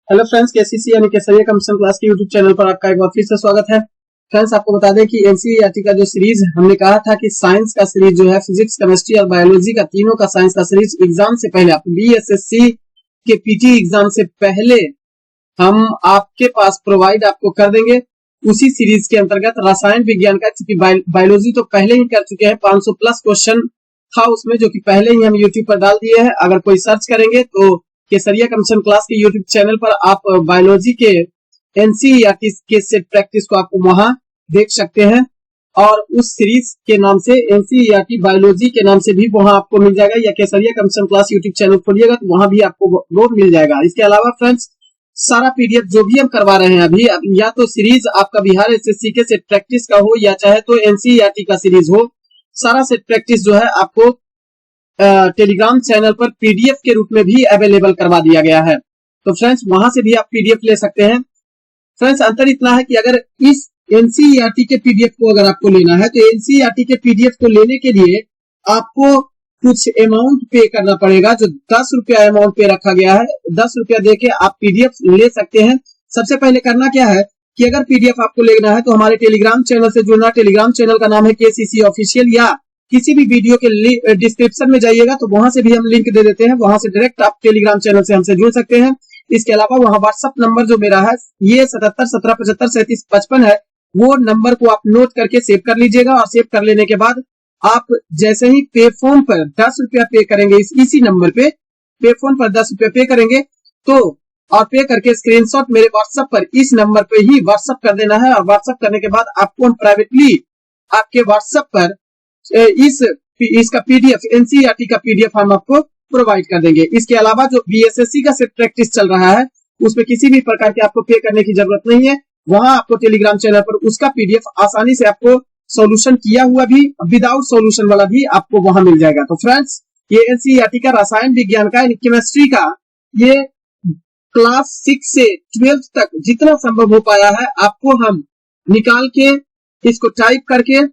Hello friends, KCC यानी केसरिया commission class के YouTube channel पर आपका एक बार फिर से स्वागत है। फ्रेंड्स, आपको बता दें कि एनसीईआरटी का जो सीरीज हमने कहा था कि साइंस का सीरीज जो है फिजिक्स, केमिस्ट्री और बायोलॉजी का तीनों का साइंस का सीरीज एग्जाम से पहले आपको बीएसएससी के पीटी एग्जाम से पहले हम आपके पास प्रोवाइड आपको कर देंगे। उसी सीरीज के अंतर्गत रसायन विज्ञान का, चूंकि बायोलॉजी तो पहले ही कर चुके हैं, 500 प्लस क्वेश्चन था उसमें जो कि पहले ही हम यूट्यूब पर डाल दिए हैं। अगर कोई सर्च करेंगे तो केसरिया कमीशन क्लास के यूट्यूब चैनल पर आप बायोलॉजी के एनसीईआरटी के सेट प्रैक्टिस को आपको वहां देख सकते हैं और उस सीरीज के नाम से एनसीईआरटी बायोलॉजी के नाम से भी वहां आपको मिल जाएगा, या केसरिया कमीशन क्लास यूट्यूब चैनल खोलिएगा तो वहां भी आपको वो मिल जाएगा। इसके अलावा फ्रेंड्स, सारा पीडीएफ जो भी हम करवा रहे हैं अभी, या तो सीरीज आपका बिहार एसएससी के सेट प्रैक्टिस का हो या चाहे तो एनसीईआरटी का सीरीज हो, सारा सेट प्रैक्टिस जो है आपको टेलीग्राम चैनल पर पीडीएफ के रूप में भी अवेलेबल करवा दिया गया है। तो फ्रेंड्स, वहां से भी आप पीडीएफ ले सकते हैं। फ्रेंड्स, अंतर इतना है कि अगर इस एनसीईआरटी के पीडीएफ को अगर आपको लेना है तो एनसीईआरटी के पीडीएफ को लेने के लिए आपको कुछ अमाउंट पे करना पड़ेगा, जो 10 रुपया अमाउंट पे रखा गया है। 10 रुपया देके आप पीडीएफ ले सकते हैं। सबसे पहले करना क्या है कि अगर पीडीएफ आपको लेना है तो हमारे टेलीग्राम चैनल से जुड़ना। टेलीग्राम चैनल का नाम है केसीसी ऑफिशियल, या किसी भी वीडियो के डिस्क्रिप्शन में जाइएगा तो वहां से भी हम लिंक दे देते हैं, वहां से डायरेक्ट आप टेलीग्राम चैनल से हमसे जुड़ सकते हैं। इसके अलावा वहां व्हाट्सएप नंबर जो मेरा है, ये 7717753755 है, वो नंबर को आप नोट करके सेव कर लीजिएगा। और सेव कर लेने के बाद आप जैसे ही पे फोन पर 10 रुपया पे करेंगे, इसी नंबर पे पे फोन पर 10 रुपया पे करेंगे तो, और पे करके स्क्रीनशॉट मेरे व्हाट्सएप पर इस नंबर पे ही व्हाट्सएप कर देना है। और व्हाट्सएप करने के बाद आपको प्राइवेटली आपके व्हाट्सएप पर इसका पीडीएफ, एनसीईआरटी का पीडीएफ हम आपको प्रोवाइड कर देंगे। इसके अलावा जो बीएसएससी का सेट प्रैक्टिस चल रहा है उसमें किसी भी प्रकार के आपको पे करने की जरूरत नहीं है। वहां आपको टेलीग्राम चैनल पर उसका पीडीएफ आसानी से आपको सॉल्यूशन किया हुआ भी, विदाउट सॉल्यूशन वाला भी आपको वहां मिल जाएगा। तो फ्रेंड्स, ये एनसीईआरटी का रसायन विज्ञान का, केमिस्ट्री का, ये क्लास 6 से 12 तक जितना संभव हो पाया है आपको हम निकाल के, इसको टाइप करके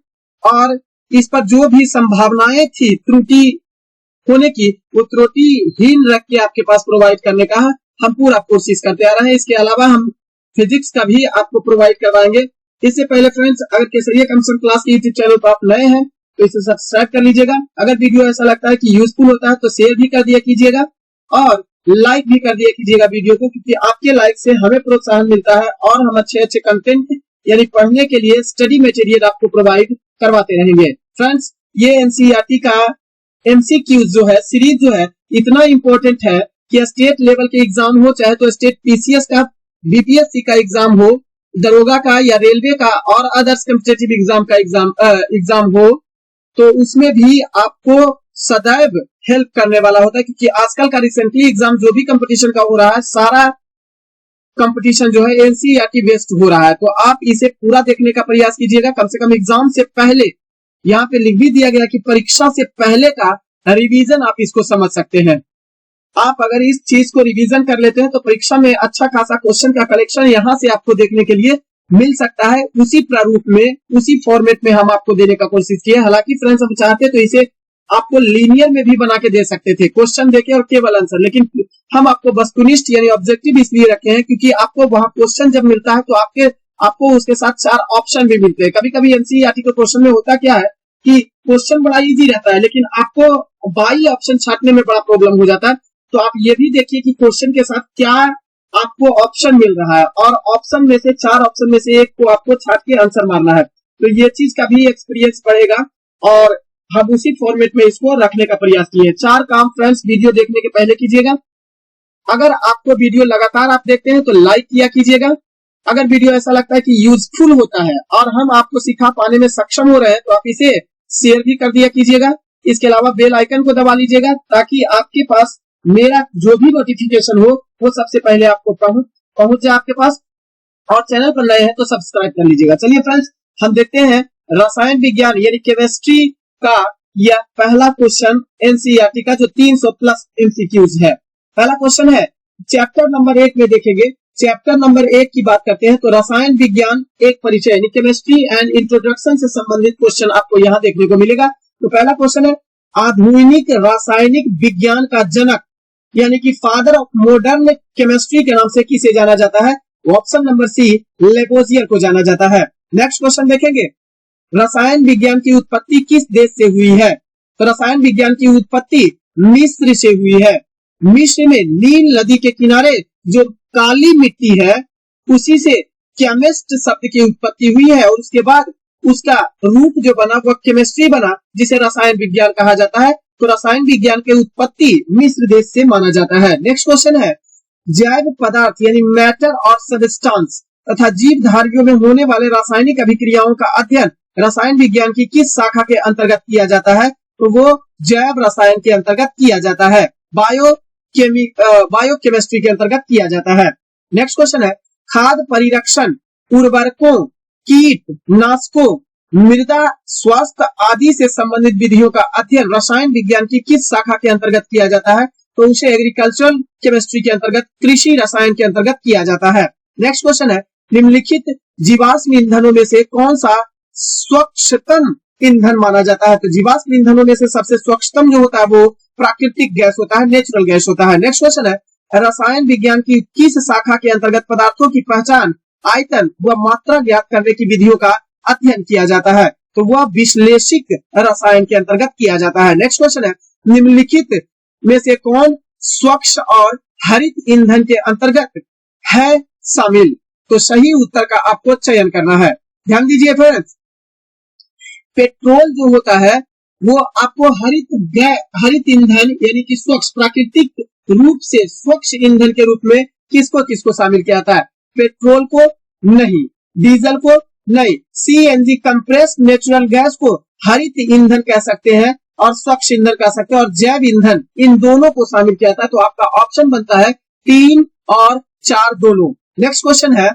और इस पर जो भी संभावनाएं थी त्रुटि होने की, वो त्रुटिहीन रख के आपके पास प्रोवाइड करने का हम पूरा कोशिश करते आ रहे हैं। इसके अलावा हम फिजिक्स का भी आपको प्रोवाइड करवाएंगे। इससे पहले फ्रेंड्स, अगर केसरिया कमीशन क्लास के यूट्यूब चैनल पर आप नए हैं तो इसे सब्सक्राइब कर लीजिएगा। अगर वीडियो ऐसा लगता है कि यूजफुल होता है तो शेयर भी कर दिया कीजिएगा और लाइक भी कर दिया कीजिएगा वीडियो को, क्योंकि आपके लाइक से हमें प्रोत्साहन मिलता है और हम अच्छे अच्छे कंटेंट यानी पढ़ने के लिए स्टडी मटेरियल आपको प्रोवाइड करवाते रहेंगे। फ्रेंड्स, ये एनसीईआरटी का एमसीक्यूज जो है, सीरीज जो है, इतना इंपॉर्टेंट है कि स्टेट लेवल के एग्जाम हो, चाहे तो स्टेट पीसीएस का, बीपीएससी का एग्जाम हो, दरोगा का या रेलवे का और अदर्स कॉम्पिटिटिव एग्जाम का एग्जाम हो, तो उसमें भी आपको सदैव हेल्प करने वाला होता है। क्योंकि आजकल का रिसेंटली एग्जाम जो भी कंपटीशन का हो रहा है, सारा कंपटीशन जो है एनसीईआरटी बेस्ड हो रहा है। तो आप इसे पूरा देखने का प्रयास कीजिएगा। कम से कम एग्जाम से पहले, यहाँ पे लिख भी दिया गया कि परीक्षा से पहले का रिवीजन आप इसको समझ सकते हैं। आप अगर इस चीज को रिवीजन कर लेते हैं तो परीक्षा में अच्छा खासा क्वेश्चन का कलेक्शन यहाँ से आपको देखने के लिए मिल सकता है। उसी प्रारूप में, उसी फॉर्मेट में हम आपको देने का कोशिश किए। हालांकि फ्रेंड्स, हम चाहते तो इसे आपको लीनियर में भी बना के दे सकते थे, क्वेश्चन देके और केवल आंसर, लेकिन हम आपको वस्तुनिष्ठ यानी ऑब्जेक्टिव इसलिए रखे हैं क्योंकि आपको वहां क्वेश्चन जब मिलता है तो आपको उसके साथ 4 ऑप्शन भी मिलते हैं। कभी कभी एनसीईआरटी के क्वेश्चन में होता क्या है कि क्वेश्चन बड़ा इजी रहता है, लेकिन आपको बाई ऑप्शन छाटने में बड़ा प्रॉब्लम हो जाता है। तो आप ये भी देखिए कि क्वेश्चन के साथ क्या आपको ऑप्शन मिल रहा है, और ऑप्शन में से 4 ऑप्शन में से एक को आपको छाट के आंसर मारना है। तो ये चीज का भी एक्सपीरियंस बढ़ेगा और हम उसी फॉर्मेट में इसको रखने का प्रयास किए। 4 काम फ्रेंड्स वीडियो देखने के पहले कीजिएगा। अगर आपको वीडियो लगातार आप देखते हैं तो लाइक किया कीजिएगा। अगर वीडियो ऐसा लगता है कि यूजफुल होता है और हम आपको सिखा पाने में सक्षम हो रहे हैं तो आप इसे शेयर भी कर दिया कीजिएगा। इसके अलावा बेल आइकन को दबा लीजिएगा ताकि आपके पास मेरा जो भी नोटिफिकेशन हो वो सबसे पहले आपको पहुंच जाए आपके पास। और चैनल पर नए हैं तो सब्सक्राइब कर लीजिएगा। चलिए फ्रेंड्स, हम देखते हैं रसायन विज्ञान यानी केमिस्ट्री का यह पहला क्वेश्चन एनसीईआरटी का, जो 300 प्लस एमसीक्यूज है। पहला क्वेश्चन है चैप्टर नंबर 1 में देखेंगे। चैप्टर नंबर 1 की बात करते हैं तो रसायन विज्ञान एक परिचय यानी केमिस्ट्री एंड इंट्रोडक्शन से संबंधित क्वेश्चन आपको यहाँ देखने को मिलेगा। तो पहला क्वेश्चन है, आधुनिक रासायनिक विज्ञान का जनक यानी कि फादर ऑफ मॉडर्न केमिस्ट्री के नाम से किसे जाना जाता है? ऑप्शन नंबर सी, लेबोजियर को जाना जाता है। नेक्स्ट क्वेश्चन देखेंगे, रसायन विज्ञान की उत्पत्ति किस देश से हुई है? तो रसायन विज्ञान की उत्पत्ति मिस्र से हुई है। मिस्र में नील नदी के किनारे जो काली मिट्टी है उसी से केमिस्ट शब्द की उत्पत्ति हुई है और उसके बाद उसका रूप जो बना वह केमिस्ट्री बना जिसे रसायन विज्ञान कहा जाता है। तो रसायन विज्ञान की उत्पत्ति मिस्र देश से माना जाता है। नेक्स्ट क्वेश्चन है, जैव पदार्थ यानी मैटर और सब्सटेंस तथा जीवधारियों में होने वाले रासायनिक अभिक्रियाओं का अध्ययन रसायन विज्ञान की किस शाखा के अंतर्गत किया जाता है? तो वो जैव रसायन के अंतर्गत किया जाता है, बायोकेमिस्ट्री के अंतर्गत किया जाता है। नेक्स्ट क्वेश्चन है, खाद्य परिरक्षण, उर्वरकों, कीट नाशकों, मृदा स्वास्थ्य आदि से संबंधित विधियों का अध्ययन रसायन विज्ञान की किस शाखा के अंतर्गत किया जाता है? तो उसे एग्रीकल्चरल केमिस्ट्री के अंतर्गत, कृषि रसायन के अंतर्गत किया जाता है। नेक्स्ट क्वेश्चन है, निम्नलिखित जीवाश्म ईंधनों में से कौन सा स्वच्छतम ईंधन माना जाता है? तो जीवाश्म ईंधनों में से सबसे स्वच्छतम जो होता है वो प्राकृतिक गैस होता है, नेचुरल गैस होता है। नेक्स्ट क्वेश्चन है, रसायन विज्ञान की किस शाखा के अंतर्गत पदार्थों की पहचान, आयतन व मात्रा ज्ञात करने की विधियों का अध्ययन किया जाता है? तो वह विश्लेषिक रसायन के अंतर्गत किया जाता है। नेक्स्ट क्वेश्चन है, निम्नलिखित में से कौन स्वच्छ और हरित ईंधन के अंतर्गत है शामिल? तो सही उत्तर का आपको चयन करना है। ध्यान दीजिए फ्रेंड्स, पेट्रोल जो होता है वो आपको हरित ईंधन यानी कि स्वच्छ प्राकृतिक रूप से स्वच्छ ईंधन के रूप में किसको किसको शामिल किया जाता है? पेट्रोल को नहीं, डीजल को नहीं, सीएनजी कंप्रेस्ड नेचुरल गैस को हरित ईंधन कह सकते हैं और स्वच्छ ईंधन कह सकते हैं और जैव ईंधन, इन दोनों को शामिल किया जाता है। तो आपका ऑप्शन बनता है 3 और 4 दोनों। नेक्स्ट क्वेश्चन है,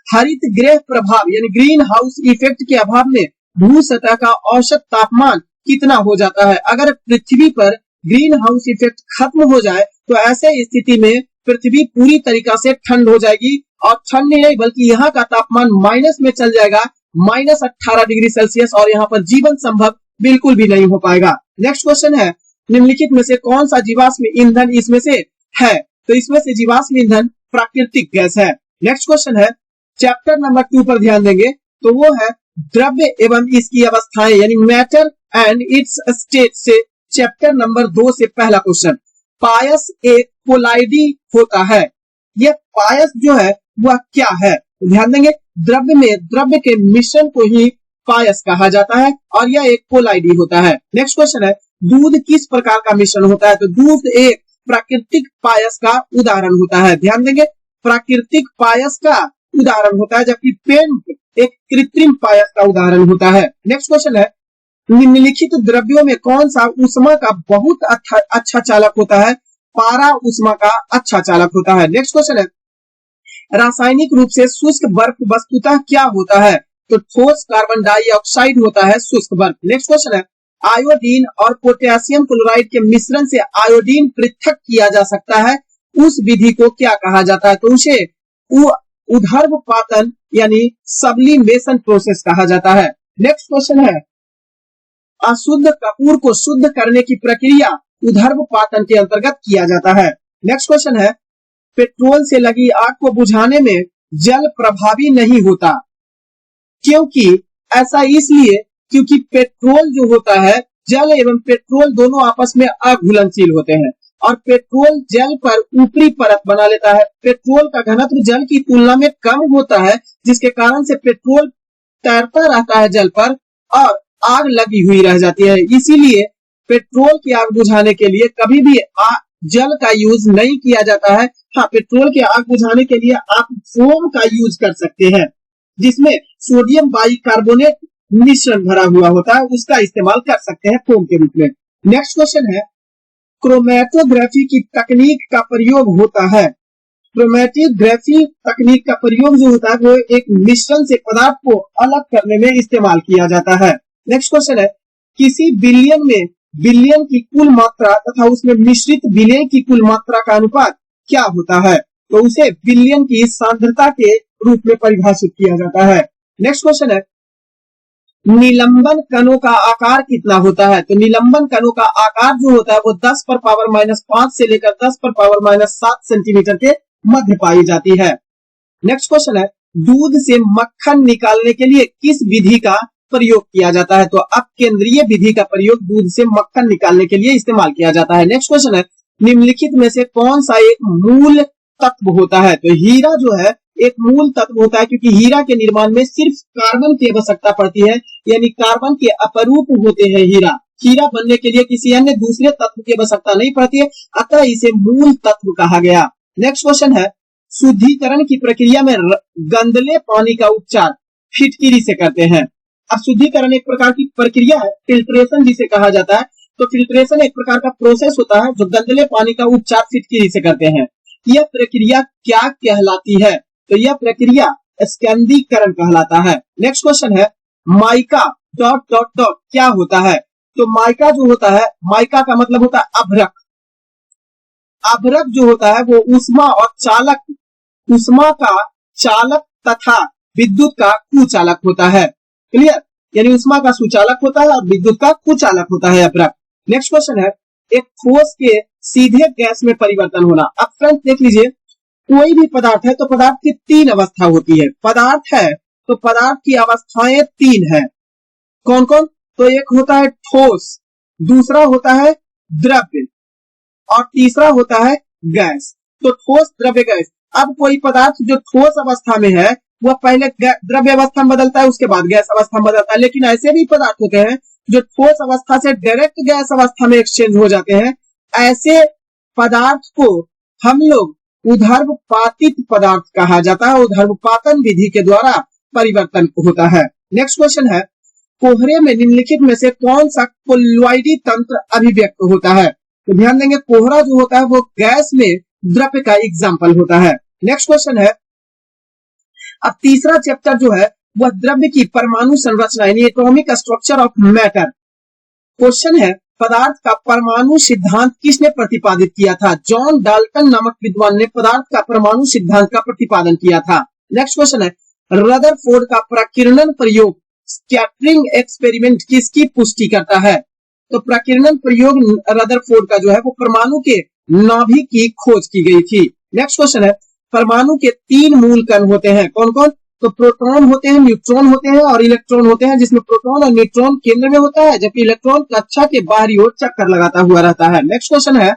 हरित गृह प्रभाव यानी ग्रीन हाउस इफेक्ट के अभाव में भू सतह का औसत तापमान कितना हो जाता है? अगर पृथ्वी पर ग्रीन हाउस इफेक्ट खत्म हो जाए तो ऐसे स्थिति में पृथ्वी पूरी तरीका से ठंड हो जाएगी और ठंड नहीं बल्कि यहाँ का तापमान माइनस में चल जाएगा, -18 डिग्री सेल्सियस, और यहाँ पर जीवन संभव बिल्कुल भी नहीं हो पाएगा। नेक्स्ट क्वेश्चन है, निम्नलिखित में से कौन सा जीवाश्म ईंधन इसमें से है? तो इसमें से जीवाश्म ईंधन प्राकृतिक गैस है। नेक्स्ट क्वेश्चन है, चैप्टर नंबर 2 पर ध्यान देंगे तो वो है द्रव्य एवं इसकी अवस्थाएं यानी मैटर एंड इट्स स्टेट से चैप्टर नंबर 2 से पहला क्वेश्चन, पायस एक कोलाइडी होता है, यह पायस जो है वह क्या है? ध्यान देंगे, द्रव्य में द्रव्य के मिश्रण को ही पायस कहा जाता है और यह एक कोलाइडी होता है। नेक्स्ट क्वेश्चन है, दूध किस प्रकार का मिश्रण होता है? तो दूध एक प्राकृतिक पायस का उदाहरण होता है। ध्यान देंगे, प्राकृतिक पायस का उदाहरण होता है जबकि पेंट एक कृत्रिम पायस का उदाहरण होता है। नेक्स्ट क्वेश्चन है, निम्नलिखित द्रव्यों में कौन सा ऊष्मा का बहुत अच्छा चालक होता है? पारा ऊष्मा का अच्छा चालक होता है। नेक्स्ट क्वेश्चन है, रासायनिक रूप से शुष्क बर्फ वस्तुतः क्या होता है? तो ठोस कार्बन डाइऑक्साइड होता है शुष्क बर्फ। नेक्स्ट क्वेश्चन है, आयोडीन और पोटेशियम क्लोराइड के मिश्रण से आयोडीन पृथक किया जा सकता है, उस विधि को क्या कहा जाता है? तो उसे ऊर्ध्वपातन यानी सब्लिमेशन प्रोसेस कहा जाता है। नेक्स्ट क्वेश्चन है, अशुद्ध कपूर को शुद्ध करने की प्रक्रिया ऊर्ध्वपातन के अंतर्गत किया जाता है। नेक्स्ट क्वेश्चन है, पेट्रोल से लगी आग को बुझाने में जल प्रभावी नहीं होता, क्योंकि ऐसा इसलिए क्योंकि पेट्रोल जो होता है, जल एवं पेट्रोल दोनों आपस में अघुलनशील होते हैं और पेट्रोल जल पर ऊपरी परत बना लेता है। पेट्रोल का घनत्व जल की तुलना में कम होता है जिसके कारण से पेट्रोल तैरता रहता है जल पर और आग लगी हुई रह जाती है। इसीलिए पेट्रोल की आग बुझाने के लिए कभी भी जल का यूज नहीं किया जाता है। हाँ, पेट्रोल की आग बुझाने के लिए आप फोम का यूज कर सकते हैं जिसमें सोडियम बाइकार्बोनेट मिश्रण भरा हुआ होता है, उसका इस्तेमाल कर सकते हैं फोम के रूप में। नेक्स्ट क्वेश्चन है, क्रोमैटोग्राफी की तकनीक का प्रयोग होता है। क्रोमैटोग्राफी तकनीक का प्रयोग जो होता है वो एक मिश्रण से पदार्थ को अलग करने में इस्तेमाल किया जाता है। नेक्स्ट क्वेश्चन है, किसी बिलियन में बिलियन की कुल मात्रा तथा उसमें मिश्रित विलय की कुल मात्रा का अनुपात क्या होता है? तो उसे बिलियन की सांद्रता के रूप में परिभाषित किया जाता है। नेक्स्ट क्वेश्चन है, निलंबन कणों का आकार कितना होता है? तो निलंबन कणों का आकार जो होता है वो 10 पर पावर -5 से लेकर 10 पर पावर -7 सेंटीमीटर के मध्य पाई जाती है। नेक्स्ट क्वेश्चन है, दूध से मक्खन निकालने के लिए किस विधि का प्रयोग किया जाता है? तो अपकेंद्रीय विधि का प्रयोग दूध से मक्खन निकालने के लिए इस्तेमाल किया जाता है। नेक्स्ट क्वेश्चन है, निम्नलिखित में से कौन सा एक मूल तत्व होता है? तो हीरा जो है एक मूल तत्व होता है, क्योंकि हीरा के निर्माण में सिर्फ कार्बन की आवश्यकता पड़ती है, यानी कार्बन के अपरूप होते हैं हीरा। हीरा बनने के लिए किसी अन्य दूसरे तत्व की आवश्यकता नहीं पड़ती है, अतः इसे मूल तत्व कहा गया। नेक्स्ट क्वेश्चन है, शुद्धिकरण की प्रक्रिया में गंदले पानी का उपचार फिटकिरी से करते हैं। अब शुद्धिकरण एक प्रकार की प्रक्रिया है, फिल्ट्रेशन जिसे कहा जाता है। तो फिल्ट्रेशन एक प्रकार का प्रोसेस होता है जो गंदले पानी का उपचार फिटकिरी से करते हैं। यह प्रक्रिया क्या कहलाती है? तो यह प्रक्रिया स्कंदीकरण कहलाता है। नेक्स्ट क्वेश्चन है, माइका ... क्या होता है? तो माइका जो होता है, माइका का मतलब होता है अभ्रक। अभ्रक जो होता है वो उष्मा और चालक, उष्मा का चालक तथा विद्युत का कुचालक होता है। क्लियर? यानी उष्मा का सुचालक होता है और विद्युत का कुचालक होता है अभ्रक। नेक्स्ट क्वेश्चन है, एक ठोस के सीधे गैस में परिवर्तन होना। अब फ्रेंड्स देख लीजिए, कोई भी पदार्थ है तो पदार्थ की 3 अवस्था होती है। पदार्थ है तो पदार्थ की अवस्थाएं 3 है। कौन कौन? तो एक होता है ठोस, दूसरा होता है द्रव्य और तीसरा होता है गैस। तो ठोस, द्रव्य, गैस। अब कोई पदार्थ जो ठोस अवस्था में है वह पहले द्रव्य अवस्था में बदलता है, उसके बाद गैस अवस्था में बदलता है। लेकिन ऐसे भी पदार्थ होते हैं जो ठोस अवस्था से डायरेक्ट गैस अवस्था में एक्सचेंज हो जाते हैं। ऐसे पदार्थ को हम लोग ऊर्ध्वपातित पदार्थ कहा जाता है। ऊर्ध्वपातन विधि के द्वारा परिवर्तन होता है। नेक्स्ट क्वेश्चन है, कोहरे में निम्नलिखित में से कौन सा कोलॉइडी तंत्र अभिव्यक्त होता है? तो ध्यान देंगे, कोहरा जो होता है वो गैस में द्रव्य का एग्जाम्पल होता है। नेक्स्ट क्वेश्चन है, अब तीसरा चैप्टर जो है वह द्रव्य की परमाणु संरचना यानी atomic structure of matter. Question है, पदार्थ का परमाणु सिद्धांत किसने प्रतिपादित किया था? जॉन डाल्टन नामक विद्वान ने पदार्थ का परमाणु सिद्धांत का प्रतिपादन किया था। नेक्स्ट क्वेश्चन है, रदरफोर्ड का प्रकीर्णन प्रयोग स्कैटरिंग एक्सपेरिमेंट किसकी पुष्टि करता है? तो प्रकीर्णन प्रयोग रदरफोर्ड का जो है वो परमाणु के नाभिक की खोज की गई थी। नेक्स्ट क्वेश्चन है, परमाणु के 3 मूल कण होते हैं। कौन कौन? तो प्रोटॉन होते हैं, न्यूट्रॉन होते हैं और इलेक्ट्रॉन होते हैं, जिसमें प्रोटॉन और न्यूट्रॉन केंद्र में होता है जबकि इलेक्ट्रॉन कक्षा के बाहरी ओर चक्कर लगाता हुआ रहता है। नेक्स्ट क्वेश्चन है,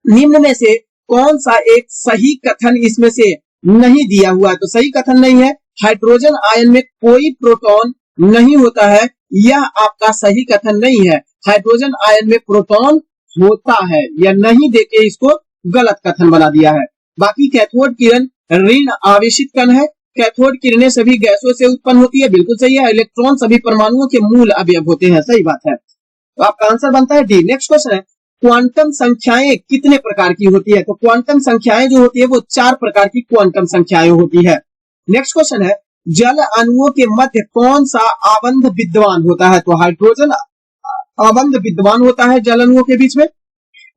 निम्न में से कौन सा एक सही कथन इसमें से नहीं दिया हुआ है? तो सही कथन नहीं है, हाइड्रोजन आयन में कोई प्रोटॉन नहीं होता है, यह आपका सही कथन नहीं है। हाइड्रोजन आयन में प्रोटॉन होता है या नहीं देके इसको गलत कथन बना दिया है। बाकी कैथोड किरण ऋण आवेशित कण है। कैथोड किरणें सभी गैसों से उत्पन्न होती है, बिल्कुल सही है। इलेक्ट्रॉन सभी परमाणुओं के मूल अवयव होते हैं, सही बात है। तो आपका आंसर बनता है डी। नेक्स्ट क्वेश्चन है, क्वांटम संख्याएं कितने प्रकार की होती है? तो क्वांटम संख्याएं जो होती है वो 4 प्रकार की क्वांटम संख्याएं होती है। नेक्स्ट क्वेश्चन है, जल अणुओं के मध्य कौन सा आबंध विद्यमान होता है? तो हाइड्रोजन आबंध विद्यमान होता है जल अणुओं के बीच में।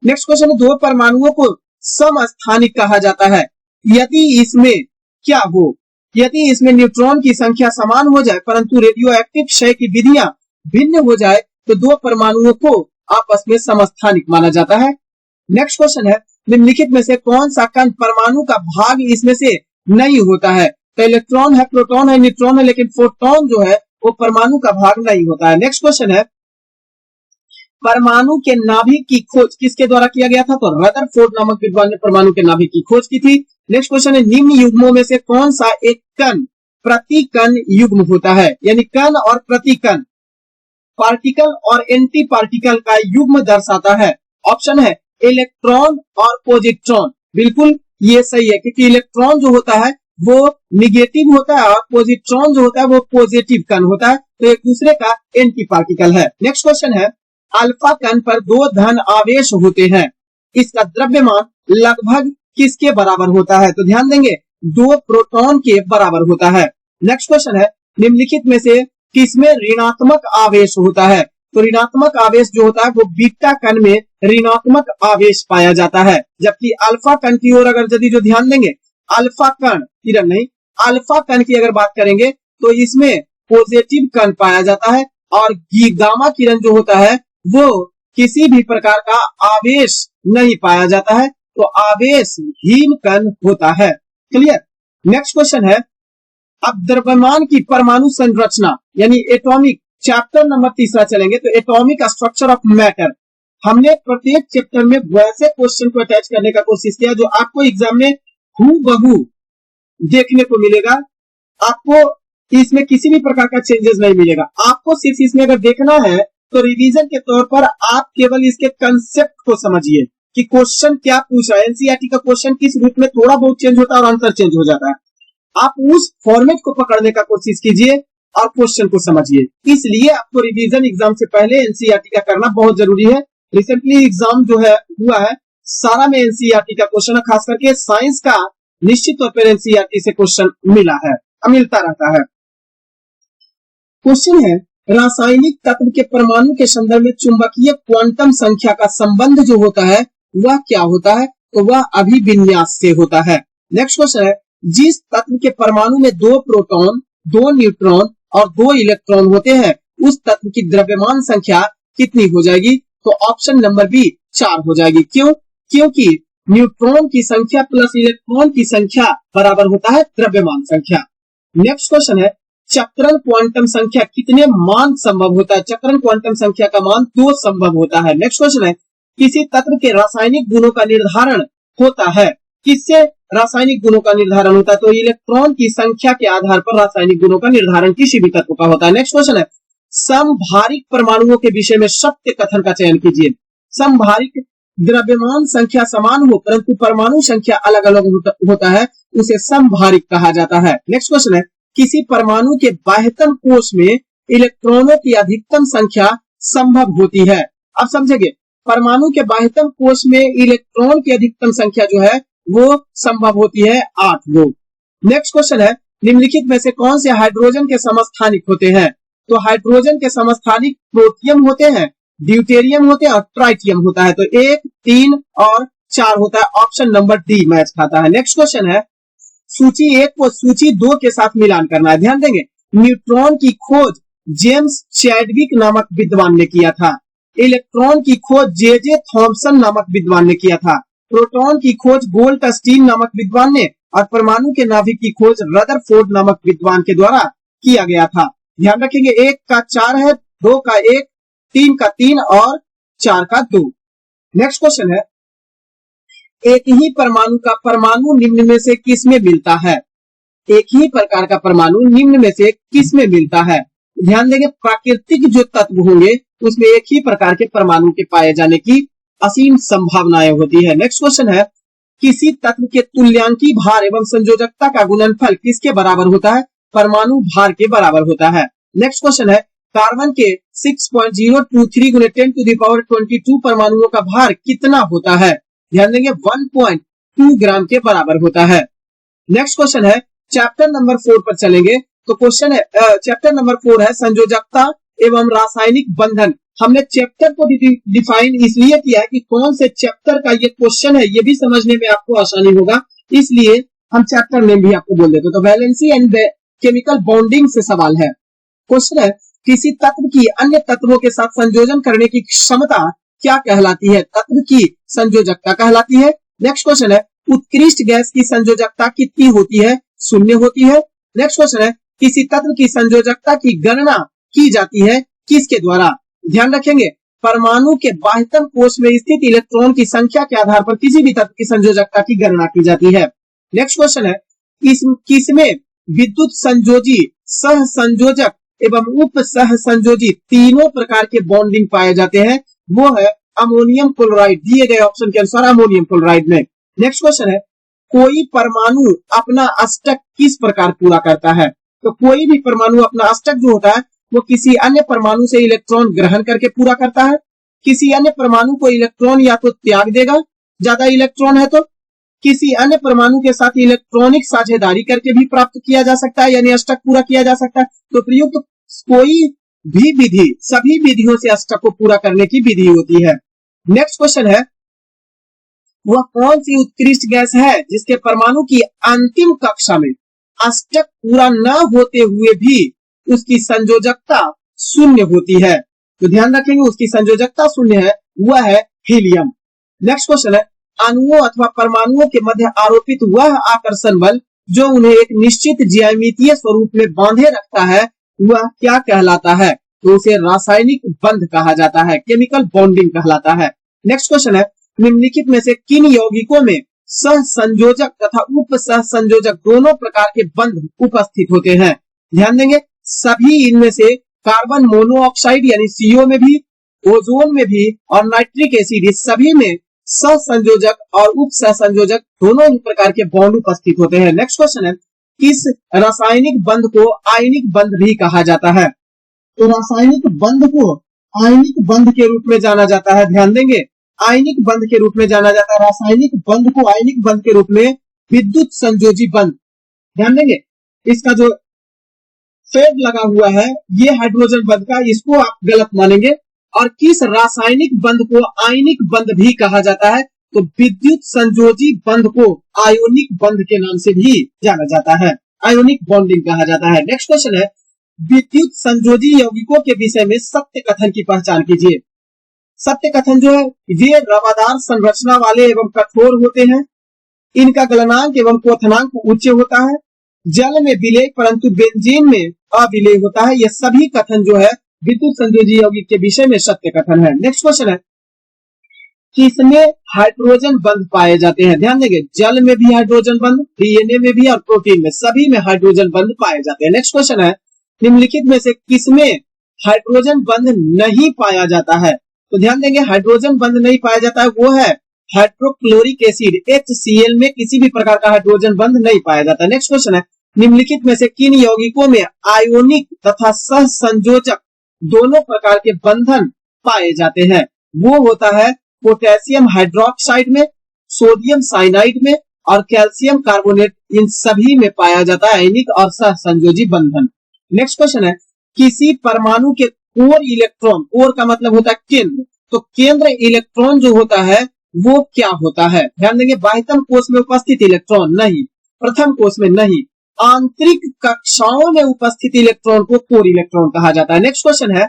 नेक्स्ट क्वेश्चन है, 2 परमाणुओं को समस्थानिक कहा जाता है यदि इसमें क्या हो? यदि इसमें न्यूट्रॉन की संख्या समान हो जाए परंतु रेडियो एक्टिव क्षय की विधियां भिन्न हो जाए तो 2 परमाणुओं को आपस में समस्थानिक माना जाता है। नेक्स्ट क्वेश्चन है, निम्नलिखित में से कौन सा कण परमाणु का भाग इसमें से नहीं होता है? तो इलेक्ट्रॉन है, प्रोटॉन है, न्यूट्रॉन है, लेकिन फोटॉन जो है वो परमाणु का भाग नहीं होता है। नेक्स्ट क्वेश्चन है, परमाणु के नाभिक की खोज किसके द्वारा किया गया था? तो रदरफोर्ड नामक विद्वान ने परमाणु के नाभिक की खोज की थी। नेक्स्ट क्वेश्चन है, निम्न युग्मों में से कौन सा एक कण प्रति कण युग्म होता है? यानी कण और प्रति कण, पार्टिकल और एंटी पार्टिकल का युग्म दर्शाता है। ऑप्शन है इलेक्ट्रॉन और पॉजिट्रॉन। बिल्कुल ये सही है, क्योंकि इलेक्ट्रॉन जो होता है वो निगेटिव होता है और पॉजिट्रॉन जो होता है वो पॉजिटिव कण होता है, तो एक दूसरे का एंटी पार्टिकल है। नेक्स्ट क्वेश्चन है, अल्फा कण पर 2 धन आवेश होते हैं, इसका द्रव्यमान लगभग किसके बराबर होता है? तो ध्यान देंगे 2 प्रोटॉन के बराबर होता है। नेक्स्ट क्वेश्चन है, निम्नलिखित में से किसमें ऋणात्मक आवेश होता है? तो ऋणात्मक आवेश जो होता है वो बीटा कण में ऋणात्मक आवेश पाया जाता है, जबकि अल्फा कण की ओर अगर यदि जो ध्यान देंगे, अल्फा कण किरण नहीं, अल्फा कण की अगर बात करेंगे तो इसमें पॉजिटिव कण पाया जाता है, और गामा किरण जो होता है वो किसी भी प्रकार का आवेश नहीं पाया जाता है, तो आवेशहीन कण होता है। क्लियर। नेक्स्ट क्वेश्चन है, अब द्रव्यमान की परमाणु संरचना यानी एटॉमिक, चैप्टर नंबर 3 चलेंगे। तो एटॉमिक स्ट्रक्चर ऑफ मैटर, हमने प्रत्येक चैप्टर में वैसे क्वेश्चन को अटैच करने का कोशिश किया जो आपको एग्जाम में हूबहू देखने को मिलेगा। आपको इसमें किसी भी प्रकार का चेंजेस नहीं मिलेगा। आपको सिर्फ इसमें अगर देखना है तो रिवीजन के तौर पर आप केवल इसके कंसेप्ट को समझिए कि क्वेश्चन क्या पूछा है। एनसीईआरटी का क्वेश्चन किस रूप में थोड़ा बहुत चेंज होता है और आंसर चेंज हो जाता है। आप उस फॉर्मेट को पकड़ने का कोशिश कीजिए और क्वेश्चन को समझिए। इसलिए आपको रिवीजन एग्जाम से पहले एनसीईआरटी का करना बहुत जरूरी है। रिसेंटली एग्जाम जो है हुआ है, सारा में एनसीईआरटी का क्वेश्चन है, खास करके साइंस का निश्चित तौर पर एनसीईआरटी से क्वेश्चन मिला है, मिलता रहता है। क्वेश्चन है, रासायनिक तत्व के परमाणु के संदर्भ में चुंबकीय क्वांटम संख्या का संबंध जो होता है वह क्या होता है? तो वह अभिविन्यास से होता है। नेक्स्ट क्वेश्चन है, जिस तत्व के परमाणु में 2 प्रोटॉन, 2 न्यूट्रॉन और 2 इलेक्ट्रॉन होते हैं उस तत्व की द्रव्यमान संख्या कितनी हो जाएगी? तो ऑप्शन नंबर बी 4 हो जाएगी। क्यों? क्योंकि न्यूट्रॉन की संख्या प्लस इलेक्ट्रॉन की संख्या बराबर होता है द्रव्यमान संख्या। नेक्स्ट क्वेश्चन है, चक्रण क्वांटम संख्या कितने मान संभव होता है? चक्रण क्वांटम संख्या का मान 2 संभव होता है। नेक्स्ट क्वेश्चन है, किसी तत्व के रासायनिक गुणों का निर्धारण होता है? किससे रासायनिक गुणों का निर्धारण होता है? तो इलेक्ट्रॉन की संख्या के आधार पर रासायनिक गुणों का निर्धारण किसी भी तत्व का होता है। नेक्स्ट क्वेश्चन है, समभारिक परमाणुओं के विषय में सत्य कथन का चयन कीजिए। समभारिक द्रव्यमान संख्या समान हो परंतु परमाणु संख्या अलग अलग होता है, उसे समभारिक कहा जाता है। नेक्स्ट क्वेश्चन है, किसी परमाणु के बाह्यतम कोश में इलेक्ट्रॉनों की अधिकतम संख्या संभव होती है? आप समझेंगे, परमाणु के बाह्यतम कोश में इलेक्ट्रॉन की अधिकतम संख्या जो है वो संभव होती है 8 लोग। नेक्स्ट क्वेश्चन है, निम्नलिखित में से कौन से हाइड्रोजन के समस्थानिक होते हैं? तो हाइड्रोजन के समस्थानिक प्रोटियम होते हैं, ड्यूटेरियम होते हैं और ट्राइटियम होता है। तो 1, 3 और 4 होता है। ऑप्शन नंबर डी मैच खाता है। नेक्स्ट क्वेश्चन है, सूची 1 को सूची 2 के साथ मिलान करना है। ध्यान देंगे, न्यूट्रॉन की खोज जेम्स चैडविक नामक विद्वान ने किया था। इलेक्ट्रॉन की खोज जे थॉमसन नामक विद्वान ने किया था। प्रोटॉन की खोज गोल्डस्टीन नामक विद्वान ने, और परमाणु के नाभिक की खोज रदरफोर्ड नामक विद्वान के द्वारा किया गया था। ध्यान रखेंगे, 1 का 4 है, 2 का 1, 3 का 3 और 4 का 2। नेक्स्ट क्वेश्चन है, एक ही परमाणु का परमाणु निम्न में से किस में मिलता है? एक ही प्रकार का परमाणु निम्न में से किस में मिलता है? ध्यान देंगे, प्राकृतिक जो तत्व होंगे उसमें एक ही प्रकार के परमाणु के पाए जाने की असीम संभावनाएं होती है। नेक्स्ट क्वेश्चन है, किसी तत्व के तुल्यांकी भार एवं संयोजकता का गुणनफल किसके बराबर होता है? परमाणु भार के बराबर होता है। नेक्स्ट क्वेश्चन है, कार्बन के 6.023 × 10⁻22 परमाणुओं का भार कितना होता है? ध्यान देंगे, 1.2 ग्राम के बराबर होता है। नेक्स्ट क्वेश्चन है, चैप्टर नंबर 4 पर चलेंगे। तो क्वेश्चन है, चैप्टर नंबर 4 है संयोजकता एवं रासायनिक बंधन। हमने चैप्टर को डिफाइन इसलिए किया है कि कौन से चैप्टर का ये क्वेश्चन है, ये भी समझने में आपको आसानी होगा, इसलिए हम चैप्टर नेम भी आपको बोल देते। तो वैलेंसी एंड केमिकल बॉन्डिंग से सवाल है। क्वेश्चन है, किसी तत्व की अन्य तत्वों के साथ संयोजन करने की क्षमता क्या कहलाती है? तत्व की संयोजकता कहलाती है। नेक्स्ट क्वेश्चन है, उत्कृष्ट गैस की संयोजकता कितनी होती है? 0 होती है। नेक्स्ट क्वेश्चन है, किसी तत्व की संयोजकता की गणना की जाती है किसके द्वारा? ध्यान रखेंगे, परमाणु के बाह्यतम कोश में स्थित इलेक्ट्रॉन की संख्या के आधार पर किसी भी तत्व की संयोजकता की गणना की जाती है। नेक्स्ट क्वेश्चन है, किसमें विद्युत संयोजी, सह संयोजक एवं उप सह संयोजी तीनों प्रकार के बॉन्डिंग पाए जाते हैं? वो है अमोनियम क्लोराइड, दिए गए ऑप्शन के अनुसार अमोनियम क्लोराइड में। नेक्स्ट क्वेश्चन है, कोई परमाणु अपना अष्टक किस प्रकार पूरा करता है? तो कोई भी परमाणु अपना अष्टक जो होता है वो किसी अन्य परमाणु से इलेक्ट्रॉन ग्रहण करके पूरा करता है। किसी अन्य परमाणु को इलेक्ट्रॉन या तो त्याग देगा, ज्यादा इलेक्ट्रॉन है तो, किसी अन्य परमाणु के साथ इलेक्ट्रॉनिक साझेदारी करके भी प्राप्त किया जा सकता है, यानी अष्टक पूरा किया जा सकता है। तो प्रयुक्त कोई भी विधि, सभी विधियों से अष्टक को पूरा करने की विधि होती है। नेक्स्ट क्वेश्चन है, वह कौन सी उत्कृष्ट गैस है जिसके परमाणु की अंतिम कक्षा में अष्टक पूरा न होते हुए भी उसकी संयोजकता शून्य होती है। तो ध्यान रखेंगे उसकी संयोजकता शून्य है, वह है हीलियम। नेक्स्ट क्वेश्चन है, अणुओं अथवा परमाणुओं के मध्य आरोपित वह आकर्षण बल जो उन्हें एक निश्चित ज्यामितीय स्वरूप में बांधे रखता है, वह क्या कहलाता है? तो उसे रासायनिक बंध कहा जाता है, केमिकल बॉन्डिंग कहलाता है। नेक्स्ट क्वेश्चन है, निम्नलिखित में से किन यौगिकों में सह संयोजक तथा उप सह संयोजक दोनों प्रकार के बंध उपस्थित होते हैं? ध्यान देंगे, सभी इनमें से कार्बन मोनोऑक्साइड यानी CO में भी, ओजोन में भी और नाइट्रिक एसिड, इस सभी में सह संयोजक और उप सह संयोजक दोनों ही प्रकार के बॉन्ड उपस्थित होते हैं। नेक्स्ट क्वेश्चन है, किस रासायनिक बंध को आयनिक बंध भी कहा जाता है? तो रासायनिक बंध को आयनिक बंध के रूप में जाना जाता है। ध्यान देंगे, आयनिक बंध के रूप में जाना जाता है। रासायनिक बंध को आयनिक बंध के रूप में विद्युत संयोजी बंध, ध्यान देंगे इसका जो फेड लगा हुआ है ये हाइड्रोजन बंध का, इसको आप गलत मानेंगे। और किस रासायनिक बंध को आयनिक बंध भी कहा जाता है? तो विद्युत संयोजी बंध को आयोनिक बंध के नाम से भी जाना जाता है, आयोनिक बॉन्डिंग कहा जाता है। नेक्स्ट क्वेश्चन है, विद्युत संयोजी यौगिकों के विषय में सत्य कथन की पहचान कीजिए। सत्य कथन जो है, वे रवादार संरचना वाले एवं कठोर होते हैं, इनका गलनांक एवं क्वथनांक उच्च होता है, जल में विलेय परंतु बेंजीन में अविलेय होता है। ये सभी कथन जो है विद्युत संयोजी यौगिक के विषय में सत्य कथन है। नेक्स्ट क्वेश्चन है, किसमें हाइड्रोजन बंध पाए जाते हैं? ध्यान देंगे, जल में भी हाइड्रोजन बंध, DNA में भी और प्रोटीन में, सभी में हाइड्रोजन बंध पाए जाते हैं। नेक्स्ट क्वेश्चन है, निम्नलिखित में से किसमें हाइड्रोजन बंध नहीं पाया जाता है? तो ध्यान देंगे, हाइड्रोजन बंध नहीं पाया जाता है वो है हाइड्रोक्लोरिक एसिड, HCl में किसी भी प्रकार का हाइड्रोजन बंध नहीं पाया जाता है। नेक्स्ट क्वेश्चन है, निम्नलिखित में से किन यौगिकों में आयोनिक तथा सह संयोजक दोनों प्रकार के बंधन पाए जाते हैं? वो होता है पोटेशियम हाइड्रोक्साइड में, सोडियम साइनाइड में और कैल्शियम कार्बोनेट, इन सभी में पाया जाता है आयनिक और सह संयोजी बंधन। नेक्स्ट क्वेश्चन है, किसी परमाणु के कोर इलेक्ट्रॉन, कोर का मतलब होता है केंद्र, तो केंद्र इलेक्ट्रॉन जो होता है वो क्या होता है? ध्यान देंगे, बाह्यतम कोश में उपस्थित इलेक्ट्रॉन नहीं, प्रथम कोश में नहीं, आंतरिक कक्षाओं में उपस्थित इलेक्ट्रॉन को कोर इलेक्ट्रॉन कहा जाता है। नेक्स्ट क्वेश्चन है,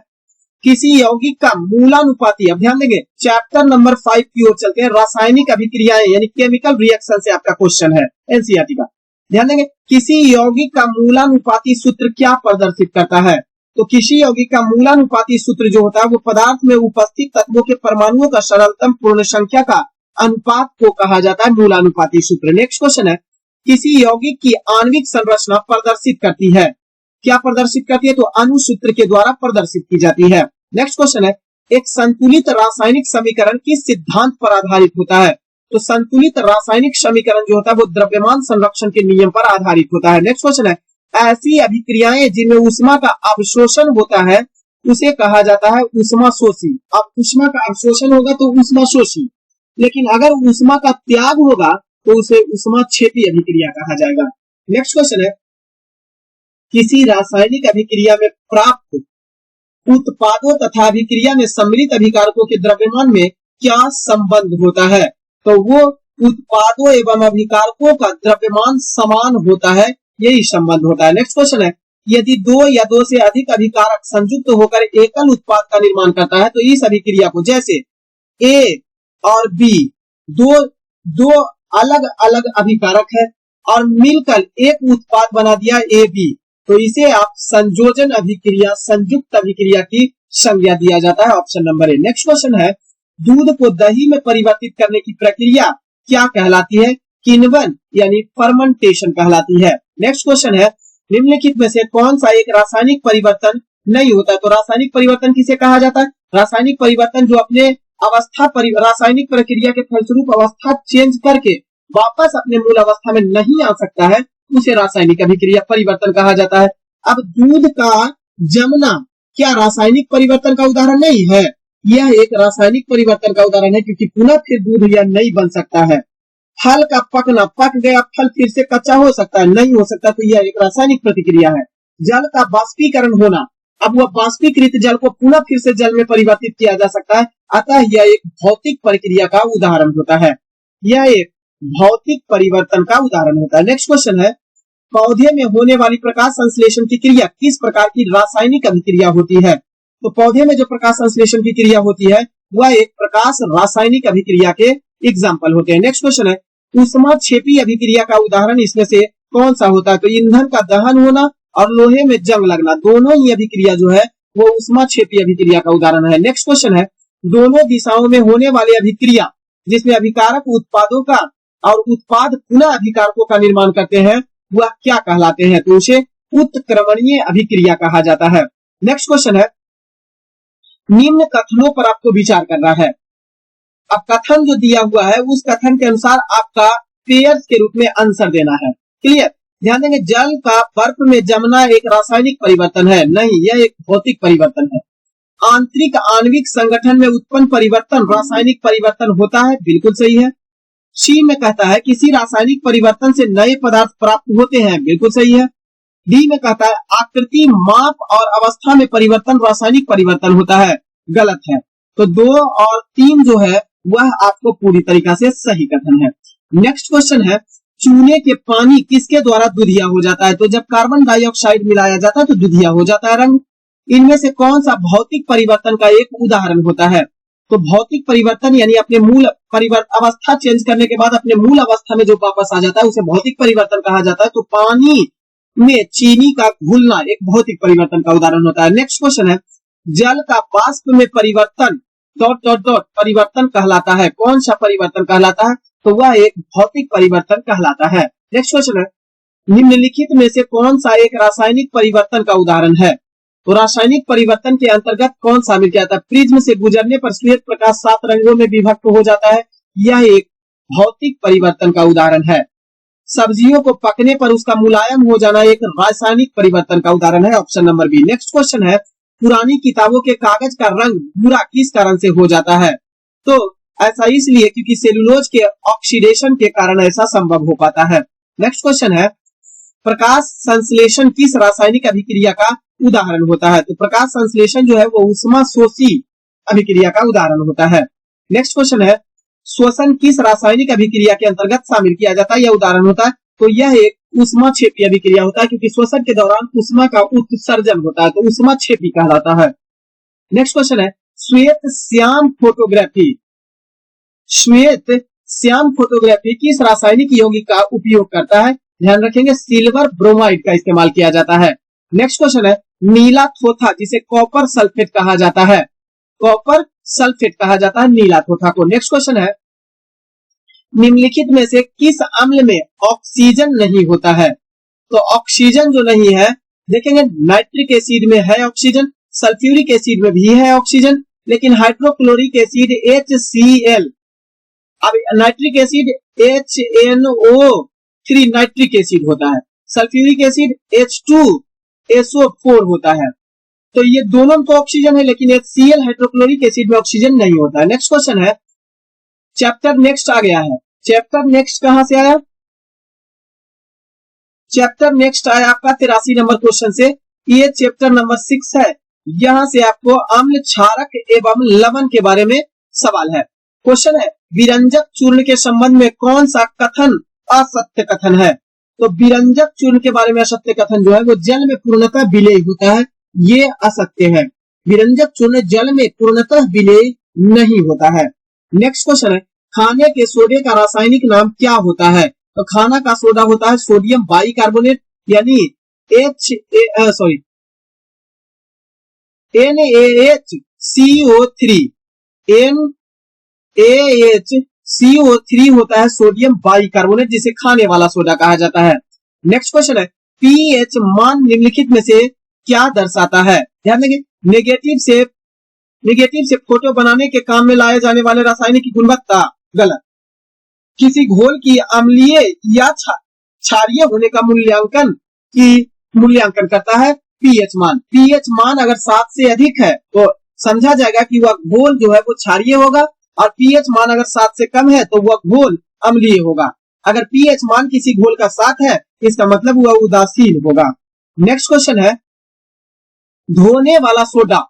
किसी यौगिक का मूलानुपाती, अब ध्यान देंगे चैप्टर नंबर 5 की ओर चलते हैं, रासायनिक अभिक्रियाएं यानी केमिकल रिएक्शन से आपका क्वेश्चन है एनसीईआरटी का। ध्यान देंगे, किसी यौगिक का मूलानुपाती सूत्र क्या प्रदर्शित करता है? तो किसी यौगिक का मूलानुपाती सूत्र जो होता है वो पदार्थ में उपस्थित तत्वों के परमाणुओं का सरलतम पूर्ण संख्या का अनुपात को कहा जाता है मूलानुपाती सूत्र। नेक्स्ट क्वेश्चन है, किसी यौगिक की आणविक संरचना प्रदर्शित करती है, क्या प्रदर्शित करती है? तो अणु सूत्र के द्वारा प्रदर्शित की जाती है। नेक्स्ट क्वेश्चन है, एक संतुलित रासायनिक समीकरण किस सिद्धांत पर आधारित होता है? तो संतुलित रासायनिक समीकरण जो होता है वो द्रव्यमान संरक्षण के नियम पर आधारित होता है। नेक्स्ट क्वेश्चन है, ऐसी अभिक्रियाएं जिनमें ऊष्मा का अवशोषण होता है उसे कहा जाता है ऊष्माशोषी। अब ऊष्मा का अवशोषण होगा तो ऊष्माशोषी, लेकिन अगर ऊष्मा का त्याग होगा तो उसे ऊष्माक्षेपी अभिक्रिया कहा जाएगा। नेक्स्ट क्वेश्चन है, किसी रासायनिक अभिक्रिया में प्राप्त उत्पादों तथा अभिक्रिया में सम्मिलित अभिकारकों के द्रव्यमान में क्या संबंध होता है? तो वो उत्पादों एवं अभिकारकों का द्रव्यमान समान होता है, यही संबंध होता है। नेक्स्ट क्वेश्चन है, यदि दो या दो से अधिक अभिकारक संयुक्त होकर एकल उत्पाद का निर्माण करता है तो इस अभिक्रिया को, जैसे A और B दो अलग अलग अभिकारक है और मिलकर एक उत्पाद बना दिया AB, तो इसे आप संयोजन अभिक्रिया, संयुक्त अभिक्रिया की संज्ञा दिया जाता है, option number A. Next question है, दूध को दही में परिवर्तित करने की प्रक्रिया क्या कहलाती है? किण्वन यानी फर्मेंटेशन कहलाती है। नेक्स्ट क्वेश्चन है, निम्नलिखित में से कौन सा एक रासायनिक परिवर्तन नहीं होता? तो रासायनिक परिवर्तन किसे कहा जाता है? रासायनिक परिवर्तन जो अपने रासायनिक प्रक्रिया के फलस्वरूप अवस्था चेंज करके वापस अपने मूल अवस्था में नहीं आ सकता है उसे रासायनिक अभिक्रिया परिवर्तन कहा जाता है। अब दूध का जमना क्या रासायनिक परिवर्तन का उदाहरण नहीं है? यह एक रासायनिक परिवर्तन का उदाहरण है, क्योंकि पुनः फिर दूध यह नहीं बन सकता है। फल का पकना, पक गया फल फिर से कच्चा हो सकता है? नहीं हो सकता, तो यह एक रासायनिक प्रतिक्रिया है। जल का बाष्पीकरण होना, अब वह बाष्पीकृत जल को पुनः फिर से जल में परिवर्तित किया जा सकता है, अतः यह एक भौतिक प्रक्रिया का उदाहरण होता है, यह एक भौतिक परिवर्तन का उदाहरण होता है। नेक्स्ट क्वेश्चन है, पौधे में होने वाली प्रकाश संश्लेषण की क्रिया किस प्रकार की रासायनिक अभिक्रिया होती है? तो पौधे में जो प्रकाश संश्लेषण की क्रिया होती है वह एक प्रकाश रासायनिक अभिक्रिया के एग्जाम्पल होते हैं। नेक्स्ट क्वेश्चन है, ऊष्माक्षेपी अभिक्रिया का उदाहरण इसमें से कौन सा होता है? तो ईंधन का दहन होना और लोहे में जंग लगना, दोनों ही अभिक्रिया जो है वो ऊष्माक्षेपी अभिक्रिया का उदाहरण है। नेक्स्ट क्वेश्चन है, दोनों दिशाओं में होने वाली अभिक्रिया जिसमें अभिकारक उत्पादों का और उत्पाद पुनः अभिकारकों का निर्माण करते हैं वह क्या कहलाते हैं? तो उसे उत्क्रमणीय अभिक्रिया कहा जाता है। नेक्स्ट क्वेश्चन है, निम्न कथनों पर आपको विचार करना है। अब कथन जो दिया हुआ है उस कथन के अनुसार आपका पेयर्स के रूप में आंसर देना है। क्लियर? ध्यान देंगे, जल का बर्फ में जमना एक रासायनिक परिवर्तन है? नहीं, यह एक भौतिक परिवर्तन है। आंतरिक आणविक संगठन में उत्पन्न परिवर्तन रासायनिक परिवर्तन होता है? बिल्कुल सही है। सी में कहता है किसी रासायनिक परिवर्तन से नए पदार्थ प्राप्त होते हैं? बिल्कुल सही है। डी में कहता है आकृति, माप और अवस्था में परिवर्तन रासायनिक परिवर्तन होता है? गलत है। तो 2 और 3 जो है वह आपको पूरी तरीका से सही कथन है। नेक्स्ट क्वेश्चन है, चूने के पानी किसके द्वारा दुधिया हो जाता है? तो जब कार्बन डाइऑक्साइड मिलाया जाता है तो दुधिया हो जाता है रंग। इनमें से कौन सा भौतिक परिवर्तन का एक उदाहरण होता है? तो भौतिक परिवर्तन यानी अपने मूल अवस्था चेंज करने के बाद अपने मूल अवस्था में जो वापस आ जाता है उसे भौतिक परिवर्तन कहा जाता है। तो पानी में चीनी का घुलना एक भौतिक परिवर्तन का उदाहरण होता है। नेक्स्ट क्वेश्चन है, जल का वाष्प में परिवर्तन ... परिवर्तन कहलाता है? कौन सा परिवर्तन कहलाता है? तो वह एक भौतिक परिवर्तन कहलाता है। नेक्स्ट क्वेश्चन है, निम्नलिखित में से कौन सा एक रासायनिक परिवर्तन का उदाहरण है? तो रासायनिक परिवर्तन के अंतर्गत कौन शामिल किया जाता है? प्रिज्म से गुजरने पर श्वेत प्रकाश 7 रंगों में विभक्त हो जाता है, यह एक भौतिक परिवर्तन का उदाहरण है। सब्जियों को पकने पर उसका मुलायम हो जाना एक रासायनिक परिवर्तन का उदाहरण है, option number B. Next question है, पुरानी किताबों के कागज का रंग भूरा किस कारण से हो जाता है? तो ऐसा इसलिए क्योंकि सेलुलोज के ऑक्सीडेशन के कारण ऐसा संभव हो पाता है। नेक्स्ट क्वेश्चन है, प्रकाश संश्लेषण किस रासायनिक अभिक्रिया का उदाहरण होता है? तो प्रकाश संश्लेषण जो है वो ऊष्मा शोषी अभिक्रिया का उदाहरण होता है। नेक्स्ट क्वेश्चन है, श्वसन किस रासायनिक अभिक्रिया के अंतर्गत शामिल किया जाता है? यह उदाहरण होता है? तो यह एक ऊष्माक्षेपी अभिक्रिया होता है क्योंकि श्वसन के दौरान ऊष्मा का उत्सर्जन होता है, तो ऊष्माक्षेपी कहलाता है। नेक्स्ट क्वेश्चन है, श्वेत श्याम फोटोग्राफी किस रासायनिक यौगिक का उपयोग करता है? ध्यान रखेंगे, सिल्वर ब्रोमाइड का इस्तेमाल किया जाता है। नेक्स्ट क्वेश्चन है, नीला थोथा जिसे कॉपर सल्फेट कहा जाता है, कॉपर सल्फेट कहा जाता है नीला थोथा को। नेक्स्ट क्वेश्चन है, निम्नलिखित में से किस अम्ल में ऑक्सीजन नहीं होता है? तो ऑक्सीजन जो नहीं है, देखेंगे नाइट्रिक एसिड में है ऑक्सीजन, सल्फ्यूरिक एसिड में भी है ऑक्सीजन, लेकिन हाइड्रोक्लोरिक एसिड HCl, अब nitric acid HNO3 nitric acid होता है, सल्फ्यूरिक एसिड H2SO4 होता है। तो ये दोनों तो ऑक्सीजन है लेकिन HCl हाइड्रोक्लोरिक एसिड में ऑक्सीजन नहीं होता है। नेक्स्ट क्वेश्चन है, चैप्टर नेक्स्ट आ गया है। चैप्टर नेक्स्ट कहां से आया? चैप्टर नेक्स्ट आया आपका 83 नंबर क्वेश्चन से। ये चैप्टर नंबर 6 है। यहां से आपको अम्ल, क्षारक एवं लवण के बारे में सवाल है। क्वेश्चन है, विरंजक चूर्ण के संबंध में कौन सा कथन असत्य कथन है? तो विरंजक चूर्ण के बारे में असत्य कथन जो है वो जल में पूर्णतः विलेय होता है, ये असत्य है। विरंजक चूर्ण जल में पूर्णतः विलेय नहीं होता है। नेक्स्ट क्वेश्चन है, खाने के सोडे का रासायनिक नाम क्या होता है? तो खाना का सोडा होता है सोडियम बाइकार्बोनेट यानी NaHCO3 NaHCO3 होता है सोडियम बाइकार्बोनेट, जिसे खाने वाला सोडा कहा जाता है। नेक्स्ट क्वेश्चन है, पीएच मान निम्नलिखित में से क्या दर्शाता है? ध्यान देंगे, नेगेटिव से फोटो बनाने के काम में लाए जाने वाले रासायनिक की गुणवत्ता गलत। किसी घोल की अम्लीय या क्षारीय होने का मूल्यांकन करता है पीएच मान। पीएच मान अगर 7 से अधिक है तो समझा जाएगा कि वह घोल जो है वो क्षारीय होगा, और पीएच मान अगर 7 से कम है तो वह घोल अम्लीय होगा। अगर पीएच मान किसी घोल का 7 है इसका मतलब वह उदासीन होगा। नेक्स्ट क्वेश्चन है, धोने वाला सोडा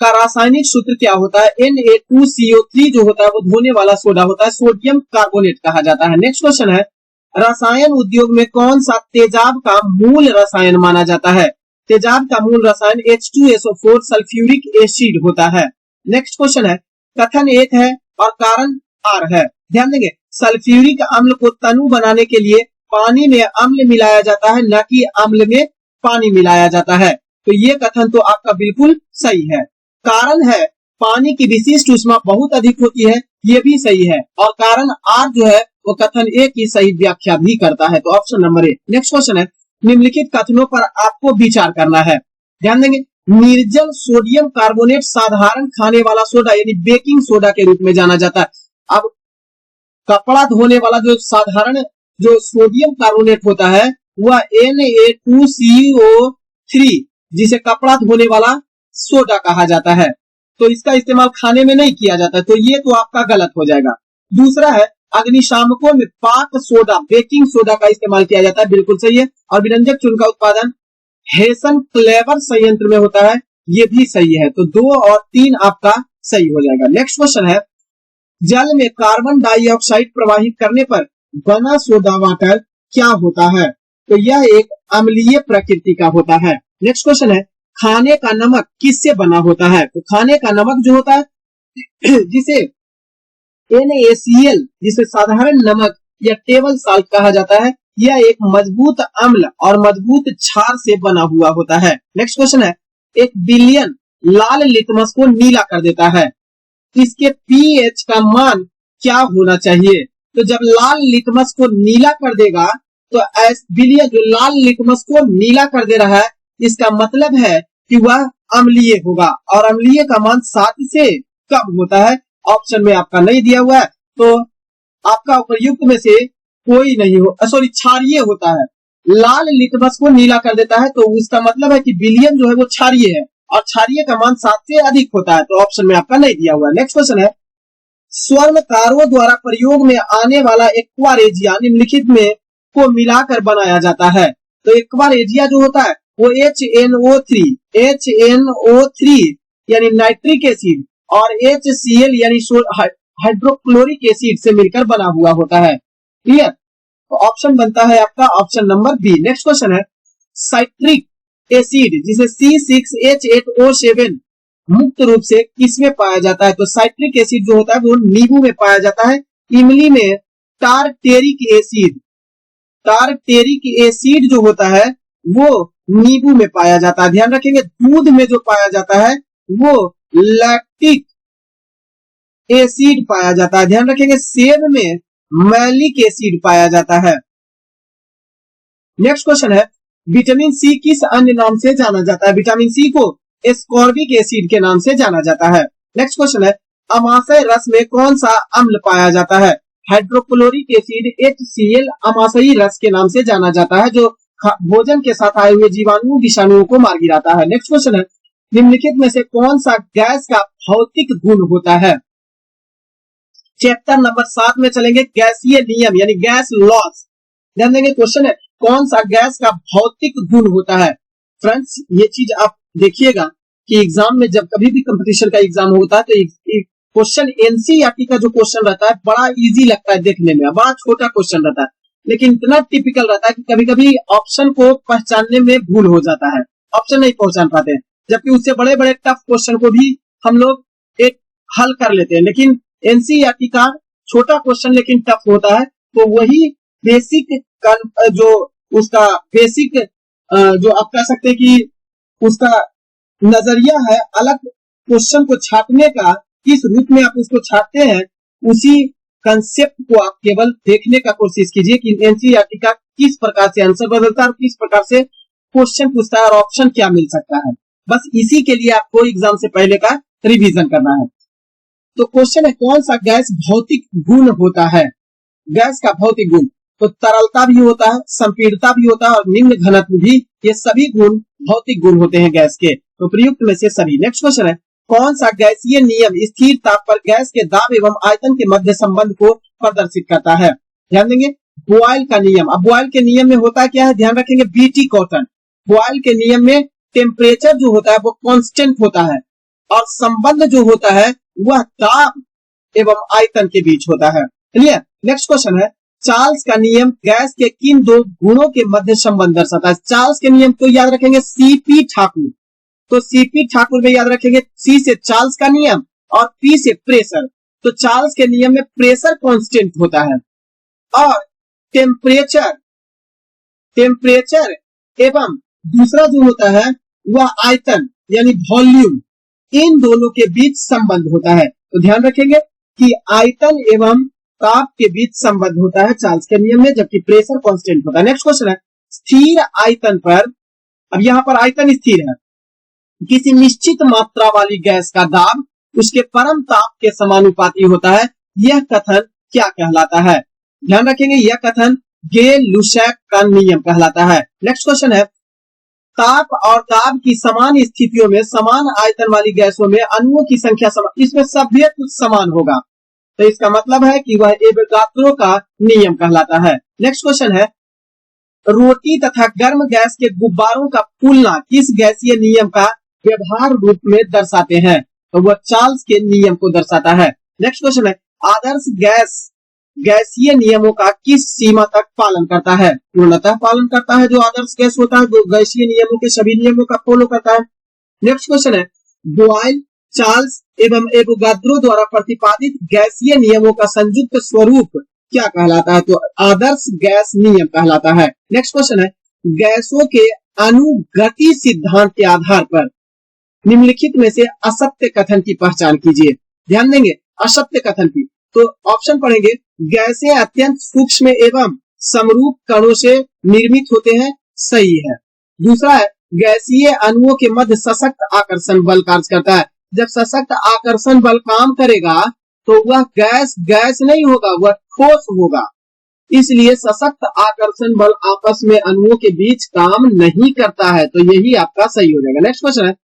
का रासायनिक सूत्र क्या होता है? Na2CO3 जो होता है वो धोने वाला सोडा होता है, सोडियम कार्बोनेट कहा जाता है। नेक्स्ट क्वेश्चन है, रसायन उद्योग में कौन सा तेजाब का मूल रसायन माना जाता है? तेजाब का मूल रसायन H2SO4 सल्फ्यूरिक एसिड होता है। नेक्स्ट क्वेश्चन है, कथन एक है और कारण आर है। ध्यान देंगे, सल्फ्यूरिक अम्ल को तनु बनाने के लिए पानी में अम्ल मिलाया जाता है, न कि अम्ल में पानी मिलाया जाता है। तो ये कथन तो आपका बिल्कुल सही है। कारण है, पानी की विशिष्ट ऊष्मा बहुत अधिक होती है, ये भी सही है। और कारण आर जो है वो कथन ए की सही व्याख्या भी करता है, तो option number A. Next question है, निम्नलिखित कथनों पर आपको विचार करना है। ध्यान देंगे, निर्जल सोडियम कार्बोनेट साधारण खाने वाला सोडा यानी बेकिंग सोडा के रूप में जाना जाता है। अब कपड़ा धोने वाला जो साधारण जो सोडियम कार्बोनेट होता है वह Na2CO3 जिसे कपड़ा धोने वाला सोडा कहा जाता है, तो इसका इस्तेमाल खाने में नहीं किया जाता है, तो ये तो आपका गलत हो जाएगा। दूसरा है, अग्निशामकों में पाक सोडा बेकिंग सोडा का इस्तेमाल किया जाता है, बिल्कुल सही है। और विरंजक चूर्ण का उत्पादन हेसन क्लेवर संयंत्र में होता है, ये भी सही है। तो 2 और 3 आपका सही हो जाएगा। नेक्स्ट क्वेश्चन है, जल में कार्बन डाइऑक्साइड प्रवाहित करने पर बना सोडा वाटर क्या होता है? तो यह एक अम्लीय प्रकृति का होता है। नेक्स्ट क्वेश्चन है, खाने का नमक किससे बना होता है? तो खाने का नमक जो होता है जिसे NaCl जिसे साधारण नमक या टेबल साल्ट कहा जाता है, यह एक मजबूत अम्ल और मजबूत क्षार से बना हुआ होता है। नेक्स्ट क्वेश्चन है, 1 बिलियन लाल लिटमस को नीला कर देता है, इसके pH का मान क्या होना चाहिए? तो जब लाल लिटमस को नीला कर देगा तो बिलियन जो लाल लिटमस को नीला कर दे रहा है, इसका मतलब है कि वह अम्लीय होगा और अम्लीय का मान 7 से कम होता है। ऑप्शन में आपका नहीं दिया हुआ है, तो आपका उपयुक्त में से कोई नहीं हो, सॉरी क्षारीय होता है। लाल लिटमस को नीला कर देता है, तो इसका मतलब है कि बिलियन जो है वो क्षारीय है और क्षारीय का मान 7 से अधिक होता है, तो ऑप्शन में आपका नहीं दिया हुआ है। नेक्स्ट क्वेश्चन है, स्वर्णकारों द्वारा प्रयोग में आने वाला एक्वा रेजिया निम्नलिखित में को मिलाकर बनाया जाता है। तो एक्वा रेजिया जो होता है वो HNO3 यानी नाइट्रिक एसिड और HCl यानी हाइड्रोक्लोरिक एसिड से मिलकर बना हुआ होता है। क्लियर? तो ऑप्शन बनता है आपका option number B. Next question है, साइट्रिक एसिड जिसे C6H8O7 मुक्त रूप से किसमें पाया जाता है? तो साइट्रिक एसिड जो होता है वो नींबू में पाया जाता है, इमली में टारटेरिक एसिड जो होता है वो नींबू में पाया जाता है। ध्यान रखेंगे, दूध में जो पाया जाता है वो लैक्टिक एसिड पाया जाता है। ध्यान रखेंगे, सेब में मैलिक एसिड पाया जाता है। नेक्स्ट क्वेश्चन है, विटामिन सी किस अन्य नाम से जाना जाता है? विटामिन सी को एस्कॉर्बिक एसिड के नाम से जाना जाता है। नेक्स्ट क्वेश्चन है, अमाशय रस में कौन सा अम्ल पाया जाता है? हाइड्रोक्लोरिक एसिड HCl अमाशयी रस के नाम से जाना जाता है, जो भोजन के साथ आए हुए जीवाणु विषाणुओं को मार गिराता है। नेक्स्ट क्वेश्चन है, निम्नलिखित में से कौन सा गैस का भौतिक गुण होता है? चैप्टर नंबर 7 में चलेंगे, गैसीय नियम यानी गैस लॉस। ध्यान देंगे, क्वेश्चन है कौन सा गैस का भौतिक गुण होता है? फ्रेंड्स, ये चीज आप देखिएगा कि एग्जाम में जब कभी भी कंपटीशन का एग्जाम होता है तो क्वेश्चन एनसीईआरटी का जो क्वेश्चन रहता है बड़ा इजी लगता है देखने में, बड़ा छोटा क्वेश्चन रहता है, लेकिन इतना टिपिकल रहता है कि कभी कभी ऑप्शन को पहचानने में भूल हो जाता है, ऑप्शन नहीं पहचान पाते हैं, जबकि उससे बड़े बड़े टफ क्वेश्चन को भी हम लोग एक हल कर लेते हैं। लेकिन एनसीईआरटी का छोटा क्वेश्चन लेकिन टफ होता है, तो वही बेसिक जो उसका बेसिक जो आप कह सकते हैं कि उसका नजरिया है अलग क्वेश्चन को छाटने का, किस रूप में आप उसको छाटते हैं, उसी कंसेप्ट को आप केवल देखने का कोशिश कीजिए कि एनसीईआरटी का किस प्रकार से आंसर बदलता है और किस प्रकार से क्वेश्चन पूछता है और ऑप्शन क्या मिल सकता है। बस इसी के लिए आपको एग्जाम से पहले का रिवीजन करना है। तो क्वेश्चन है, कौन सा गैस भौतिक गुण होता है? गैस का भौतिक गुण तो तरलता भी होता है, संपीड़ता भी होता है और निम्न घनत्व भी, ये सभी गुण भौतिक गुण होते हैं गैस के, तो प्रयुक्त में से सभी। नेक्स्ट क्वेश्चन है, कौन सा गैसीय नियम स्थिर ताप पर गैस के दाब एवं आयतन के मध्य संबंध को प्रदर्शित करता है? ध्यान देंगे, बॉयल का नियम। अब बॉयल के नियम में होता क्या है, ध्यान रखेंगे, बीटी कॉटन। बॉयल के नियम में टेम्परेचर जो होता है वो कांस्टेंट होता है और संबंध जो होता है वह ताप एवं आयतन के बीच होता है। क्लियर? नेक्स्ट क्वेश्चन है, चार्ल्स का नियम गैस के किन दो गुणों के मध्य संबंध दर्शाता है। चार्ल्स के नियम को याद रखेंगे सीपी ठाकुर, तो सीपी ठाकुर में याद रखेंगे सी से चार्ल्स का नियम और पी से प्रेशर। तो चार्ल्स के नियम में प्रेशर कांस्टेंट होता है और टेम्परेचर एवं दूसरा जो होता है वह आयतन यानी वॉल्यूम, इन दोनों के बीच संबंध होता है। तो ध्यान रखेंगे कि आयतन एवं ताप के बीच संबंध होता है चार्ल्स के नियम में, जबकि प्रेशर कांस्टेंट होता है। नेक्स्ट क्वेश्चन है, स्थिर आयतन पर, अब यहाँ पर आयतन स्थिर है, किसी निश्चित मात्रा वाली गैस का दाब उसके परम ताप के समानुपाती होता है, यह कथन क्या कहलाता है। ध्यान रखेंगे यह कथन गे-लुसैक का नियम कहलाता है। नेक्स्ट क्वेश्चन है, ताप और दाब की समान स्थितियों में समान आयतन वाली गैसों में अणुओं की संख्या समान, इसमें सभी कुछ समान होगा, तो इसका मतलब है कि वह एवोगाद्रो का नियम कहलाता है। नेक्स्ट क्वेश्चन है, रोटी तथा गर्म गैस के गुब्बारों का फूलना किस गैसीय नियम का व्यवहार रूप में दर्शाते हैं, तो वह चार्ल्स के नियम को दर्शाता है। नेक्स्ट क्वेश्चन है, आदर्श गैस गैसीय नियमों का किस सीमा तक पालन करता है, पूर्णतः पालन करता है। जो आदर्श गैस होता है वो गैसीय नियमों के सभी नियमों का फॉलो करता है। नेक्स्ट क्वेश्चन है, बॉयल, चार्ल्स एवं एवोगाद्रो द्वारा प्रतिपादित गैसीय नियमों का संयुक्त स्वरूप क्या कहलाता है, तो आदर्श गैस नियम कहलाता है। नेक्स्ट क्वेश्चन है, गैसों के अनुगति सिद्धांत के आधार पर निम्नलिखित में से असत्य कथन की पहचान कीजिए। ध्यान देंगे असत्य कथन की, तो ऑप्शन पढ़ेंगे, गैसें अत्यंत सूक्ष्म एवं समरूप कणों से निर्मित होते हैं, सही है। दूसरा है, गैसीय अणुओं के मध्य सशक्त आकर्षण बल कार्य करता है। जब सशक्त आकर्षण बल काम करेगा तो वह गैस गैस नहीं होगा, वह ठोस होगा, इसलिए सशक्त आकर्षण बल आपस में अणुओं के बीच काम नहीं करता है, तो यही आपका सही हो जाएगा। नेक्स्ट क्वेश्चन है,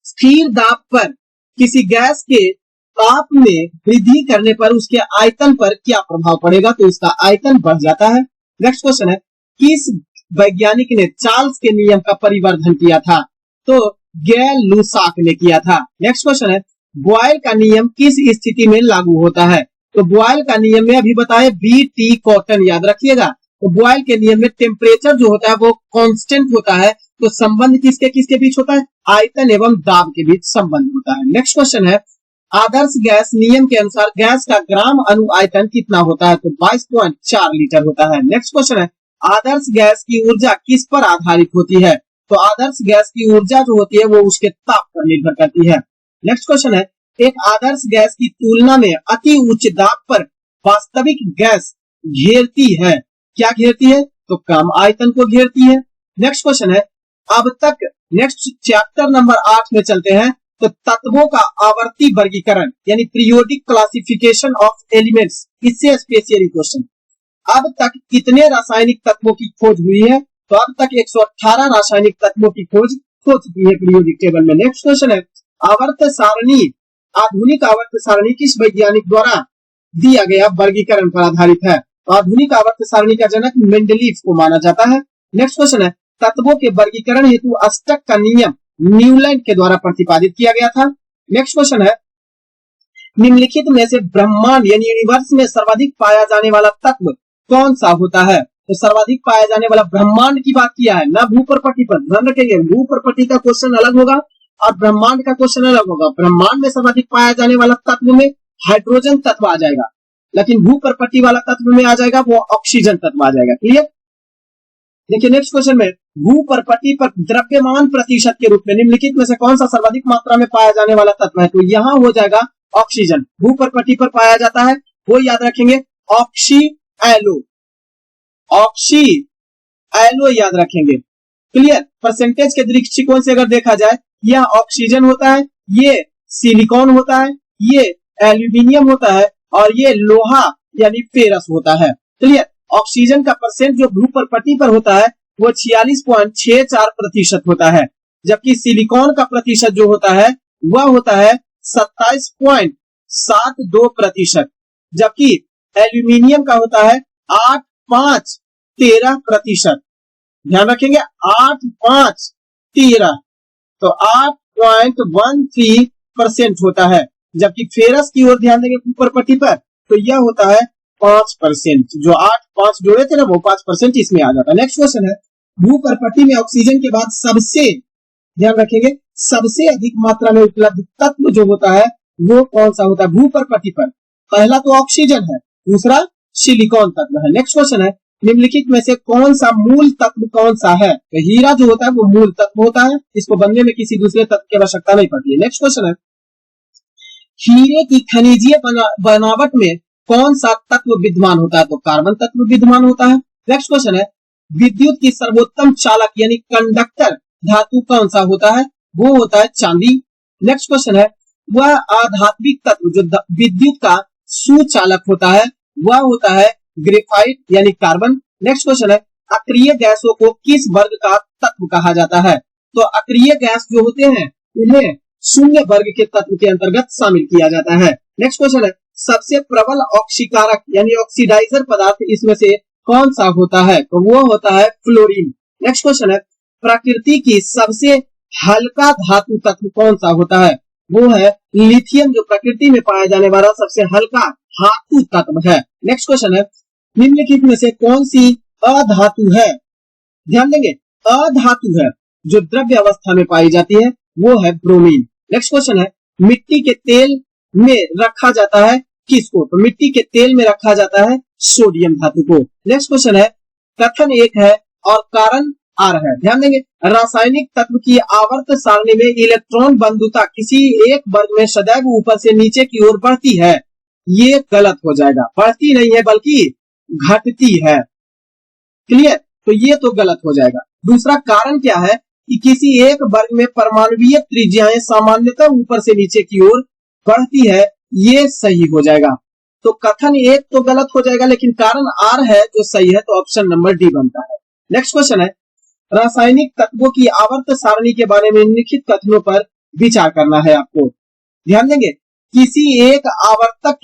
स्थिर दाब पर किसी गैस के ताप में वृद्धि करने पर उसके आयतन पर क्या प्रभाव पड़ेगा, तो इसका आयतन बढ़ जाता है। नेक्स्ट क्वेश्चन है, किस वैज्ञानिक ने चार्ल्स के नियम का परिवर्धन किया था, तो गे-लुसाक ने किया था। नेक्स्ट क्वेश्चन है, बॉयल का नियम किस स्थिति में लागू होता है, तो बॉयल का नियम में अभी बताए बी-टी कॉटन, याद रखिएगा। तो बॉयल के नियम में टेम्परेचर जो होता है वो कांस्टेंट होता है, तो संबंध किसके किसके बीच होता है, आयतन एवं दाब के बीच संबंध होता है। नेक्स्ट क्वेश्चन है, आदर्श गैस नियम के अनुसार गैस का ग्राम अणु आयतन कितना होता है, तो 22.4 लीटर होता है। नेक्स्ट क्वेश्चन है, आदर्श गैस की ऊर्जा किस पर आधारित होती है, तो आदर्श गैस की ऊर्जा जो होती है वो उसके ताप पर निर्भर करती है। नेक्स्ट क्वेश्चन है, एक आदर्श गैस की तुलना में अति उच्च दाब पर वास्तविक गैस घेरती है, क्या घेरती है, तो कम आयतन को घेरती है। नेक्स्ट क्वेश्चन है, अब तक नेक्स्ट चैप्टर नंबर 8 में चलते हैं, तो तत्वों का आवर्ती वर्गीकरण यानी पीरियोडिक क्लासिफिकेशन ऑफ एलिमेंट्स, इससे स्पेशली क्वेश्चन, अब तक कितने रासायनिक तत्वों की खोज हुई है, तो अब तक 118 रासायनिक तत्वों की खोज हो चुकी है पीरियोडिक टेबल में। नेक्स्ट क्वेश्चन है, आवर्त सारणी, आधुनिक आवर्त सारणी किस वैज्ञानिक द्वारा दिया गया वर्गीकरण पर आधारित है, तो आधुनिक आवर्त सारणी का जनक मेंडलीफ को माना जाता है। नेक्स्ट क्वेश्चन है, तत्वों के वर्गीकरण हेतु अष्टक का नियम न्यूलैंड के द्वारा प्रतिपादित किया गया था। नेक्स्ट क्वेश्चन है, निम्नलिखित में से ब्रह्मांड यानी यूनिवर्स में सर्वाधिक पाया जाने वाला तत्व कौन सा होता है, तो सर्वाधिक पाया जाने वाला ब्रह्मांड की बात किया है, ना भूप्रपट्टी पर। ध्यान रखेंगे, भूप्रपट्टी का क्वेश्चन अलग होगा और ब्रह्मांड का क्वेश्चन अलग होगा। ब्रह्मांड में सर्वाधिक पाया जाने वाला तत्व में हाइड्रोजन तत्व आ जाएगा, लेकिन भूप्रपट्टी वाला तत्व में आ जाएगा वो ऑक्सीजन तत्व आ जाएगा। क्लियर। देखिए नेक्स्ट क्वेश्चन में, भूप्रपट्टी पर द्रव्यमान प्रतिशत के रूप में निम्नलिखित में से कौन सा सर्वाधिक मात्रा में पाया जाने वाला तत्व है, तो यहाँ हो जाएगा ऑक्सीजन। भूप्रपट्टी पर पाया जाता है वो याद रखेंगे ऑक्सी एलो, ऑक्सी एलो याद रखेंगे। क्लियर। परसेंटेज के दृष्टिकोण से अगर देखा जाए, यह ऑक्सीजन होता है, ये सिलिकॉन होता है, ये एल्यूमिनियम होता है और ये लोहा यानी फेरस होता है। क्लियर। ऑक्सीजन का परसेंट जो भूप्रपट्टी पर होता है वो 46.64% होता है, जबकि सिलिकॉन का प्रतिशत जो होता है वह होता है 27.72%, जबकि एल्यूमिनियम का होता है 8.5-13%। ध्यान रखेंगे 8.5-13, तो 8.13% होता है। जबकि फेरस की ओर ध्यान देंगे भूप्रपट्टी पर, तो यह होता है 5%, जो 8 5 जोड़े थे ना वो 5% इसमें आ जाता है। नेक्स्ट क्वेश्चन है, भूपर्पट्टी में ऑक्सीजन के बाद सबसे, ध्यान रखेंगे, सबसे अधिक मात्रा में उपलब्ध तत्व जो होता है वो कौन सा होता है भूपर्पट्टी पर? पहला तो ऑक्सीजन है, दूसरा सिलिकॉन तत्व है। नेक्स्ट क्वेश्चन है, निम्नलिखित में से कौन सा मूल तत्व कौन सा है? तो हीरा जो होता है वो मूल तत्व होता है, इसको बनने में किसी दूसरे तत्व की आवश्यकता नहीं पड़ती है। नेक्स्ट क्वेश्चन है, हीरे की खनिजीय बनावट में कौन सा तत्व विद्यमान होता है? तो कार्बन तत्व विद्यमान होता है। नेक्स्ट क्वेश्चन है, विद्युत की सर्वोत्तम चालक यानी कंडक्टर धातु कौन सा होता है? वो होता है चांदी। नेक्स्ट क्वेश्चन है, वह आधात्मिक तत्व जो विद्युत का सुचालक होता है वह होता है ग्रेफाइट यानी कार्बन। नेक्स्ट क्वेश्चन है, अक्रिय गैसों को किस वर्ग का तत्व कहा जाता है? तो अक्रिय गैस जो होते हैं उन्हें शून्य वर्ग के तत्व के अंतर्गत शामिल किया जाता है। नेक्स्ट क्वेश्चन है, सबसे प्रबल ऑक्सीकारक यानी ऑक्सीडाइजर पदार्थ इसमें से कौन सा होता है? तो वो होता है फ्लोरीन। नेक्स्ट क्वेश्चन है, प्रकृति की सबसे हल्का धातु तत्व कौन सा होता है? वो है लिथियम, जो प्रकृति में पाया जाने वाला सबसे हल्का धातु तत्व है। नेक्स्ट क्वेश्चन है, निम्नलिखित में से कौन सी अधातु है? ध्यान देंगे, अधातु है जो द्रव्य अवस्था में पाई जाती है वो है ब्रोमीन। नेक्स्ट क्वेश्चन है, मिट्टी के तेल में रखा जाता है किसको? तो मिट्टी के तेल में रखा जाता है सोडियम धातु को। नेक्स्ट क्वेश्चन है, कथन एक है और कारण आर है। ध्यान देंगे, रासायनिक तत्व की आवर्त सारणी में इलेक्ट्रॉन बंधुता किसी एक वर्ग में सदैव ऊपर से नीचे की ओर बढ़ती है, ये गलत हो जाएगा। बढ़ती नहीं है बल्कि घटती है। क्लियर? तो ये तो गलत हो जाएगा। दूसरा कारण क्या है कि किसी एक वर्ग में परमाणुीय त्रिज्याएं सामान्यतः ऊपर से नीचे की ओर बढ़ती है, ये सही हो जाएगा। तो कथन एक तो गलत हो जाएगा, लेकिन कारण आर है जो सही है, तो ऑप्शन नंबर डी बनता है। नेक्स्ट क्वेश्चन है, रासायनिक तत्वों की आवर्त सारणी के बारे में निम्नलिखित कथनों पर विचार करना है आपको। ध्यान देंगे, किसी एक आवर्तक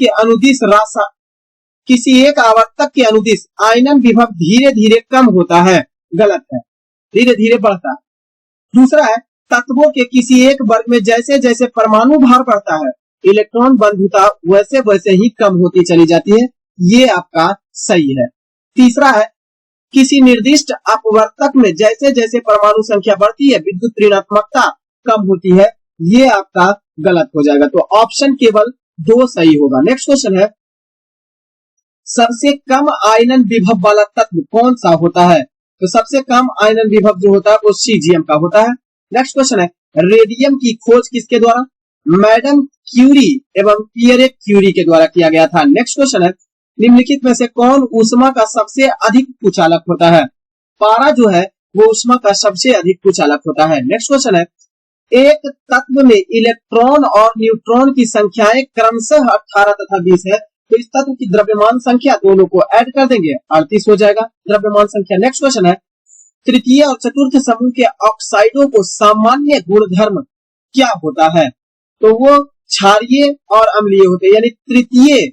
के अनुदिश आयनन विभव धीरे धीरे कम होता है, गलत है, धीरे धीरे बढ़ता है। दूसरा है, तत्वों के किसी एक वर्ग में जैसे जैसे परमाणु भार बढ़ता है इलेक्ट्रॉन बंधुता वैसे वैसे ही कम होती चली जाती है, ये आपका सही है। तीसरा है, किसी निर्दिष्ट अपवर्तक में जैसे जैसे परमाणु संख्या बढ़ती है विद्युत ऋणात्मकता कम होती है, ये आपका गलत हो जाएगा। तो ऑप्शन केवल 2 सही होगा। नेक्स्ट क्वेश्चन है, सबसे कम आयनन विभव वाला तत्व कौन सा होता है? तो सबसे कम आयनन विभव जो होता है वो सीजियम का होता है। नेक्स्ट क्वेश्चन है, रेडियम की खोज किसके द्वारा? मैडम क्यूरी एवं पियरे क्यूरी के द्वारा किया गया था। नेक्स्ट क्वेश्चन है, निम्नलिखित में से कौन ऊष्मा का सबसे अधिक कुचालक होता है? पारा जो है वो ऊष्मा का सबसे अधिक कुचालक होता है। नेक्स्ट क्वेश्चन है, एक तत्व में इलेक्ट्रॉन और न्यूट्रॉन की संख्याएं क्रमशः 18 तथा 20 है, तो इस तत्व की द्रव्यमान संख्या दोनों को ऐड कर देंगे 38 हो जाएगा द्रव्यमान संख्या। नेक्स्ट क्वेश्चन है, तृतीय और चतुर्थ समूह के ऑक्साइडों को सामान्य गुणधर्म क्या होता है? तो वो क्षारीय और अम्लीय होते हैं, यानी तृतीय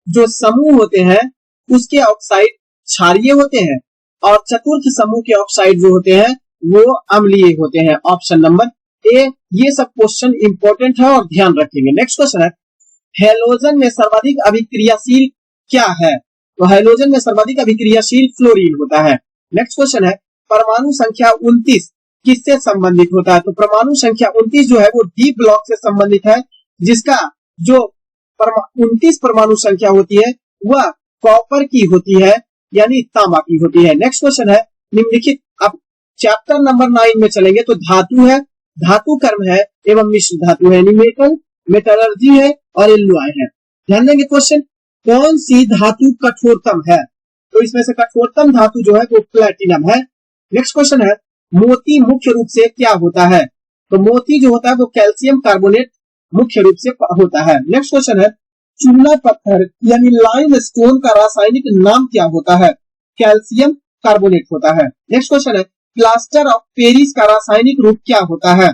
जो समूह होते हैं उसके ऑक्साइड क्षारीय होते हैं और चतुर्थ समूह के ऑक्साइड जो होते हैं वो अम्लीय होते हैं। Option number A. ये सब क्वेश्चन इंपॉर्टेंट है और ध्यान रखेंगे। नेक्स्ट क्वेश्चन है, हेलोजन में सर्वाधिक अभिक्रियाशील क्या है? तो हेलोजन में सर्वाधिक अभिक्रियाशील फ्लोरीन होता है। नेक्स्ट क्वेश्चन है, परमाणु संख्या 29 किससे संबंधित होता है? तो परमाणु संख्या 29 जो है वो डी ब्लॉक से संबंधित है, जिसका जो 29 परमाणु संख्या होती है वह कॉपर की होती है, यानी तांबा की होती है। नेक्स्ट क्वेश्चन है, निम्नलिखित, अब चैप्टर नंबर 9 में चलेंगे तो धातु है, धातु कर्म है एवं मिश्र धातु है, मेटल, मेटलर्जी है और एल्लॉय है। ध्यान देंगे क्वेश्चन, कौन सी धातु कठोरतम है? तो इसमें से कठोरतम धातु जो है वो प्लेटिनम है। नेक्स्ट क्वेश्चन है, मोती मुख्य रूप से क्या होता है? तो मोती जो होता है वो कैल्शियम कार्बोनेट मुख्य रूप से होता है। नेक्स्ट क्वेश्चन है, चूना पत्थर यानी लाइमस्टोन का रासायनिक नाम क्या होता है? कैल्शियम कार्बोनेट होता है। नेक्स्ट क्वेश्चन है, प्लास्टर ऑफ पेरिस का रासायनिक रूप क्या होता है?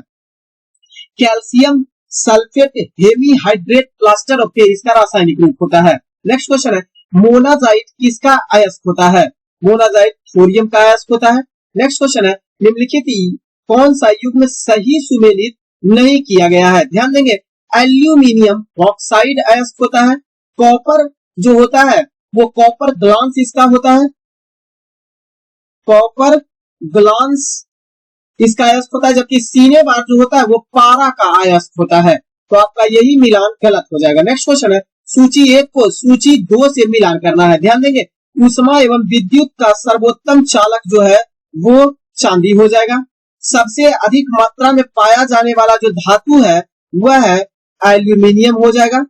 Calcium sulphate heavy hydrate plaster of Paris का रासायनिक रूप होता है। नेक्स्ट क्वेश्चन है, मोनाजाइट किसका अयस्क होता है? मोनाजाइट थोरियम का अयस्क होता है। नेक्स्ट क्वेश्चन है, निम्नलिखित कौन सा युग्म सही सुमेलित नहीं किया गया है? ध्यान देंगे, एल्यूमिनियम ऑक्साइड अयस्क होता है, कॉपर जो होता है वो कॉपर ग्लांस इसका होता है, कॉपर ग्लांस इसका अयस्क होता है, जबकि सीने बार जो होता है वो पारा का अयस्क होता है। तो आपका यही मिलान गलत हो जाएगा। नेक्स्ट क्वेश्चन है, सूची 1 को सूची 2 से मिलान करना है। ध्यान देंगे, ऊष्मा एवं विद्युत का सर्वोत्तम चालक जो है वो चांदी हो जाएगा। सबसे अधिक मात्रा में पाया जाने वाला जो धातु है वह है एल्यूमिनियम हो जाएगा।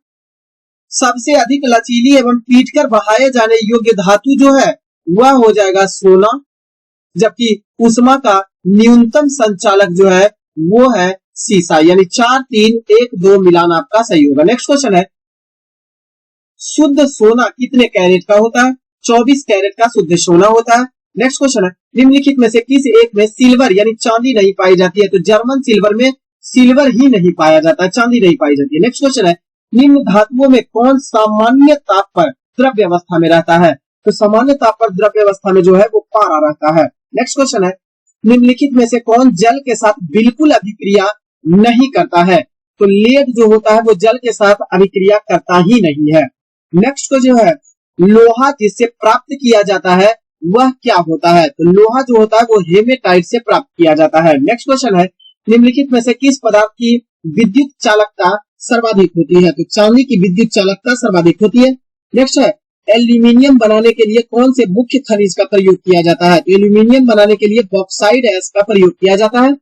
सबसे अधिक लचीली एवं पीटकर बहाए जाने योग्य धातु जो है वह हो जाएगा सोना, जबकि ऊष्मा का न्यूनतम संचालक जो है वो है सीसा। यानी 4, 3, 1, 2 मिलान आपका सही होगा। नेक्स्ट क्वेश्चन है, शुद्ध सोना कितने कैरेट का होता है? 24 कैरेट का शुद्ध सोना होता है। नेक्स्ट क्वेश्चन है, निम्नलिखित में से किस एक में सिल्वर यानी चांदी नहीं पाई जाती है? तो जर्मन सिल्वर में सिल्वर ही नहीं पाया जाता है, चांदी नहीं पाई जाती है। नेक्स्ट क्वेश्चन है, निम्न धातुओं में कौन सामान्य ताप पर द्रव्य अवस्था में रहता है? तो सामान्य ताप पर द्रव्य अवस्था में जो है वो पारा रहता है। नेक्स्ट क्वेश्चन है, निम्नलिखित में से कौन जल के साथ बिल्कुल अभिक्रिया नहीं करता है? तो लेड जो होता है वो जल के साथ अभिक्रिया करता ही नहीं है। नेक्स्ट को जो है, लोहा जिससे प्राप्त किया जाता है वह क्या होता है? तो लोहा जो होता है वो हेमेटाइट से प्राप्त किया जाता है। नेक्स्ट क्वेश्चन है, निम्नलिखित में से किस पदार्थ की विद्युत चालकता सर्वाधिक होती है? तो चांदी की विद्युत चालकता सर्वाधिक होती है। नेक्स्ट है, एल्यूमिनियम बनाने के लिए कौन से मुख्य खनिज का प्रयोग किया जाता है? तो एल्यूमिनियम बनाने के लिए बॉक्साइड ऐश का प्रयोग किया जाता है।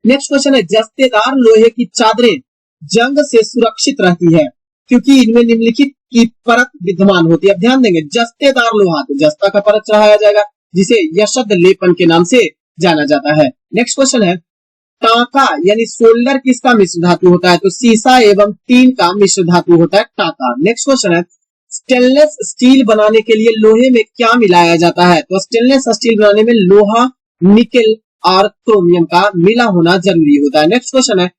नेक्स्ट क्वेश्चन है, जस्तेदार लोहे की चादरें जंग से सुरक्षित रहती है क्योंकि इनमें निम्नलिखित की परत विद्यमान होती है। अब ध्यान देंगे, जस्तेदार लोहा तो जस्ता का परत चढ़ाया जाएगा जिसे यशद लेपन के नाम से जाना जाता है। नेक्स्ट क्वेश्चन है, टांका यानी सोल्डर किसका मिश्र धातु होता है? तो सीसा एवं टीन का मिश्र धातु होता है टांका। नेक्स्ट क्वेश्चन है, स्टेनलेस स्टील बनाने के लिए लोहे में क्या मिलाया जाता है? तो स्टेनलेस स्टील बनाने में लोहा, निकेल और क्रोमियम का मिला होना जरूरी होता है। नेक्स्ट क्वेश्चन है,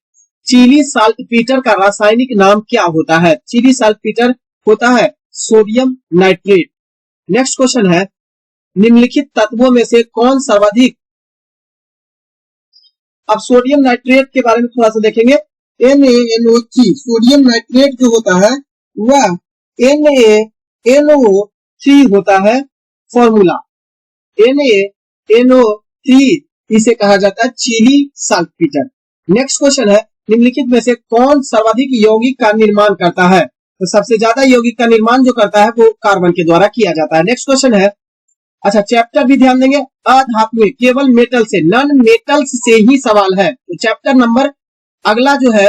चिली साल्टपीटर का रासायनिक नाम क्या होता है? चिली साल्टपीटर होता है सोडियम नाइट्रेट। नेक्स्ट क्वेश्चन है, निम्नलिखित तत्वों में से कौन सर्वाधिक, अब सोडियम नाइट्रेट के बारे में थोड़ा सा देखेंगे, NaNO3 सोडियम नाइट्रेट जो होता है वह NaNO3 होता है फॉर्मूला, NaNO3 इसे कहा जाता है चिली साल्टपीटर। नेक्स्ट क्वेश्चन है, निम्नलिखित में से कौन सर्वाधिक यौगिक का निर्माण करता है? तो सबसे ज्यादा यौगिक का निर्माण जो करता है वो कार्बन के द्वारा किया जाता है। नेक्स्ट क्वेश्चन है, अच्छा चैप्टर भी ध्यान देंगे, अधातुएं केवल मेटल से, नॉन मेटल्स से ही सवाल है। तो चैप्टर नंबर अगला जो है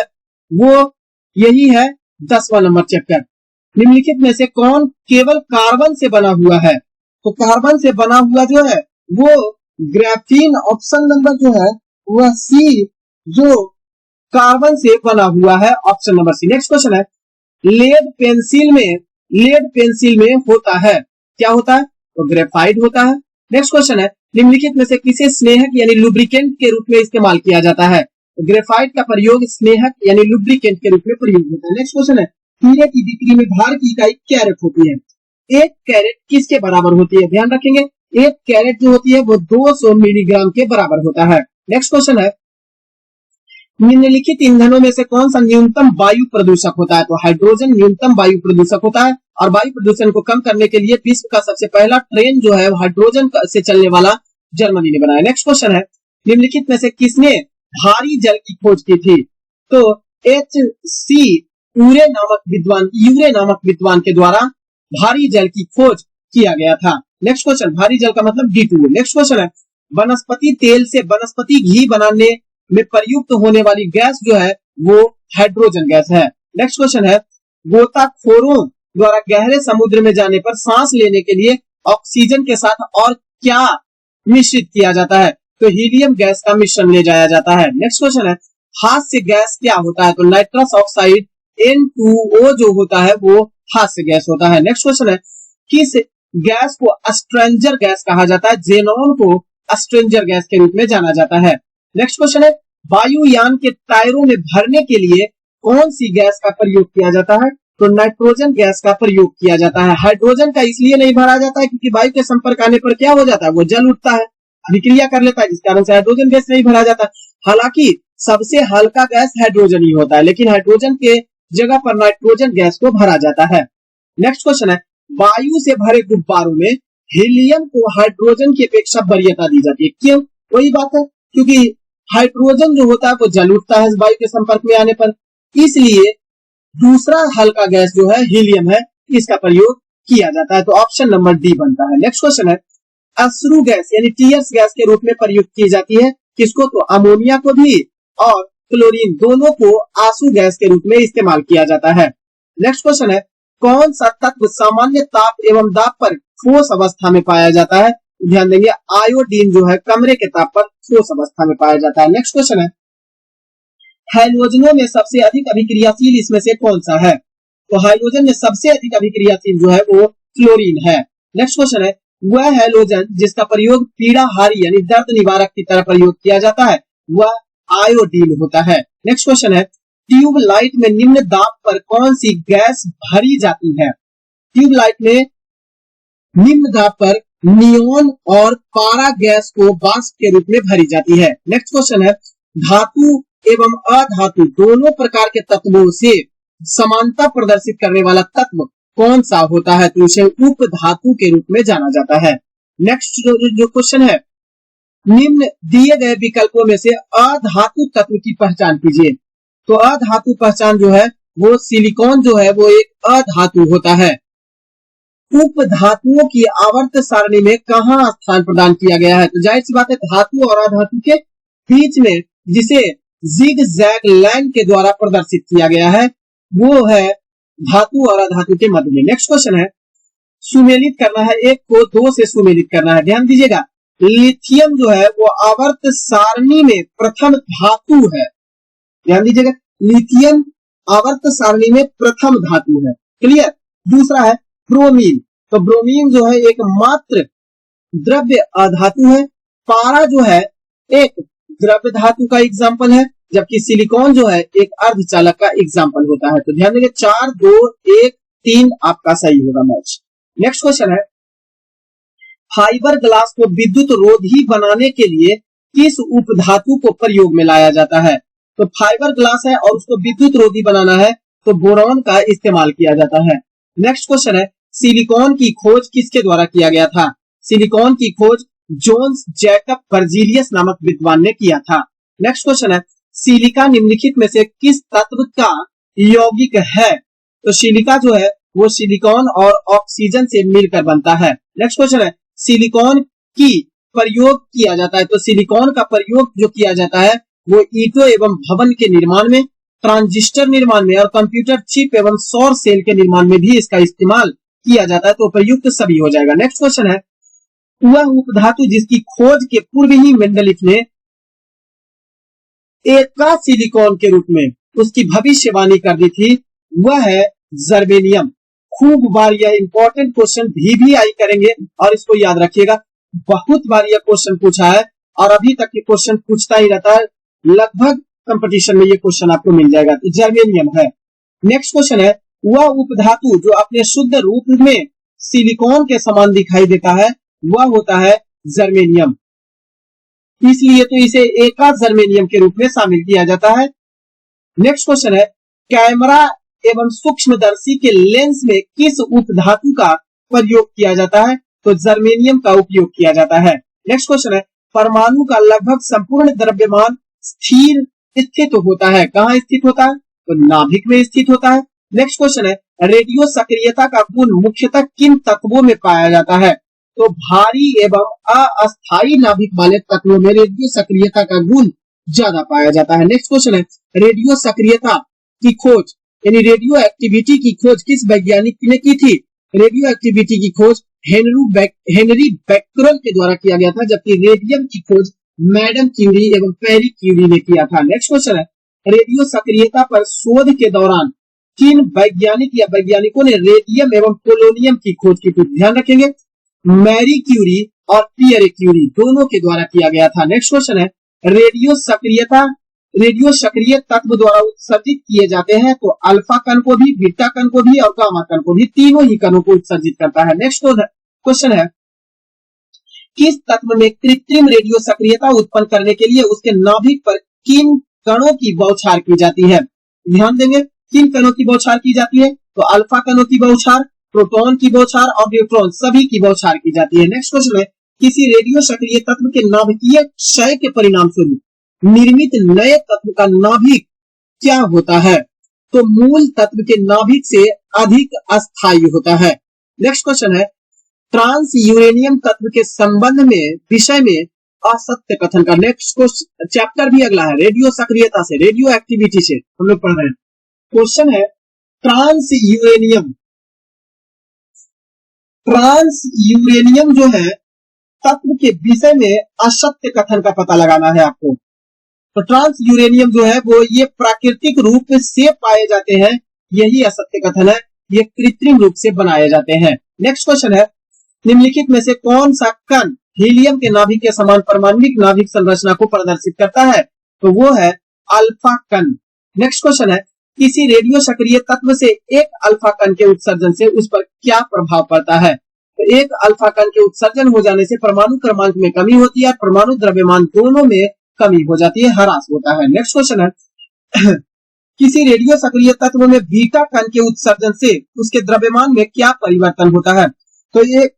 वो यही है 10वां नंबर चैप्टर। निम्नलिखित में से कौन केवल कार्बन से बना हुआ है? तो कार्बन से बना हुआ जो है वो ग्राफीन, ऑप्शन नंबर जो है वह सी, जो कार्बन से बना हुआ है, option number C. Next question है, लेड पेंसिल में होता है, क्या होता है? तो ग्रेफाइट होता है। नेक्स्ट क्वेश्चन है, निम्नलिखित में से किसे स्नेहक यानी लुब्रिकेंट के रूप में इस्तेमाल किया जाता है? तो ग्रेफाइट का प्रयोग स्नेहक यानी लुब्रिकेंट के रूप में प्रयोग होता है। नेक्स्ट क्वेश्चन है, हीरे की बिक्री में भार की इकाई कैरेट होती है। 1 कैरेट किसके बराबर होती है? ध्यान रखेंगे, 1 कैरेट जो होती है वो 200 मिलीग्राम के बराबर होता है। नेक्स्ट क्वेश्चन है, निम्नलिखित ईंधनों में से कौन सा न्यूनतम वायु प्रदूषक होता है? तो हाइड्रोजन न्यूनतम वायु प्रदूषक होता है और वायु प्रदूषण को कम करने के लिए विश्व का सबसे पहला ट्रेन जो है हाइड्रोजन से चलने वाला जर्मनी ने बनाया। नेक्स्ट क्वेश्चन है, निम्नलिखित में से किसने भारी जल की खोज की थी? तो H.C. यूरे नामक विद्वान के द्वारा भारी जल की खोज किया गया था। नेक्स्ट क्वेश्चन, भारी जल का मतलब D2। नेक्स्ट क्वेश्चन है, वनस्पति तेल से वनस्पति घी बनाने में प्रयुक्त होने वाली गैस जो है वो हाइड्रोजन गैस है। नेक्स्ट क्वेश्चन है, गोताखोरों द्वारा गहरे समुद्र में जाने पर सांस लेने के लिए ऑक्सीजन के साथ और क्या मिश्रित किया जाता है? तो हीलियम गैस का मिश्रण ले जाया जाता है। नेक्स्ट क्वेश्चन है, हास्य गैस क्या होता है? तो नाइट्रस ऑक्साइड N2O जो होता है वो हास्य गैस होता है। नेक्स्ट क्वेश्चन है, किस गैस को अस्ट्रेंजर गैस कहा जाता है? जेनॉन को अस्ट्रेंजर गैस के रूप में जाना जाता है। नेक्स्ट क्वेश्चन है, वायुयान के टायरों में भरने के लिए कौन सी गैस का प्रयोग किया जाता है? तो नाइट्रोजन गैस का प्रयोग किया जाता है। हाइड्रोजन का इसलिए नहीं भरा जाता है क्योंकि वायु के संपर्क आने पर क्या हो जाता है, वो जल उठता है, अभिक्रिया कर लेता है, जिस कारण से हाइड्रोजन गैस नहीं भरा जाता। हालांकि सबसे हल्का गैस हाइड्रोजन ही होता है, लेकिन हाइड्रोजन के जगह पर नाइट्रोजन गैस को भरा जाता है। नेक्स्ट क्वेश्चन है, वायु से भरे गुब्बारों में हीलियम को हाइड्रोजन की अपेक्षा वरीयता दी जाती है। क्यों? वही बात है, क्योंकि हाइड्रोजन जो होता है वो जल उठता है वायु के संपर्क में आने पर, इसलिए दूसरा हल्का गैस जो है हीलियम है, इसका प्रयोग किया जाता है। तो ऑप्शन नंबर डी बनता है। नेक्स्ट क्वेश्चन है, अश्रु गैस यानी टीयर्स गैस के रूप में प्रयुक्त की जाती है किसको? तो अमोनिया को भी और क्लोरीन दोनों को आंसू गैस के रूप में इस्तेमाल किया जाता है। नेक्स्ट क्वेश्चन है, कौन सा तत्व सामान्य ताप एवं दाब पर ठोस अवस्था में पाया जाता है? ध्यान देंगे, आयोडीन जो है कमरे के ताप पर ठोस अवस्था में पाया जाता है। नेक्स्ट क्वेश्चन है, हाइड्रोजनों में सबसे अधिक अभिक्रियाशील इसमें से कौन सा है? तो हाइड्रोजन में सबसे अधिक अभिक्रियाशील जो है वो क्लोरीन है। नेक्स्ट क्वेश्चन है, वह हैलोजन जिसका प्रयोग पीड़ाहारी यानी दर्द निवारक की तरह प्रयोग किया जाता है वह आयोडीन होता है। नेक्स्ट क्वेश्चन है, ट्यूबलाइट में निम्न दाब पर कौन सी गैस भरी जाती है? ट्यूबलाइट में निम्न दाब पर नियोन और पारा गैस को वाष्प के रूप में भरी जाती है। नेक्स्ट क्वेश्चन है, धातु एवं अधातु दोनों प्रकार के तत्वों से समानता प्रदर्शित करने वाला तत्व कौन सा होता है? तो इसे उप धातु के रूप में जाना जाता है। नेक्स्ट जो क्वेश्चन है, निम्न दिए गए विकल्पों में से अधातु तत्व की पहचान कीजिए। तो अधातु पहचान जो है वो सिलिकॉन जो है वो एक अधातु होता है। उप धातुओं की आवर्त सारणी में कहां स्थान प्रदान किया गया है? तो जाहिर सी बात है धातु और अधातु के बीच में, जिसे जिग जैग लाइन के द्वारा प्रदर्शित किया गया है वो है धातु और अधातु के मध्य में। नेक्स्ट क्वेश्चन है, सुमेलित करना है, एक को दो से सुमेलित करना है। ध्यान दीजिएगा, लिथियम जो है वो आवर्त सारणी में प्रथम धातु है। ध्यान दीजिएगा, लिथियम आवर्त सारणी में प्रथम धातु है। क्लियर? दूसरा है ब्रोमीन। तो ब्रोमीन जो है एक मात्र द्रव्य अधातु है। पारा जो है एक द्रव्य धातु का एग्जाम्पल है, जबकि सिलिकॉन जो है एक अर्धचालक का एग्जाम्पल होता है। तो ध्यान देंगे 4, 2, 1, 3 आपका सही होगा मैच। नेक्स्ट क्वेश्चन है, फाइबर ग्लास को विद्युत रोधी बनाने के लिए किस उपधातु को प्रयोग में लाया जाता है? तो फाइबर ग्लास है और उसको विद्युत रोधी बनाना है तो बोरॉन का इस्तेमाल किया जाता है। नेक्स्ट क्वेश्चन है, सिलिकॉन की खोज किसके द्वारा किया गया था? सिलिकॉन की खोज जोन्स जैकब बर्जीलियस नामक विद्वान ने किया था। नेक्स्ट क्वेश्चन है, सिलिका निम्नलिखित में से किस तत्व का यौगिक है? तो सिलिका जो है वो सिलिकॉन और ऑक्सीजन से मिलकर बनता है। नेक्स्ट क्वेश्चन है, सिलिकॉन की प्रयोग किया जाता है। तो सिलिकॉन का प्रयोग जो किया जाता है वो ईंटों एवं भवन के निर्माण में, ट्रांजिस्टर निर्माण में और कंप्यूटर चिप एवं सौर सेल के निर्माण में भी इसका इस्तेमाल किया जाता है। तो प्रयुक्त सभी हो जाएगा। नेक्स्ट क्वेश्चन है, वह उपधातु जिसकी खोज के पूर्व ही मेंडलीफ ने एका सिलिकॉन के रूप में उसकी भविष्यवाणी कर दी थी वह है जर्मेनियम। खूब बार यह इंपॉर्टेंट क्वेश्चन भी आई करेंगे और इसको याद रखिएगा, बहुत बार यह क्वेश्चन पूछा है और अभी तक ये क्वेश्चन पूछता ही रहता है। लगभग कंपटीशन में ये क्वेश्चन आपको मिल जाएगा। तो जर्मेनियम है। नेक्स्ट क्वेश्चन है, वह उपधातु जो अपने शुद्ध रूप में सिलिकॉन के समान दिखाई देता है वह होता है जर्मेनियम, इसलिए तो इसे एका जर्मेनियम के रूप में शामिल किया जाता है। नेक्स्ट क्वेश्चन है, कैमरा एवं सूक्ष्मदर्शी के लेंस में किस उपधातु का प्रयोग किया जाता है? तो जर्मेनियम का उपयोग किया जाता है। नेक्स्ट क्वेश्चन है, परमाणु का लगभग संपूर्ण द्रव्यमान स्थिर स्थित होता है। कहाँ स्थित होता है? तो नाभिक में स्थित होता है। नेक्स्ट क्वेश्चन है, रेडियो सक्रियता का गुण मुख्यतः किन तत्वों में पाया जाता है? तो भारी एवं अस्थायी नाभिक वाले तत्वों में रेडियो सक्रियता का गुण ज्यादा पाया जाता है। नेक्स्ट क्वेश्चन है, रेडियो सक्रियता की खोज यानी रेडियो एक्टिविटी की खोज किस वैज्ञानिक ने की थी? रेडियो एक्टिविटी की खोज हेनरी बैक्यूरेल के द्वारा किया गया था, जबकि रेडियम की खोज मैडम क्यूरी एवं पैरी क्यूरी ने किया था। नेक्स्ट क्वेश्चन है, रेडियो सक्रियता पर शोध के दौरान किन वैज्ञानिक या वैज्ञानिकों ने रेडियम एवं पोलोनियम की खोज की थी? ध्यान रखेंगे, मैरी क्यूरी और पियरे क्यूरी दोनों के द्वारा किया गया था। नेक्स्ट क्वेश्चन है, रेडियो सक्रिय तत्व द्वारा उत्सर्जित किए जाते हैं तो अल्फा कण को भी, बीटा कण को भी और गामा कण को भी, तीनों ही कणों को उत्सर्जित करता है। नेक्स्ट क्वेश्चन है, किस तत्व में कृत्रिम रेडियो सक्रियता उत्पन्न करने के लिए उसके नाभिक पर किन कणों की बौछार की जाती है? ध्यान देंगे, किन कणों की बौछार की जाती है? तो अल्फा कणों की बौछार प्रोटॉन की बौछार और न्यूट्रॉन सभी की बौछार की जाती है। नेक्स्ट क्वेश्चन है, किसी रेडियो सक्रिय तत्व के नाभिकीय क्षय के परिणाम स्वरूप निर्मित नए तत्व का नाभिक क्या होता है? तो मूल तत्व के नाभिक से अधिक अस्थायी होता है। नेक्स्ट क्वेश्चन है, ट्रांस यूरेनियम तत्व के संबंध में विषय में असत्य कथन का। नेक्स्ट क्वेश्चन चैप्टर भी अगला है, रेडियो सक्रियता से, रेडियो एक्टिविटी से हम लोग पढ़ रहे हैं। क्वेश्चन है, ट्रांस यूरेनियम जो है तत्व के विषय में असत्य कथन का पता लगाना है आपको। तो ट्रांस यूरेनियम जो है वो ये प्राकृतिक रूप से पाए जाते हैं, यही असत्य कथन है, ये कृत्रिम रूप से बनाए जाते हैं। नेक्स्ट क्वेश्चन है, निम्नलिखित में से कौन सा कण हीलियम के नाभिक के समान परमाणविक नाभिक संरचना को प्रदर्शित करता है? तो वो है अल्फा कण। नेक्स्ट क्वेश्चन है, किसी रेडियो सक्रिय तत्व से एक अल्फा कण के उत्सर्जन से उस पर क्या प्रभाव पड़ता है? तो एक अल्फा कण के उत्सर्जन हो जाने से परमाणु क्रमांक में कमी होती है, परमाणु द्रव्यमान दोनों में कमी हो जाती है, ह्रास होता है। नेक्स्ट क्वेश्चन है, किसी रेडियो सक्रिय तत्व में बीटा कण के उत्सर्जन से उसके द्रव्यमान में क्या परिवर्तन होता है? तो ये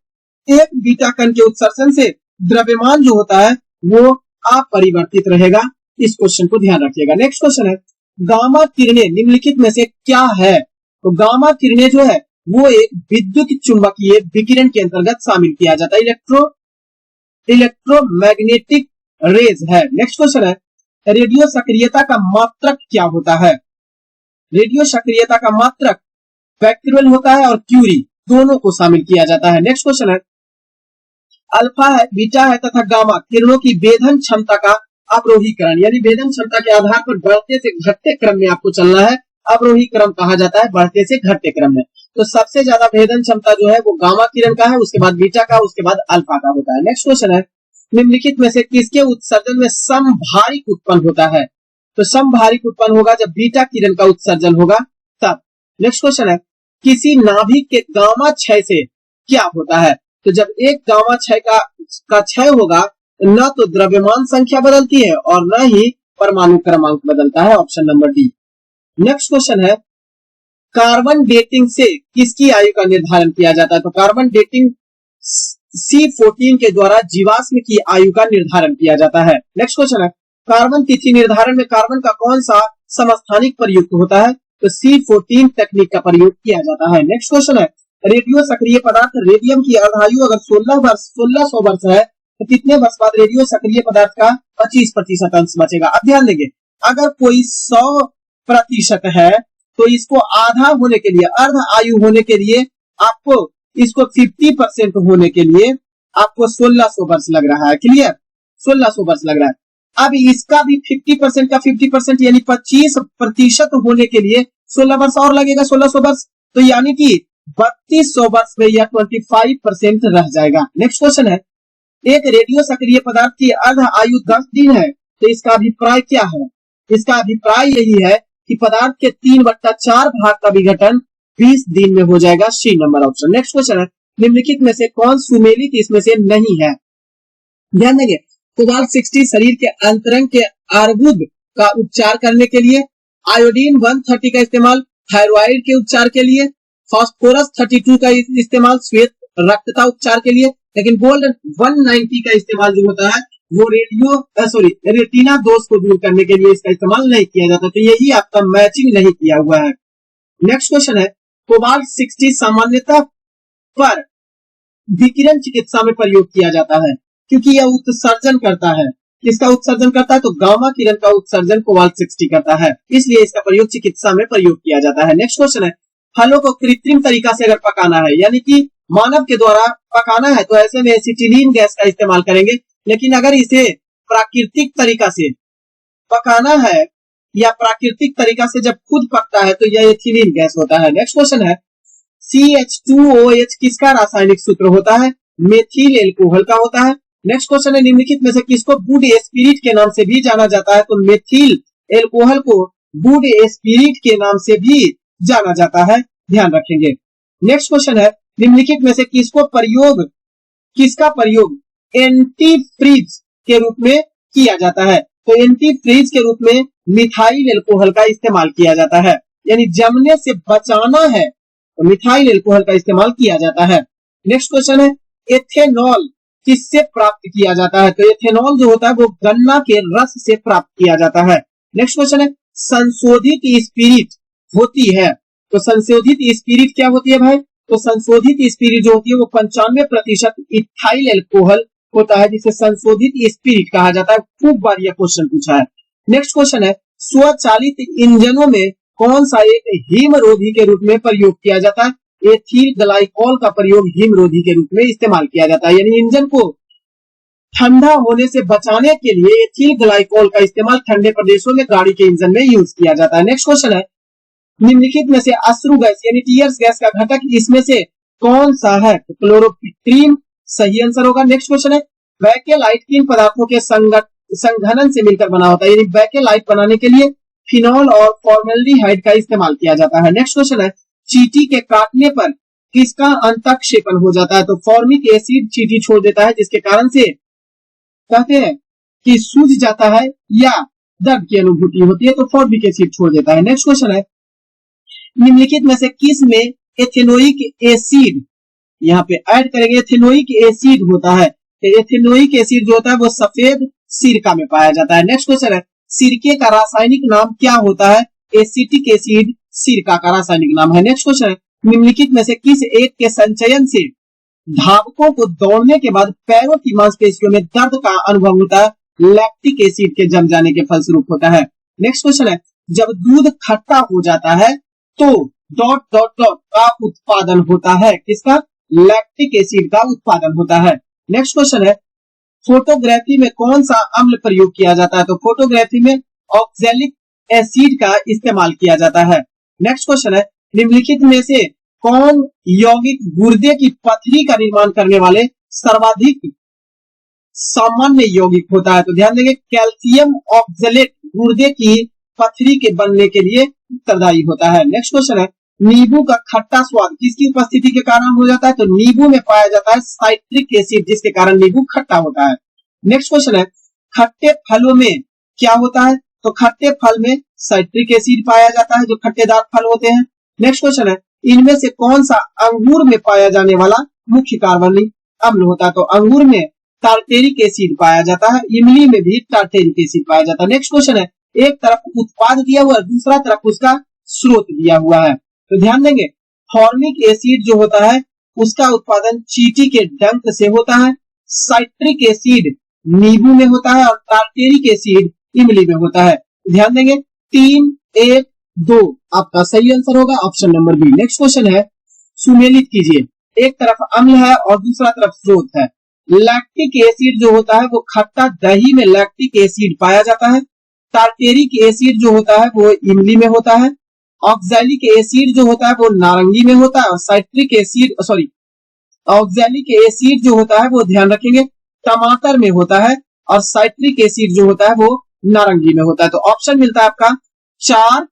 एक बीटा कण के उत्सर्जन से द्रव्यमान जो होता है वो अपरिवर्तित रहेगा। इस क्वेश्चन को ध्यान रखिएगा। नेक्स्ट क्वेश्चन है, गामा किरणें निम्नलिखित में से क्या है? तो गामा किरणें जो है वो एक विद्युत चुंबकीय विकिरण के अंतर्गत शामिल किया जाता है, इलेक्ट्रोमैग्नेटिक रेज है। नेक्स्ट क्वेश्चन है, रेडियो सक्रियता का मात्रक क्या होता है? रेडियो सक्रियता का मात्रक बैक्टीरियल होता है और क्यूरी दोनों को शामिल किया जाता है। नेक्स्ट क्वेश्चन है, अल्फा है, बीटा है तथा गामा किरणों की वेधन क्षमता का अवरोही क्रम, यानी वेधन क्षमता के आधार पर बढ़ते से घटते क्रम में आपको चलना है, अवरोही क्रम कहा जाता है बढ़ते से घटते क्रम में। तो सबसे ज्यादा भेदन क्षमता जो है वो गामा किरण का है, उसके बाद बीटा का, उसके बाद अल्फा का होता है। नेक्स्ट क्वेश्चन है, निम्नलिखित में से किसके उत्सर्जन में समभारिक उत्पन्न होता है? तो समभारिक उत्पन्न होगा जब बीटा किरण का उत्सर्जन होगा तब। नेक्स्ट क्वेश्चन है, किसी नाभिक के गामा क्षय से क्या होता है? तो जब एक गामा क्षय का क्षय होगा न तो द्रव्यमान संख्या बदलती है और न ही परमाणु क्रमांक बदलता है, option number D. Next question है, कार्बन डेटिंग से किसकी आयु का निर्धारण किया जाता है? तो कार्बन डेटिंग C14 के द्वारा जीवाश्म की आयु का निर्धारण किया जाता है। नेक्स्ट क्वेश्चन है, कार्बन तिथि निर्धारण में कार्बन का कौन सा समस्थानिक प्रयुक्त होता है? तो C14 तकनीक का प्रयोग किया जाता है। नेक्स्ट क्वेश्चन है, रेडियो सक्रिय पदार्थ रेडियम की अर्धायु अगर 1600 वर्ष है तो कितने वर्ष बाद रेडियो सक्रिय पदार्थ का 25% अंश बचेगा? अब ध्यान देंगे, अगर कोई 100% है तो इसको आधा होने के लिए, अर्ध आयु होने के लिए आपको इसको 50% होने के लिए आपको 1600 वर्ष लग रहा है। क्लियर, 1600 वर्ष लग रहा है। अब इसका भी 50% का 50% यानी 25% होने के लिए 16 वर्ष और लगेगा, 1600 वर्ष, तो यानी कि 3200 वर्ष में यह 25% रह जाएगा। नेक्स्ट क्वेश्चन है, एक रेडियो सक्रिय पदार्थ की अर्ध आयु 10 दिन है तो इसका अभिप्राय क्या है? इसका अभिप्राय यही है कि पदार्थ के 3/4 भाग का विघटन 20 दिन में हो जाएगा, C number option. Next question है, निम्नलिखित में से कौन सुमेलित इसमें से नहीं है? ध्यान देंगे, कोबाल्ट 60 शरीर के अंतरंग के अर्बुद का उपचार करने के लिए, आयोडीन 130 का इस्तेमाल थायराइड के उपचार के लिए, फास्फोरस 32 का इस्तेमाल श्वेत रक्तता उपचार के लिए, लेकिन गोल्ड 190 का इस्तेमाल जो होता है वो रेटिना दोष को दूर करने के लिए इसका इस्तेमाल नहीं किया जाता। तो यही आपका मैचिंग नहीं किया हुआ है। नेक्स्ट क्वेश्चन है, कोबाल्ट 60 सामान्यतः पर विकिरण चिकित्सा में प्रयोग किया जाता है क्योंकि यह उत्सर्जन करता है। किसका उत्सर्जन करता है? तो गामा किरण का उत्सर्जन कोबाल्ट 60 करता है, इसलिए इसका प्रयोग चिकित्सा में प्रयोग किया जाता है। नेक्स्ट क्वेश्चन है, फलों को कृत्रिम तरीका से अगर पकाना है यानी कि मानव के द्वारा पकाना है तो ऐसे में एसिटिलीन गैस का इस्तेमाल करेंगे, लेकिन अगर इसे प्राकृतिक तरीका से पकाना है या प्राकृतिक तरीका से जब खुद पकता है तो यह एथिलीन गैस होता है। नेक्स्ट क्वेश्चन है, CH2OH किसका रासायनिक सूत्र होता है? मेथिल एल्कोहल का होता है। नेक्स्ट क्वेश्चन है, निम्नलिखित में से किसको वुड स्पिरिट के नाम से भी जाना जाता है? तो मेथिल एल्कोहल को वुड स्पिरिट के नाम से भी जाना जाता है, ध्यान रखेंगे। नेक्स्ट क्वेश्चन है, निम्नलिखित में से किसका प्रयोग एंटी फ्रीज के रूप में किया जाता है? तो एंटी फ्रीज के रूप में मिथाइल एल्कोहल का इस्तेमाल किया जाता है, यानी जमने से बचाना है तो मिथाइल एल्कोहल का इस्तेमाल किया जाता है। नेक्स्ट क्वेश्चन है एथेनॉल किससे प्राप्त किया जाता है? तो एथेनॉल जो होता है वो गन्ना के रस से प्राप्त किया जाता है। नेक्स्ट क्वेश्चन है संशोधित स्पिरिट होती है, तो संशोधित स्पिरिट क्या होती है भाई? तो संशोधित स्पिरिट जो होती है वो 95% इथाइल एल्कोहल होता है, जिसे संशोधित स्पिरिट कहा जाता है। खूब बार यह क्वेश्चन पूछा है। नेक्स्ट क्वेश्चन है स्वचालित इंजनों में कौन सा एक हिमरोधी के रूप में प्रयोग किया जाता है? एथिल ग्लाइकोल का प्रयोग हिमरोधी के रूप में इस्तेमाल किया जाता है, यानी इंजन को ठंडा होने से बचाने के लिए एथिल ग्लाइकोल का इस्तेमाल ठंडे प्रदेशों में गाड़ी के इंजन में यूज किया जाता है। नेक्स्ट क्वेश्चन है निम्नलिखित में से अश्रु गैस यानी टीयर्स गैस का घटक इसमें से कौन सा है? तो क्लोरोफिट्रीन सही आंसर होगा। नेक्स्ट क्वेश्चन है बैकेलाइट किन पदार्थों के संघनन से मिलकर बना होता है? यानी बैकेलाइट बनाने के लिए फिनॉल और फॉर्मेल्डिहाइड का इस्तेमाल किया जाता है। नेक्स्ट क्वेश्चन है चींटी के काटने पर किसका अंतःक्षेपण हो जाता है? तो फॉर्मिक एसिड चींटी छोड़ देता है, जिसके कारण से कहते हैं कि सूज जाता है या दर्द की अनुभूति होती है, तो फॉर्मिक एसिड छोड़ देता है। नेक्स्ट क्वेश्चन है निम्नलिखित में से किस में एथेनोइक एसिड यहाँ पे ऐड करेंगे? एथेनोइक एसिड होता है, तो एथेनोइक एसिड जो होता है वो सफेद सिरका में पाया जाता है। नेक्स्ट क्वेश्चन है सिरके का रासायनिक नाम क्या होता है? एसिटिक एसिड सिरका का रासायनिक नाम है। नेक्स्ट क्वेश्चन है निम्नलिखित में से किस एक के संचयन से धावकों को दौड़ने के बाद पैरों की मांसपेशियों में दर्द का अनुभव होता है? लैक्टिक एसिड के जम जाने के फलस्वरूप होता है। नेक्स्ट क्वेश्चन है जब दूध खट्टा हो जाता है तो डॉट डॉट डॉट का उत्पादन होता है, किसका? लैक्टिक एसिड का उत्पादन होता है। नेक्स्ट क्वेश्चन है फोटोग्राफी में कौन सा अम्ल प्रयोग किया जाता है? तो फोटोग्राफी में ऑक्सैलिक एसिड का इस्तेमाल किया जाता है। नेक्स्ट क्वेश्चन है निम्नलिखित में से कौन यौगिक गुर्दे की पथरी का निर्माण करने वाले सर्वाधिक सामान्य यौगिक होता है? तो ध्यान देंगे कैल्शियम ऑक्सैलेट गुर्दे की पथरी के बनने के लिए उत्तरदायी होता है। नेक्स्ट क्वेश्चन है नींबू का खट्टा स्वाद किसकी उपस्थिति के कारण हो जाता है? तो नींबू में पाया जाता है साइट्रिक एसिड, जिसके कारण नींबू खट्टा होता है। नेक्स्ट क्वेश्चन है खट्टे फलों में क्या होता है? तो खट्टे फल में साइट्रिक एसिड पाया जाता है, जो खट्टेदार फल होते हैं। नेक्स्ट क्वेश्चन है इनमें से कौन सा अंगूर में पाया जाने वाला मुख्य कार्बनिक अम्ल होता है? तो अंगूर में टार्टेरिक एसिड पाया जाता है, इमली में भी टार्टेरिक एसिड पाया जाता है। नेक्स्ट क्वेश्चन है एक तरफ उत्पाद दिया हुआ है, दूसरा तरफ उसका स्रोत दिया हुआ है, तो ध्यान देंगे फॉर्मिक एसिड जो होता है उसका उत्पादन चींटी के डंक से होता है, साइट्रिक एसिड नींबू में होता है और टार्टेरिक एसिड इमली में होता है। ध्यान देंगे 3, 1, 2 आपका सही आंसर होगा option number B. Next question है सुमेलित कीजिए, एक तरफ अम्ल है और दूसरा तरफ स्रोत है। लैक्टिक एसिड जो होता है वो खट्टा दही में लैक्टिक एसिड पाया जाता है, टार्टेरिक एसिड जो होता है वो इमली में होता है, ऑक्सैलिक एसिड जो होता है वो नारंगी में होता है और साइट्रिक एसिड ऑक्सैलिक एसिड जो होता है वो ध्यान रखेंगे टमाटर में होता है और साइट्रिक एसिड जो होता है वो नारंगी में होता है। तो ऑप्शन मिलता है आपका 4,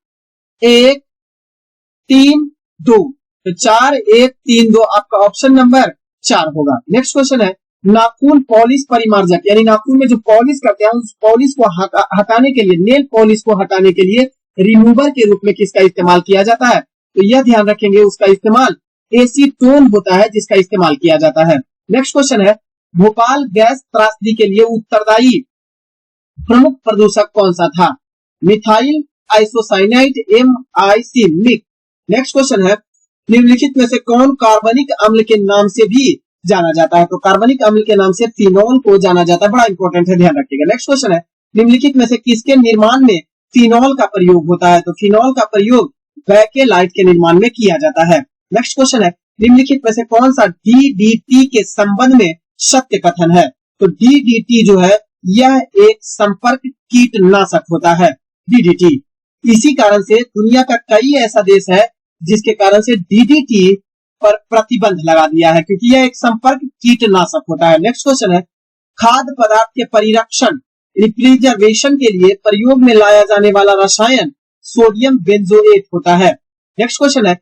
1, 3, 2, तो 4, 1, 3, 2 आपका ऑप्शन नंबर 4 होगा। नेक्स्ट क्वेश्चन है नाखून पॉलिश परिमार्जक यानी नाखून में जो पॉलिश करते हैं उस पॉलिश को हटाने के लिए, नेल पॉलिश को हटाने के लिए रिमूवर के रूप में किसका इस्तेमाल किया जाता है? तो यह ध्यान रखेंगे उसका इस्तेमाल एसीटोन होता है, जिसका इस्तेमाल किया जाता है। नेक्स्ट क्वेश्चन है भोपाल गैस त्रासदी के लिए उत्तरदायी प्रमुख प्रदूषक कौन सा था? Methyl isocyanide MIC MIC. Next question है निम्नलिखित में से कौन कार्बनिक अम्ल के नाम से भी जाना जाता है? तो कार्बनिक अम्ल के नाम से फिनॉल को जाना जाता है, बड़ा इंपॉर्टेंट है, ध्यान रखिएगा। नेक्स्ट क्वेश्चन है निम्नलिखित में से किसके निर्माण में फिनॉल का प्रयोग होता है? तो फिनॉल का प्रयोग बैकेलाइट के निर्माण में किया जाता है। नेक्स्ट क्वेश्चन है निम्नलिखित में से कौन सा DDT के संबंध में सत्य कथन है? तो DDT जो है यह एक संपर्क कीटनाशक होता है DDT। इसी कारण से दुनिया का कई ऐसा देश है जिसके कारण से DDT पर प्रतिबंध लगा दिया है, क्योंकि यह एक संपर्क कीटनाशक होता है। नेक्स्ट क्वेश्चन है खाद्य पदार्थ के परिरक्षण रिफ्रिजरेशन के लिए प्रयोग में लाया जाने वाला रसायन सोडियम बेंजोएट होता है। नेक्स्ट क्वेश्चन है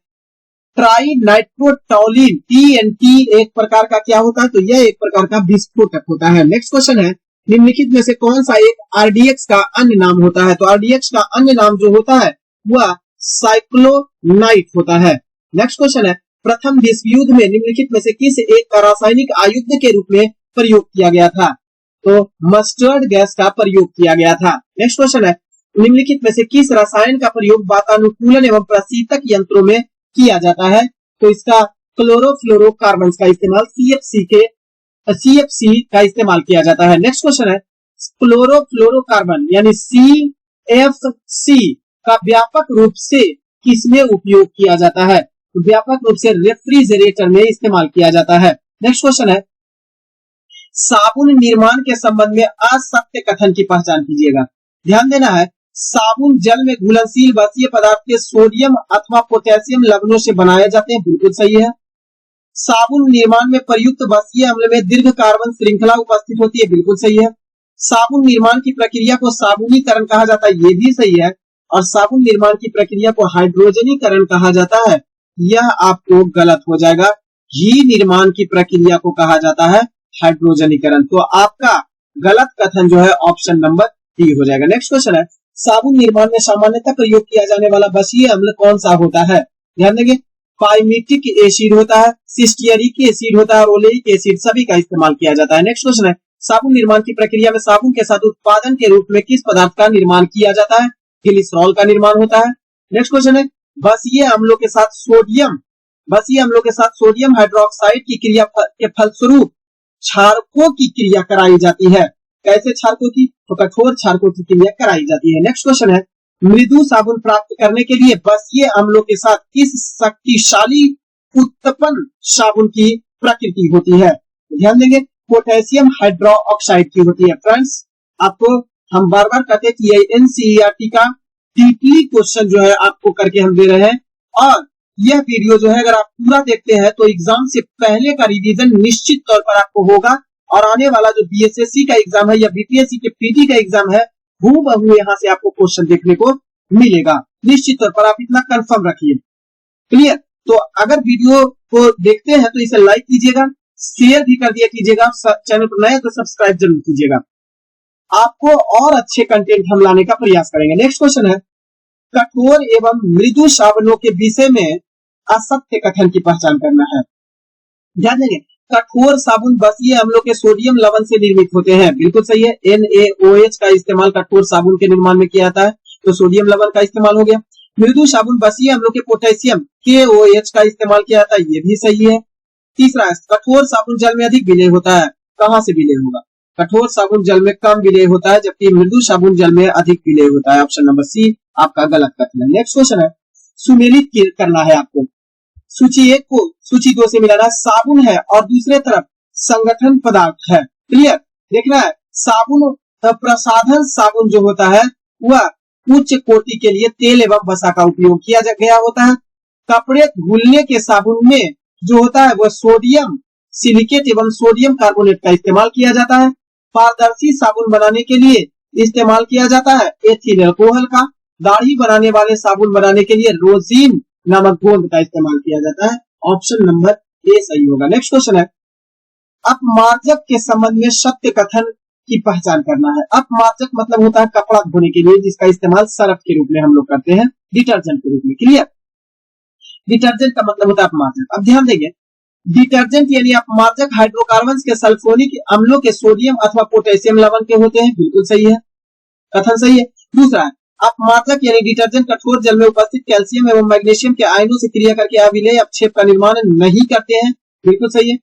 ट्राई नाइट्रोटोलिन TNT एक प्रकार का क्या होता है? तो यह एक प्रकार का विस्फोटक होता है। नेक्स्ट क्वेश्चन है निम्नलिखित में से कौन सा एक RDX का अन्य नाम होता है? तो RDX का अन्य नाम जो होता है वह साइक्लोनाइट होता है। नेक्स्ट क्वेश्चन है, प्रथम विश्व युद्ध में निम्नलिखित में से किस एक का रासायनिक आयुध के रूप में प्रयोग किया गया था? तो मस्टर्ड गैस का प्रयोग किया गया था। नेक्स्ट क्वेश्चन है, निम्नलिखित में से किस रसायन का प्रयोग वातानुकूलन एवं प्रशीतक यंत्रों में किया जाता है? तो इसका क्लोरोफ्लोरोकार्बन का इस्तेमाल CFC का इस्तेमाल किया जाता है। नेक्स्ट क्वेश्चन है, क्लोरोफ्लोरोकार्बन यानी CFC का व्यापक रूप से किसमें उपयोग किया जाता है? तो व्यापक रूप से रेफ्रिजरेटर में इस्तेमाल किया जाता है। नेक्स्ट क्वेश्चन है, साबुन निर्माण के संबंध में असत्य कथन की पहचान कीजिएगा। ध्यान देना है, साबुन जल में घुलनशील बसीय पदार्थ के सोडियम अथवा पोटेशियम लवणों से बनाए जाते हैं, बिल्कुल सही है। साबुन निर्माण में प्रयुक्त बसीय अम्ल में दीर्घ कार्बन श्रृंखला उपस्थित होती है, बिल्कुल सही है। साबुन निर्माण की प्रक्रिया को साबुनीकरण कहा जाता है, ये भी सही है। और साबुन निर्माण की प्रक्रिया को हाइड्रोजनीकरण कहा जाता है, यह आपको गलत हो जाएगा। घी निर्माण की प्रक्रिया को कहा जाता है हाइड्रोजनीकरण। तो आपका गलत कथन जो है ऑप्शन नंबर डी हो जाएगा। नेक्स्ट क्वेश्चन है, साबुन निर्माण में सामान्यतः प्रयोग किया जाने वाला बसीय अम्ल कौन सा होता है? ध्यान देंगे, पाइमेटिक एसिड होता है, सिस्टियरिक एसिड होता है और ओलेइक एसिड, सभी का इस्तेमाल किया जाता है। नेक्स्ट क्वेश्चन है, साबुन निर्माण की प्रक्रिया में साबुन के साथ उत्पादन के रूप में किस पदार्थ का निर्माण किया जाता है? ग्लिसरॉल का निर्माण होता है। नेक्स्ट क्वेश्चन है, बसीय अम्लों के साथ सोडियम हाइड्रोक्साइड की क्रिया के फलस्वरूप क्षारकों की क्रिया कराई जाती है। कैसे क्षारकों की? तो कठोर क्षारकों की क्रिया कराई जाती है। नेक्स्ट क्वेश्चन है, मृदु साबुन प्राप्त करने के लिए बसीय अम्लों के साथ किस शक्तिशाली उत्पन्न साबुन की प्रकृति होती है? ध्यान देंगे, पोटेशियम हाइड्रोक्साइड की होती है। फ्रेंड्स, आपको हम बार बार कहते हैं कि ये एनसीईआरटी का डीपली क्वेश्चन जो है आपको करके हम दे रहे हैं। और यह वीडियो जो है अगर आप पूरा देखते हैं तो एग्जाम से पहले का रिवीजन निश्चित तौर पर आपको होगा। और आने वाला जो बीएसएससी का एग्जाम है या बीपीएससी के पीटी का एग्जाम है, हूबहू यहाँ से आपको क्वेश्चन देखने को मिलेगा। निश्चित तौर पर आप इतना कंफर्म रखिए। क्लियर? तो अगर वीडियो को देखते हैं तो इसे लाइक कीजिएगा, शेयर भी कर दिया कीजिएगा, चैनल पर नए तो सब्सक्राइब जरूर कीजिएगा। आपको और अच्छे कंटेंट हम लाने का प्रयास करेंगे। नेक्स्ट क्वेश्चन है, कठोर एवं मृदु साबुनों के विषय में असत्य कथन की पहचान करना है। ध्यान देंगे, कठोर साबुन बसीय अम्लों के सोडियम लवण से निर्मित होते हैं, बिल्कुल सही है। NaOH का इस्तेमाल कठोर साबुन के निर्माण में किया जाता है, तो सोडियम लवण का इस्तेमाल हो गया। मृदु साबुन बसीय अम्लों के पोटेशियम KOH का इस्तेमाल किया जाता है, ये भी सही है। तीसरा है, कठोर साबुन जल में अधिक विलेय होता है। कहां से विलेय होगा? कठोर साबुन जल में कम विलेय होता है, जबकि मृदु साबुन जल में अधिक विलेय होता है। ऑप्शन नंबर सी आपका गलत कथन है। नेक्स्ट क्वेश्चन है, सुमेलित करना है आपको। सूची 1 को सूची 2 से मिलाना। साबुन है और दूसरे तरफ संगठन पदार्थ है। क्लियर? देखना है, साबुन प्रसाधन साबुन जो होता है वह उच्च कोटि के लिए तेल एवं वसा का उपयोग किया गया होता है। कपड़े धुलने के साबुन में जो होता है वह सोडियम सिलिकेट एवं सोडियम कार्बोनेट का इस्तेमाल किया जाता है। पारदर्शी साबुन बनाने के लिए इस्तेमाल किया जाता है एथिल अल्कोहल का। दाढ़ी बनाने वाले साबुन बनाने के लिए रोजीन नामक गोंद का इस्तेमाल किया जाता है। ऑप्शन नंबर ए सही होगा। नेक्स्ट क्वेश्चन है, अपमार्जक के संबंध में सत्य कथन की पहचान करना है। अपमार्जक मतलब होता है कपड़ा धोने के लिए जिसका इस्तेमाल सर्फ के रूप में हम लोग करते हैं, डिटर्जेंट के रूप में। क्लियर? डिटर्जेंट का मतलब होता है अपमार्जक। अब ध्यान देंगे, डिटर्जेंट यानी अपमार्जक हाइड्रोकार्बन के सल्फोनिक अम्लों के सोडियम अथवा पोटेशियम लवण के होते हैं, बिल्कुल सही है, कथन सही है। दूसरा है, अपमार्जक यानी डिटर्जेंट कठोर जल में उपस्थित कैल्शियम एवं मैग्नीशियम के आयनों से क्रिया करके अविलेय अपक्षेप का निर्माण नहीं करते हैं, बिल्कुल सही है।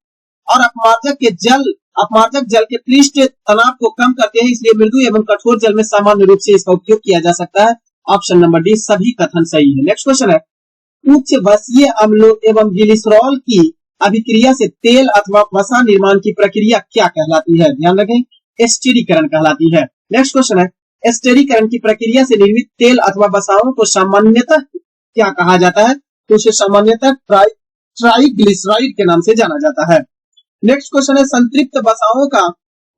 और अपमार्जक जल के पृष्ठ तनाव को कम करते हैं, इसलिए मृदु एवं कठोर जल में सामान्य रूप से इसका उपयोग किया जा सकता है। ऑप्शन नंबर डी सभी कथन सही है। नेक्स्ट क्वेश्चन है, उच्च बसीय अम्लों एवं ग्लिसरॉल की अभिक्रिया से तेल अथवा वसा निर्माण की प्रक्रिया क्या कहलाती है? ध्यान रखें, एस्टेरीकरण कहलाती है। नेक्स्ट क्वेश्चन है, एस्टेरीकरण की प्रक्रिया से निर्मित तेल अथवा वसाओं को सामान्यतः क्या कहा जाता है? तो उसे सामान्यतः ट्राइग्लिसराइड के नाम से जाना जाता है। नेक्स्ट क्वेश्चन है, संतृप्त वसाओं का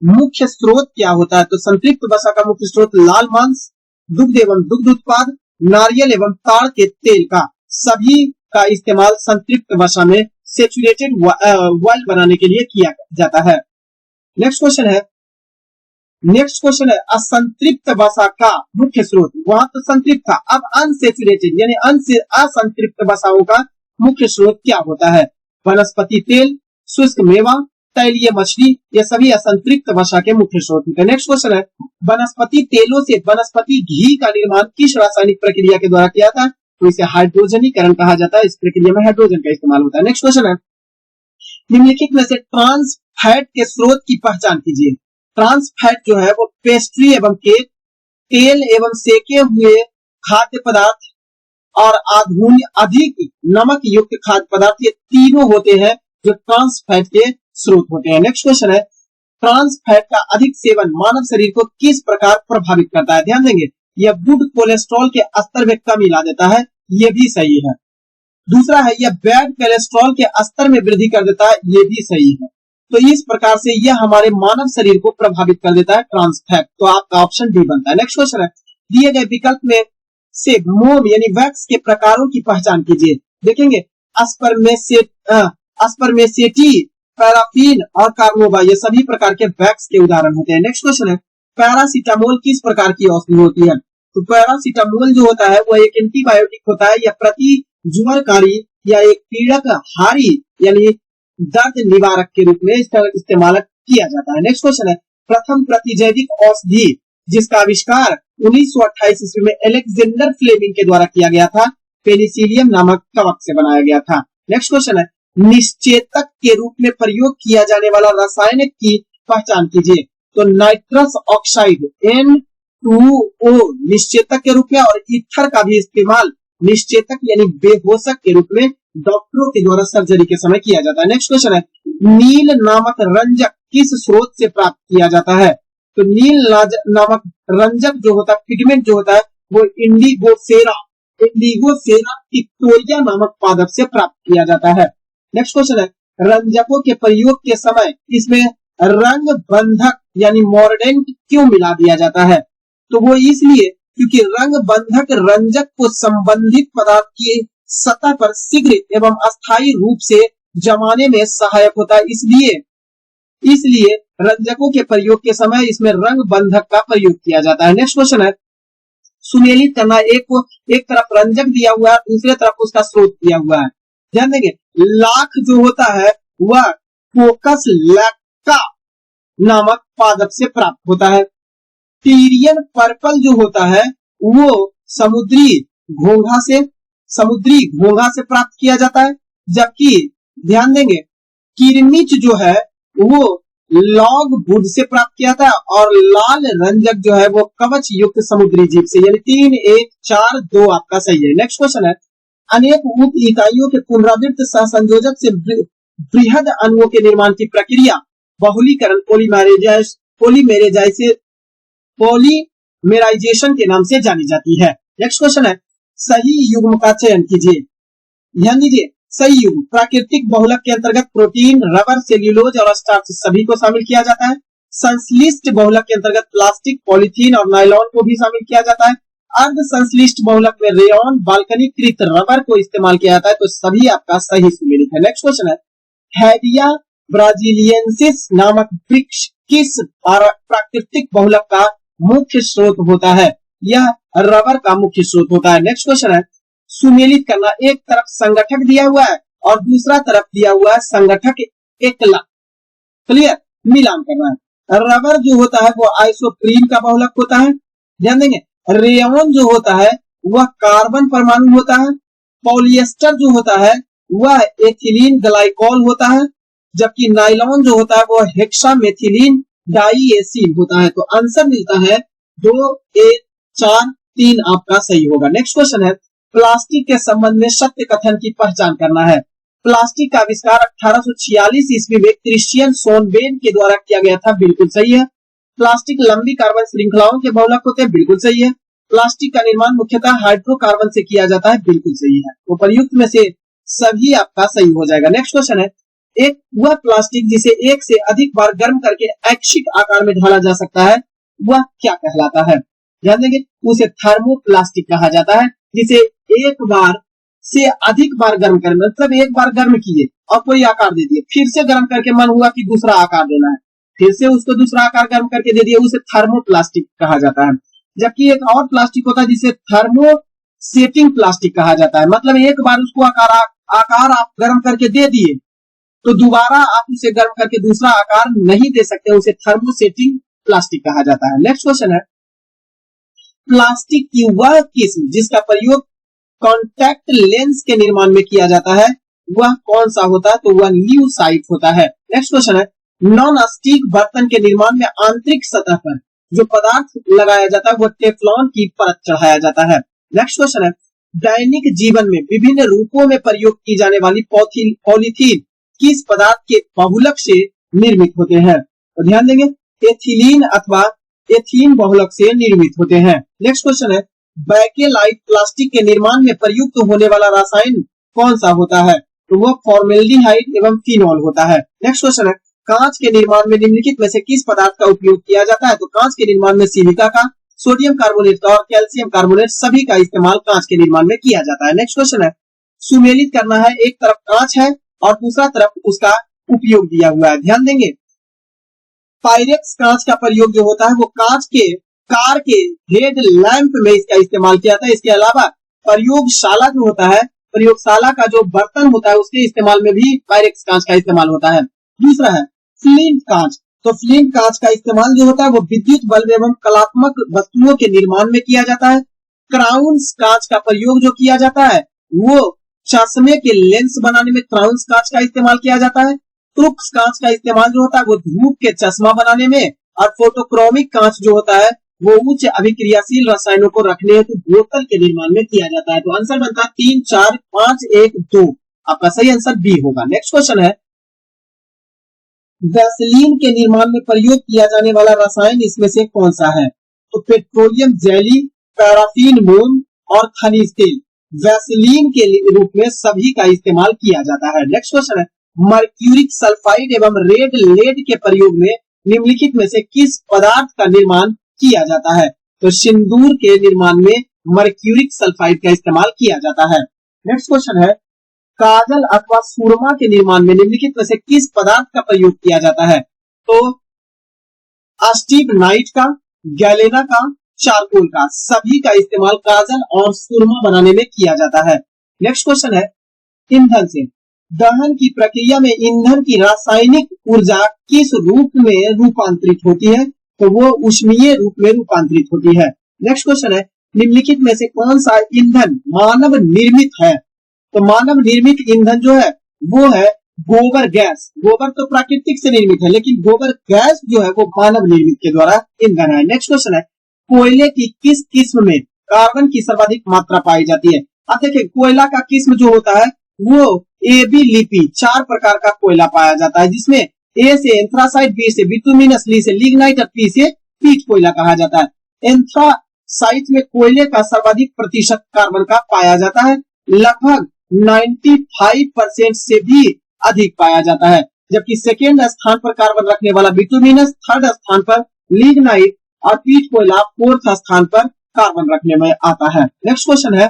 मुख्य स्रोत क्या होता है? तो संतृप्त वसा का मुख्य स्रोत लाल मांस, दुग्ध एवं दुग्ध उत्पाद, नारियल एवं ताड़ के तेल का सभी का इस्तेमाल संतृप्त वसा में सेचुरेटेड ऑयल बनाने के लिए किया जाता है। नेक्स्ट क्वेश्चन है, असंतृप्त वसा का मुख्य स्रोत। वहां तो संतृप्त था, अब अनसेचुरेटेड यानी असंतृप्त वसाओं का मुख्य स्रोत क्या होता है? वनस्पति तेल, शुष्क मेवा, तैलीय मछली, ये सभी असंतृप्त वसा के मुख्य स्रोत होते हैं। नेक्स्ट क्वेश्चन है, वनस्पति तेलों से वनस्पति घी का निर्माण किस रासायनिक प्रक्रिया के द्वारा किया जाता है? तो इसे हाइड्रोजनीकरण कहा जाता है। इस प्रक्रिया में हाइड्रोजन का इस्तेमाल होता है। नेक्स्ट क्वेश्चन है, निम्नलिखित में से ट्रांस फैट के स्रोत की पहचान कीजिए। ट्रांस फैट जो है वो पेस्ट्री एवं केक, तेल एवं सेके हुए खाद्य पदार्थ और अधिक नमक युक्त खाद्य पदार्थ, ये तीनों होते हैं जो ट्रांस फैट के स्रोत होते हैं। नेक्स्ट क्वेश्चन है, ट्रांस फैट का अधिक सेवन मानव शरीर को किस प्रकार प्रभावित करता है? ध्यान देंगे, यह गुड कोलेस्ट्रॉल के स्तर में कमी ला देता है, ये भी सही है। दूसरा है, यह बैड कोलेस्ट्रॉल के स्तर में वृद्धि कर देता है, ये भी सही है। तो इस प्रकार से यह हमारे मानव शरीर को प्रभावित कर देता है ट्रांस फैट। तो आपका ऑप्शन डी बनता है। नेक्स्ट क्वेश्चन है, दिए गए विकल्प में से मोम यानी वैक्स के प्रकारों की पहचान कीजिए। देखेंगे, अस्पर्मेसेटी, पैराफिन और कार्बोबा, ये सभी प्रकार के वैक्स के उदाहरण होते हैं। नेक्स्ट क्वेश्चन है, पैरासीटामोल किस प्रकार की औषधि होती है? तो पैरासीटामोल जो होता है वो एक एंटीबायोटिक होता है, या प्रति ज्वरकारी या एक पीड़क हारी यानी दर्द निवारक के रूप में इसका इस्तेमाल किया जाता है। नेक्स्ट क्वेश्चन है, प्रथम प्रतिजैविक औषधि जिसका आविष्कार 1928 ईस्वी में अलेक्जेंडर फ्लेमिंग के द्वारा किया गया था, पेनिसिलियम नामक कवक से बनाया गया था। नेक्स्ट क्वेश्चन है, निश्चेतक के रूप में प्रयोग किया जाने वाला रासायनिक की पहचान कीजिए। तो नाइट्रस ऑक्साइड N2O निश्चेतक के रूप में, और ईथर का भी इस्तेमाल निश्चेतक यानी बेहोशक के रूप में डॉक्टरों के द्वारा सर्जरी के समय किया जाता है। नेक्स्ट क्वेश्चन है, नील नामक रंजक किस स्रोत से प्राप्त किया जाता है? तो नील नामक रंजक जो होता है, पिगमेंट जो होता है, वो इंडिगोफेरा पिक्टोरिया नामक पादप से प्राप्त किया जाता है। नेक्स्ट क्वेश्चन है, रंजकों के प्रयोग के समय इसमें रंग बंधक यानी मॉर्डेंट क्यों मिला दिया जाता है? तो वो इसलिए क्योंकि रंग बंधक रंजक को संबंधित पदार्थ की सतह पर शीघ्र एवं अस्थायी रूप से जमाने में सहायक होता है। इसलिए रंजकों के प्रयोग के समय इसमें रंग बंधक का प्रयोग किया जाता है। नेक्स्ट क्वेश्चन है, सुमेलित करना, एक तरफ रंजक दिया हुआ है, दूसरे तरफ उसका स्रोत दिया हुआ है। ध्यान देंगे, लाख जो होता है वह फोकस लैक्का नामक पादप से प्राप्त होता है। टीरियन पर्पल जो होता है वो समुद्री घोंघा से प्राप्त किया जाता है। जबकि ध्यान देंगे, किरमिच जो है वो लॉग वुड से प्राप्त किया था, और लाल रंजक जो है वो कवच युक्त समुद्री जीव से, यानी 3, 1, 4, 2 आपका सही है। नेक्स्ट क्वेश्चन है, अनेक उप इकाइयों के पुनरावृत्त सहसंयोजक से बृहद अणुओं के निर्माण की प्रक्रिया बहुलीकरण पॉलीमेराइजेशन के नाम से जानी जाती है। नेक्स्ट क्वेश्चन है, सही युग्म का चयन कीजिए। ध्यान दीजिए, सही युग्म प्राकृतिक बहुलक के अंतर्गत प्रोटीन, रबर, सेल्यूलोज और स्टार्च सभी को शामिल किया जाता है। संश्लिष्ट बहुलक के अंतर्गत प्लास्टिक, पॉलीथीन और नायलॉन को भी शामिल किया जाता है। अर्ध संश्लिष्ट बहुलक में रेयॉन, बाल्कनीकृत रबर को इस्तेमाल किया जाता है। तो सभी आपका सही सुमेलित है। नेक्स्ट क्वेश्चन है, हैविया ब्राजीलियंसिस नामक वृक्ष किस प्राकृतिक बहुलक का मुख्य स्रोत होता है? यह रबर का मुख्य स्रोत होता है। नेक्स्ट क्वेश्चन है, सुमेलित करना, एक तरफ संगठक दिया हुआ है और दूसरा तरफ दिया हुआ है संगठक एकला। क्लियर, मिलान करना है। रबर जो होता है वो आइसोप्रीन का बहुलक होता है। ध्यान देंगे, रेयॉन जो होता है वह कार्बन परमाणु होता है। पॉलिएस्टर जो होता है वह एथिलीन ग्लाइकॉल होता है। जबकि नायलॉन जो होता है वो हेक्सामेथिलीन डाइएसिन होता है। तो आंसर मिलता है 2, 1, 4, 3 आपका सही होगा। नेक्स्ट क्वेश्चन है, प्लास्टिक के संबंध में सत्य कथन की पहचान करना है। प्लास्टिक का आविष्कार 1846 ईस्वी में क्रिश्चियन सोनबेन के द्वारा किया गया था, बिल्कुल सही है। प्लास्टिक लंबी कार्बन श्रृंखलाओं के बहुलक होते हैं, बिल्कुल सही है। प्लास्टिक का निर्माण मुख्यतः हाइड्रोकार्बन से किया जाता है, बिल्कुल सही है। तो प्रयुक्त में से सभी आपका सही हो जाएगा। नेक्स्ट क्वेश्चन है, एक वह प्लास्टिक जिसे एक से अधिक बार गर्म करके ऐच्छिक आकार में ढाला जा सकता है वह क्या कहलाता है? ध्यान देंगे, उसे थर्मोप्लास्टिक कहा जाता है। जिसे एक बार से अधिक बार गर्म कर, मतलब एक बार गर्म किए और कोई आकार दे दिए, फिर से गर्म करके मन हुआ कि दूसरा आकार देना है, फिर से उसको दूसरा आकार गर्म करके दे दिए, उसे थर्मोप्लास्टिक कहा जाता है। जबकि एक और प्लास्टिक होता है जिसे थर्मोसेटिंग प्लास्टिक कहा जाता है, मतलब एक बार उसको आकार आप गर्म करके दे दिए तो दोबारा आप उसे गर्म करके दूसरा आकार नहीं दे सकते, उसे थर्मोसेटिंग प्लास्टिक कहा जाता है। नेक्स्ट क्वेश्चन है, प्लास्टिक की वह किस्म जिसका प्रयोग कॉन्टैक्ट लेंस के निर्माण में किया जाता है वह कौन सा होता है? तो वह ल्यूसाइट होता है। नेक्स्ट क्वेश्चन है, नॉन स्टिक बर्तन के निर्माण में आंतरिक सतह पर जो पदार्थ लगाया जाता है वह टेफ्लॉन की परत चढ़ाया जाता है। नेक्स्ट क्वेश्चन है, दैनिक जीवन में विभिन्न रूपों में प्रयोग की जाने वाली पॉलीथीन किस पदार्थ के बहुलक से निर्मित होते हैं? तो ध्यान देंगे, एथिलीन अथवा एथीन बहुलक से निर्मित होते हैं। नेक्स्ट क्वेश्चन है, बैकेलाइट प्लास्टिक के निर्माण में प्रयुक्त होने वाला रसायन कौन सा होता है? तो वह फॉर्मेल्डिहाइड एवं फिनॉल होता है। नेक्स्ट क्वेश्चन है, कांच के निर्माण में निम्नलिखित में से किस पदार्थ का उपयोग किया जाता है? तो कांच के निर्माण में सिलिका का, सोडियम कार्बोनेट का और कैल्शियम कार्बोनेट सभी का इस्तेमाल कांच के निर्माण में किया जाता है। नेक्स्ट क्वेश्चन है, सुमेलित करना है, एक तरफ कांच है और दूसरा तरफ उसका उपयोग दिया हुआ है। ध्यान देंगे, पायरेक्स कांच का प्रयोग जो होता है वो कांच के कार के हेड लैंप में इसका इस्तेमाल किया जाता है। इसके अलावा प्रयोगशाला जो होता है, प्रयोगशाला का जो बर्तन होता है उसके इस्तेमाल में भी पायरेक्स कांच का इस्तेमाल होता है। दूसरा है फ्लिंट कांच, तो फ्लिंट कांच का इस्तेमाल जो होता है वो विद्युत बल्ब एवं कलात्मक वस्तुओं के निर्माण में किया जाता है। क्राउन्स कांच का प्रयोग जो किया जाता है वो चश्मे के लेंस बनाने में क्राउन्स कांच का इस्तेमाल किया जाता है। क्रुक्स कांच का इस्तेमाल जो होता है वो धूप के चश्मा बनाने में, और फोटोक्रोमिक कांच जो होता है वो उच्च अभिक्रियाशील रसायनों को रखने हेतु बोतल के निर्माण में किया जाता है। तो आंसर बनता है 3, 4, 5, 1, 2। आपका सही आंसर बी होगा। नेक्स्ट क्वेश्चन है, वैसलीन के निर्माण में प्रयोग किया जाने वाला रसायन इसमें से कौन सा है? तो पेट्रोलियम जेली, पैराफिन मोम और खनिज तेल वैसलीन के रूप में सभी का इस्तेमाल किया जाता है। नेक्स्ट क्वेश्चन है, मर्क्यूरिक सल्फाइड एवं रेड लेड के प्रयोग में निम्नलिखित में से किस पदार्थ का निर्माण किया जाता है? तो सिंदूर के निर्माण में मर्क्यूरिक सल्फाइड का इस्तेमाल किया जाता है। नेक्स्ट क्वेश्चन है, काजल अथवा सुरमा के निर्माण में निम्नलिखित में से किस पदार्थ का प्रयोग किया जाता है? तो अस्टिबनाइट का, गैलेना का, चारकोल का, सभी का इस्तेमाल काजल और सुरमा बनाने में किया जाता है। नेक्स्ट क्वेश्चन है, ईंधन से दहन की प्रक्रिया में ईंधन की रासायनिक ऊर्जा किस रूप में रूपांतरित होती है? तो वो ऊष्मीय रूप में रूपांतरित होती है। नेक्स्ट क्वेश्चन है, निम्नलिखित में से कौन सा ईंधन मानव निर्मित है? तो मानव निर्मित ईंधन जो है वो है गोबर गैस। गोबर तो प्राकृतिक से निर्मित है, लेकिन गोबर गैस जो है वो मानव निर्मित के द्वारा ईंधन है। नेक्स्ट क्वेश्चन है, कोयले की किस किस्म में कार्बन की सर्वाधिक मात्रा पाई जाती है? अब देखिए, कोयला का किस्म जो होता है वो एबी लिपि 4 प्रकार का कोयला पाया जाता है, जिसमें ए से एंथ्रासाइट, बी से बिटुमिनस, ली से लिग्नाइट और पी से पीट कोयला कहा जाता है। एंथ्रासाइट में कोयले का सर्वाधिक प्रतिशत कार्बन का पाया जाता है, लगभग 95% से भी अधिक पाया जाता है, जबकि सेकेंड स्थान पर कार्बन रखने वाला बिटुमिनस, थर्ड स्थान पर लिग्नाइट और पीट कोयला फोर्थ स्थान पर कार्बन रखने में आता है। नेक्स्ट क्वेश्चन है,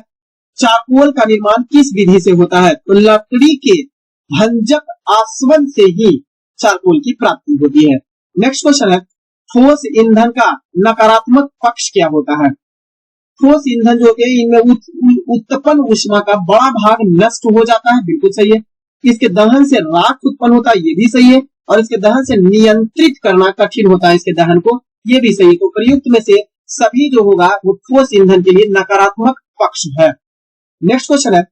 चारकोल का निर्माण किस विधि से होता है? तो लकड़ी के भंजक आसवन से ही चारकोल की प्राप्ति होती है। नेक्स्ट क्वेश्चन है, ठोस ईंधन का नकारात्मक पक्ष क्या होता है? ठोस ईंधन जो है इनमें उत्पन्न ऊष्मा का बड़ा भाग नष्ट हो जाता है, बिल्कुल सही है। इसके दहन से राख उत्पन्न होता है, ये भी सही है। और इसके दहन से नियंत्रित करना कठिन होता है इसके दहन को, ये भी सही है। तो प्रयुक्त में से सभी जो होगा वो ठोस ईंधन के लिए नकारात्मक पक्ष है। नेक्स्ट क्वेश्चन है,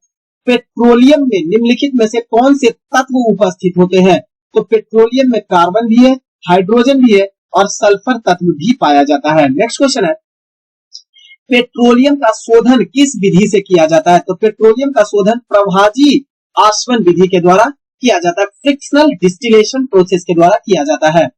पेट्रोलियम में निम्नलिखित में से कौन से तत्व उपस्थित होते हैं? तो पेट्रोलियम में कार्बन भी है, हाइड्रोजन भी है और सल्फर तत्व भी पाया जाता है। नेक्स्ट क्वेश्चन है, पेट्रोलियम का शोधन किस विधि से किया जाता है? तो पेट्रोलियम का शोधन प्रभाजी आसवन विधि के द्वारा किया जाता है, फ्रिक्शनल डिस्टिलेशन प्रोसेस के द्वारा किया जाता है।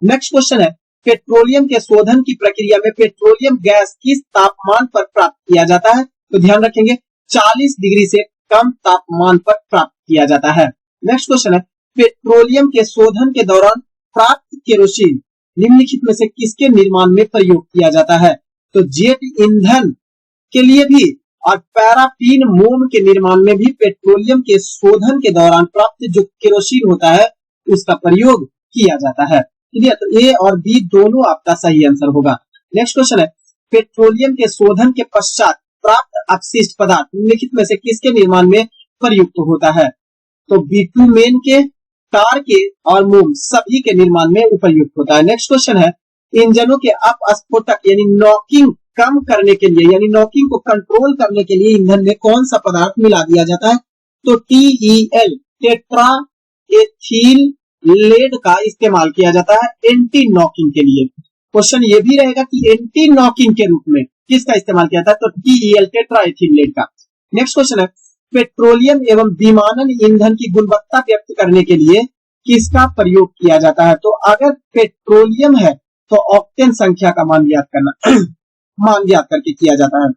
नेक्स्ट क्वेश्चन है, पेट्रोलियम के शोधन की प्रक्रिया में पेट्रोलियम गैस किस तापमान पर प्राप्त किया जाता है? तो ध्यान रखेंगे 40 डिग्री से कम तापमान पर प्राप्त किया जाता है। नेक्स्ट क्वेश्चन है, पेट्रोलियम के शोधन के दौरान प्राप्त केरोसिन निम्नलिखित में से किसके निर्माण में प्रयोग किया जाता है? तो जेट ईंधन के लिए भी और पैराफिन मोम के निर्माण में भी पेट्रोलियम के शोधन के दौरान प्राप्त जो केरोसिन होता है उसका प्रयोग किया जाता है। ठीक है, तो ए और बी दोनों आपका सही आंसर होगा। नेक्स्ट क्वेश्चन है, पेट्रोलियम के शोधन के पश्चात प्राप्त अपशिष्ट पदार्थ निम्नलिखित में से किसके निर्माण में प्रयुक्त होता है। तो बिटुमेन के, टार के और मोम सभी के निर्माण में उपयुक्त होता है। नेक्स्ट क्वेश्चन है, इंजनों के अपस्फोटक यानी नॉकिंग कम करने के लिए, यानी नॉकिंग को कंट्रोल करने के लिए ईंधन में कौन सा पदार्थ मिला दिया जाता है? तो TEL टेट्रा एथिल लेड का इस्तेमाल किया जाता है एंटी नॉकिंग के लिए। क्वेश्चन ये भी रहेगा कि एंटी नॉकिंग के रूप में किसका इस्तेमाल किया था? तो TEL टेट्रा एथिल लेड का। नेक्स्ट क्वेश्चन है, पेट्रोलियम एवं विमानन ईंधन की गुणवत्ता व्यक्त करने के लिए किसका प्रयोग किया जाता है? तो अगर पेट्रोलियम है तो ऑक्टेन संख्या का मान ज्ञात करना मान ज्ञात करके किया जाता है।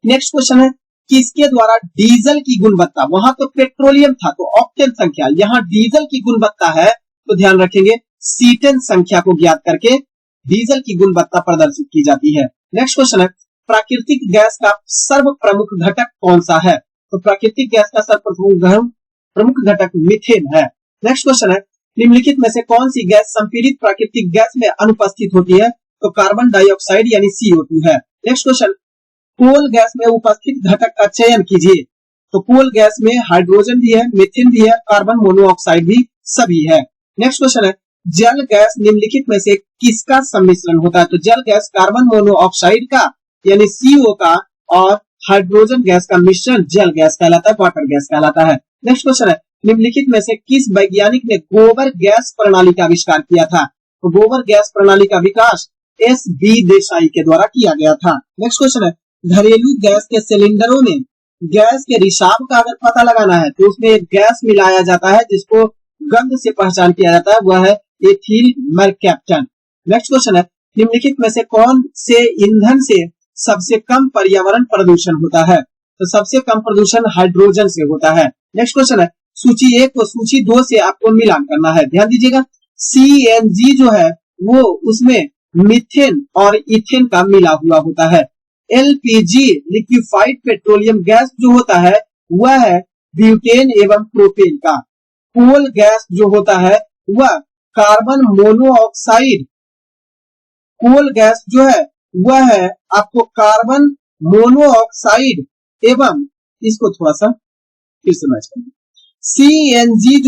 नेक्स्ट क्वेश्चन है, किसके द्वारा डीजल की गुणवत्ता, वहां तो पेट्रोलियम था तो ऑक्टेन संख्या, यहाँ डीजल की गुणवत्ता है तो ध्यान रखेंगे सीटेन संख्या को ज्ञात करके डीजल की गुणवत्ता प्रदर्शित की जाती है। नेक्स्ट क्वेश्चन है, प्राकृतिक गैस का सर्व प्रमुख घटक कौन सा है? तो प्राकृतिक गैस का सर्व प्रमुख घटक मीथेन है। नेक्स्ट क्वेश्चन है, निम्नलिखित में से कौन सी गैस संपीड़ित प्राकृतिक गैस में अनुपस्थित होती है? तो कार्बन डाइऑक्साइड यानी CO2 है। नेक्स्ट क्वेश्चन, कोल गैस में उपस्थित घटक का चयन कीजिए। तो कोल गैस में हाइड्रोजन भी है, मीथेन भी है, कार्बन मोनोऑक्साइड भी सभी है। नेक्स्ट क्वेश्चन है, जल गैस निम्नलिखित में से किसका सम्मिश्रण होता है? तो जल गैस कार्बन मोनोऑक्साइड का यानी CO का और हाइड्रोजन गैस का मिश्रण जल गैस कहलाता है, वाटर गैस कहलाता है। नेक्स्ट क्वेश्चन है, निम्नलिखित में से किस वैज्ञानिक ने गोबर गैस प्रणाली का आविष्कार किया था? तो गोबर गैस प्रणाली का विकास SB देसाई के द्वारा किया गया था। नेक्स्ट क्वेश्चन है, घरेलू गैस के सिलेंडरों में गैस के रिसाव का अगर पता लगाना है तो उसमें एक गैस मिलाया जाता है जिसको गंध से पहचान किया जाता है, वह है एथिल मरकैप्टन। नेक्स्ट क्वेश्चन है, निम्नलिखित में से कौन से ईंधन से सबसे कम पर्यावरण प्रदूषण होता है? तो सबसे कम प्रदूषण हाइड्रोजन से होता है। नेक्स्ट क्वेश्चन है, सूची 1 को सूची 2 से आपको मिलान करना है। ध्यान दीजिएगा, CNG जो है वो उसमें मीथेन और इथेन का मिला हुआ होता है। LPG लिक्विफाइड पेट्रोलियम गैस जो होता है वह है ब्यूटेन एवं प्रोपेन का। कोल गैस जो होता है वह कार्बन मोनोऑक्साइड, कोल गैस जो है वह है आपको कार्बन मोनोऑक्साइड एवं इसको थोड़ा सा फिर से मैच करें, CNG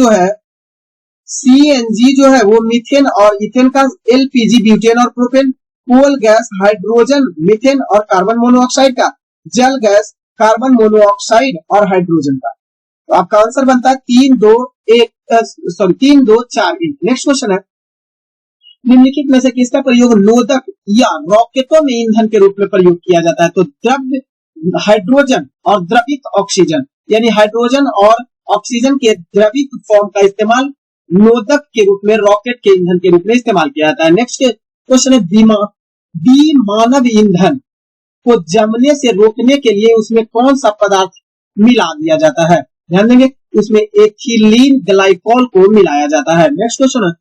जो है वो मीथेन और इथेन का, LPG ब्यूटेन और propane, coal gas hydrogen methane और कार्बन मोनोऑक्साइड का, जल गैस कार्बन मोनोऑक्साइड और हाइड्रोजन का। तो आपका आंसर बनता है 3, 2, 4 1। नेक्स्ट क्वेश्चन है, निम्नलिखित में से किसका प्रयोग नोदक या रॉकेटों में ईंधन के रूप में प्रयोग किया जाता है? तो द्रव हाइड्रोजन और द्रवित ऑक्सीजन यानी हाइड्रोजन और ऑक्सीजन के द्रवित फॉर्म का इस्तेमाल नोदक के रूप में, रॉकेट के ईंधन के रूप में इस्तेमाल किया जाता है। नेक्स्ट क्वेश्चन है, विमानव ईंधन को जमने से रोकने के लिए उसमें कौन सा पदार्थ मिला दिया जाता है? ध्यान देंगे, उसमें एथिलीन ग्लाइकोल को मिलाया जाता है। नेक्स्ट क्वेश्चन है,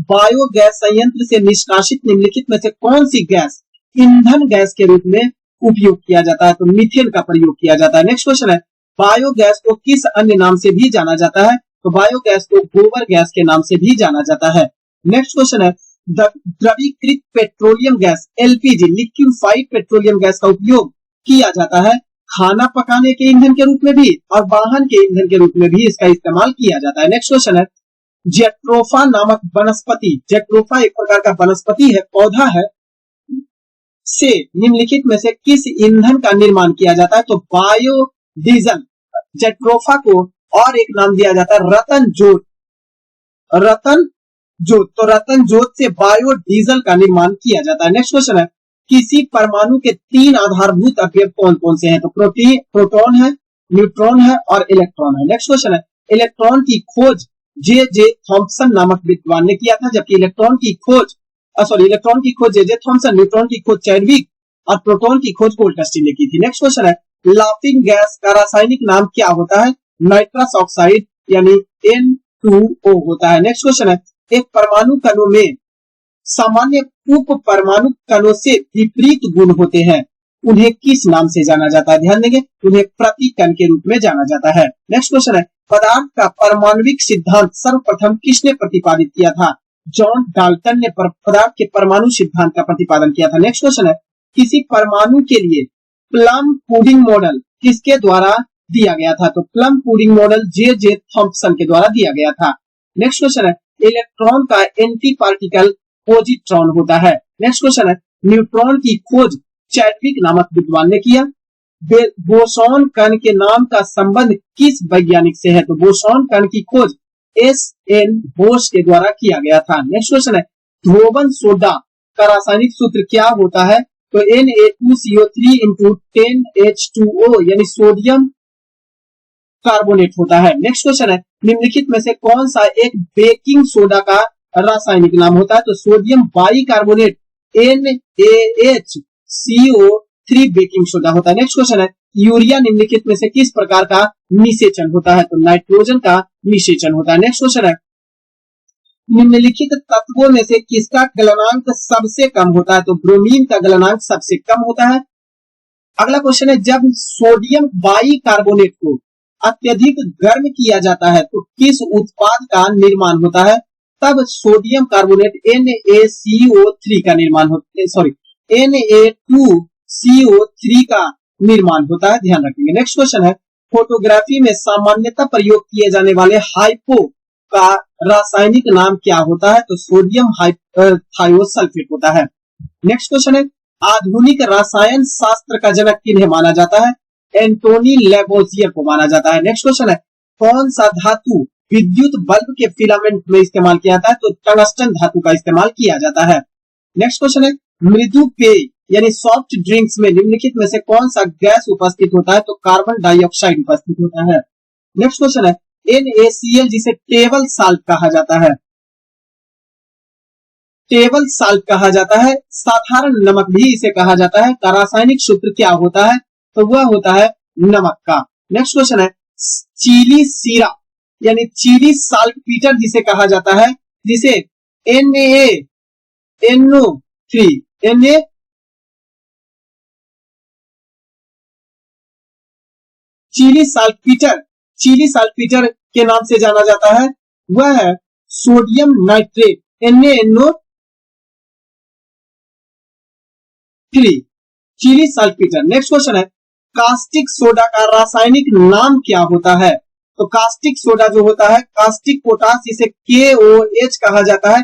बायोगैस संयंत्र से निष्कासित निम्नलिखित में से कौन सी गैस ईंधन गैस के रूप में उपयोग किया जाता है? तो मीथेन का प्रयोग किया जाता है। नेक्स्ट क्वेश्चन है, बायोगैस को किस अन्य नाम से भी जाना जाता है? तो बायोगैस को गोबर गैस के नाम से भी जाना जाता है। नेक्स्ट क्वेश्चन है, द्रवीकृत petroleum gas LPG liquefied petroleum gas का उपयोग किया जाता है खाना पकाने के ईंधन के रूप में भी और वाहन के ईंधन के रूप में भी इसका इस्तेमाल किया जाता है। नेक्स्ट क्वेश्चन है, जेट्रोफा नामक वनस्पति, जेट्रोफा एक प्रकार का वनस्पति है, पौधा है, से निम्नलिखित में से किस ईंधन का निर्माण किया जाता है? तो बायोडीजल। जेट्रोफा को और एक नाम दिया जाता है रतन जोत। तो रतन जोत से बायोडीजल का निर्माण किया जाता है। नेक्स्ट क्वेश्चन है, किसी परमाणु के 3 आधारभूत अवयव कौन कौन से हैं? तो प्रोटॉन है, न्यूट्रॉन है और इलेक्ट्रॉन है। नेक्स्ट क्वेश्चन है, इलेक्ट्रॉन की खोज जे थॉम्पसन नामक विद्वान ने किया था, जबकि इलेक्ट्रॉन की खोज जे थॉम्पसन, न्यूट्रॉन की खोज चैडविक और प्रोटॉन की खोज कोल्टस्टीन ने की थी। नेक्स्ट क्वेश्चन है, लाफिंग गैस का रासायनिक नाम क्या होता है? नाइट्रस ऑक्साइड यानी N2O होता है। नेक्स्ट क्वेश्चन है, एक परमाणु कणों में सामान्य उप परमाणु कणों से विपरीत गुण होते हैं, उन्हें किस नाम से जाना जाता है? ध्यान देंगे, उन्हें प्रतिकण के रूप में जाना जाता है। नेक्स्ट क्वेश्चन है, पदार्थ का परमाणुविक सिद्धांत सर्वप्रथम किसने प्रतिपादित किया था? जॉन डाल्टन ने पदार्थ के परमाणु सिद्धांत का प्रतिपादन किया था। नेक्स्ट क्वेश्चन है, किसी परमाणु के लिए प्लम पुडिंग मॉडल किसके द्वारा दिया गया था? तो प्लम पुडिंग मॉडल जे थॉम्पसन के द्वारा दिया गया था। नेक्स्ट क्वेश्चन है, इलेक्ट्रॉन का एंटी पार्टिकल पॉजिट्रॉन होता है। नेक्स्ट क्वेश्चन है, न्यूट्रॉन की खोज चैडविक नामक विद्वान ने किया। बोसॉन कण के नाम का संबंध किस वैज्ञानिक से है? तो बोसॉन कण की खोज एस.एन. बोस के द्वारा किया गया था। नेक्स्ट क्वेश्चन है, ध्रुवन सोडा का रासायनिक सूत्र क्या होता है? तो Na2CO3 into 10H2O यानी सोडियम कार्बोनेट होता है। नेक्स्ट क्वेश्चन है, निम्नलिखित में से कौन सा एक बेकिंग सोडा का रासायनिक नाम होता है? तो sodium by carbonate NaHCO3 baking soda होता है। नेक्स्ट क्वेश्चन है, यूरिया निम्नलिखित में से किस प्रकार का निषेचन होता है? तो नाइट्रोजन का निषेचन होता है। नेक्स्ट क्वेश्चन है, निम्नलिखित तत्वों में से किसका गलनांक सबसे कम होता है? तो ब्रोमीन का गलनांक सबसे कम होता है। अगला क्वेश्चन है, जब सोडियम बाई कार्बोनेट को अत्यधिक गर्म किया जाता है तो किस उत्पाद का निर्माण होता है? तब सोडियम कार्बोनेट NaCO3 का निर्माण होता है, सॉरी Na2CO3 का निर्माण होता है, ध्यान रखेंगे। नेक्स्ट क्वेश्चन है, फोटोग्राफी में सामान्यतः प्रयोग किए जाने वाले हाइपो का रासायनिक नाम क्या होता है? तो सोडियम थायोसल्फेट होता है। नेक्स्ट क्वेश्चन है, आधुनिक रसायन शास्त्र का जनक किन्हें माना जाता है? एंटोनी लेवोजियर को माना जाता है। नेक्स्ट क्वेश्चन है, कौन सा धातु विद्युत बल्ब के फिलामेंट में इस्तेमाल किया जाता है? तो टंगस्टन धातु का इस्तेमाल किया जाता है। नेक्स्ट क्वेश्चन है, मृदु पेय यानी सॉफ्ट ड्रिंक्स में निम्नलिखित में से कौन सा गैस उपस्थित होता है? तो कार्बन डाइऑक्साइड उपस्थित होता है। नेक्स्ट क्वेश्चन है, NaCl जिसे टेबल साल्ट कहा जाता है, टेबल साल्ट कहा जाता है, साधारण नमक भी इसे कहा जाता है, का रासायनिक सूत्र क्या होता है? तो वह होता है नमक का। नेक्स्ट क्वेश्चन है, चिली सीरा यानी चिली साल्ट पीटर जिसे कहा जाता है, जिसे NaNO3 चिली साल्ट पीटर के नाम से जाना जाता है, वह है sodium nitrate NaNO3 Chile saltpetre. Next question है, कास्टिक सोडा का रासायनिक नाम क्या होता है? तो कास्टिक सोडा जो होता है, कास्टिक पोटास जिसे KOH कहा जाता है,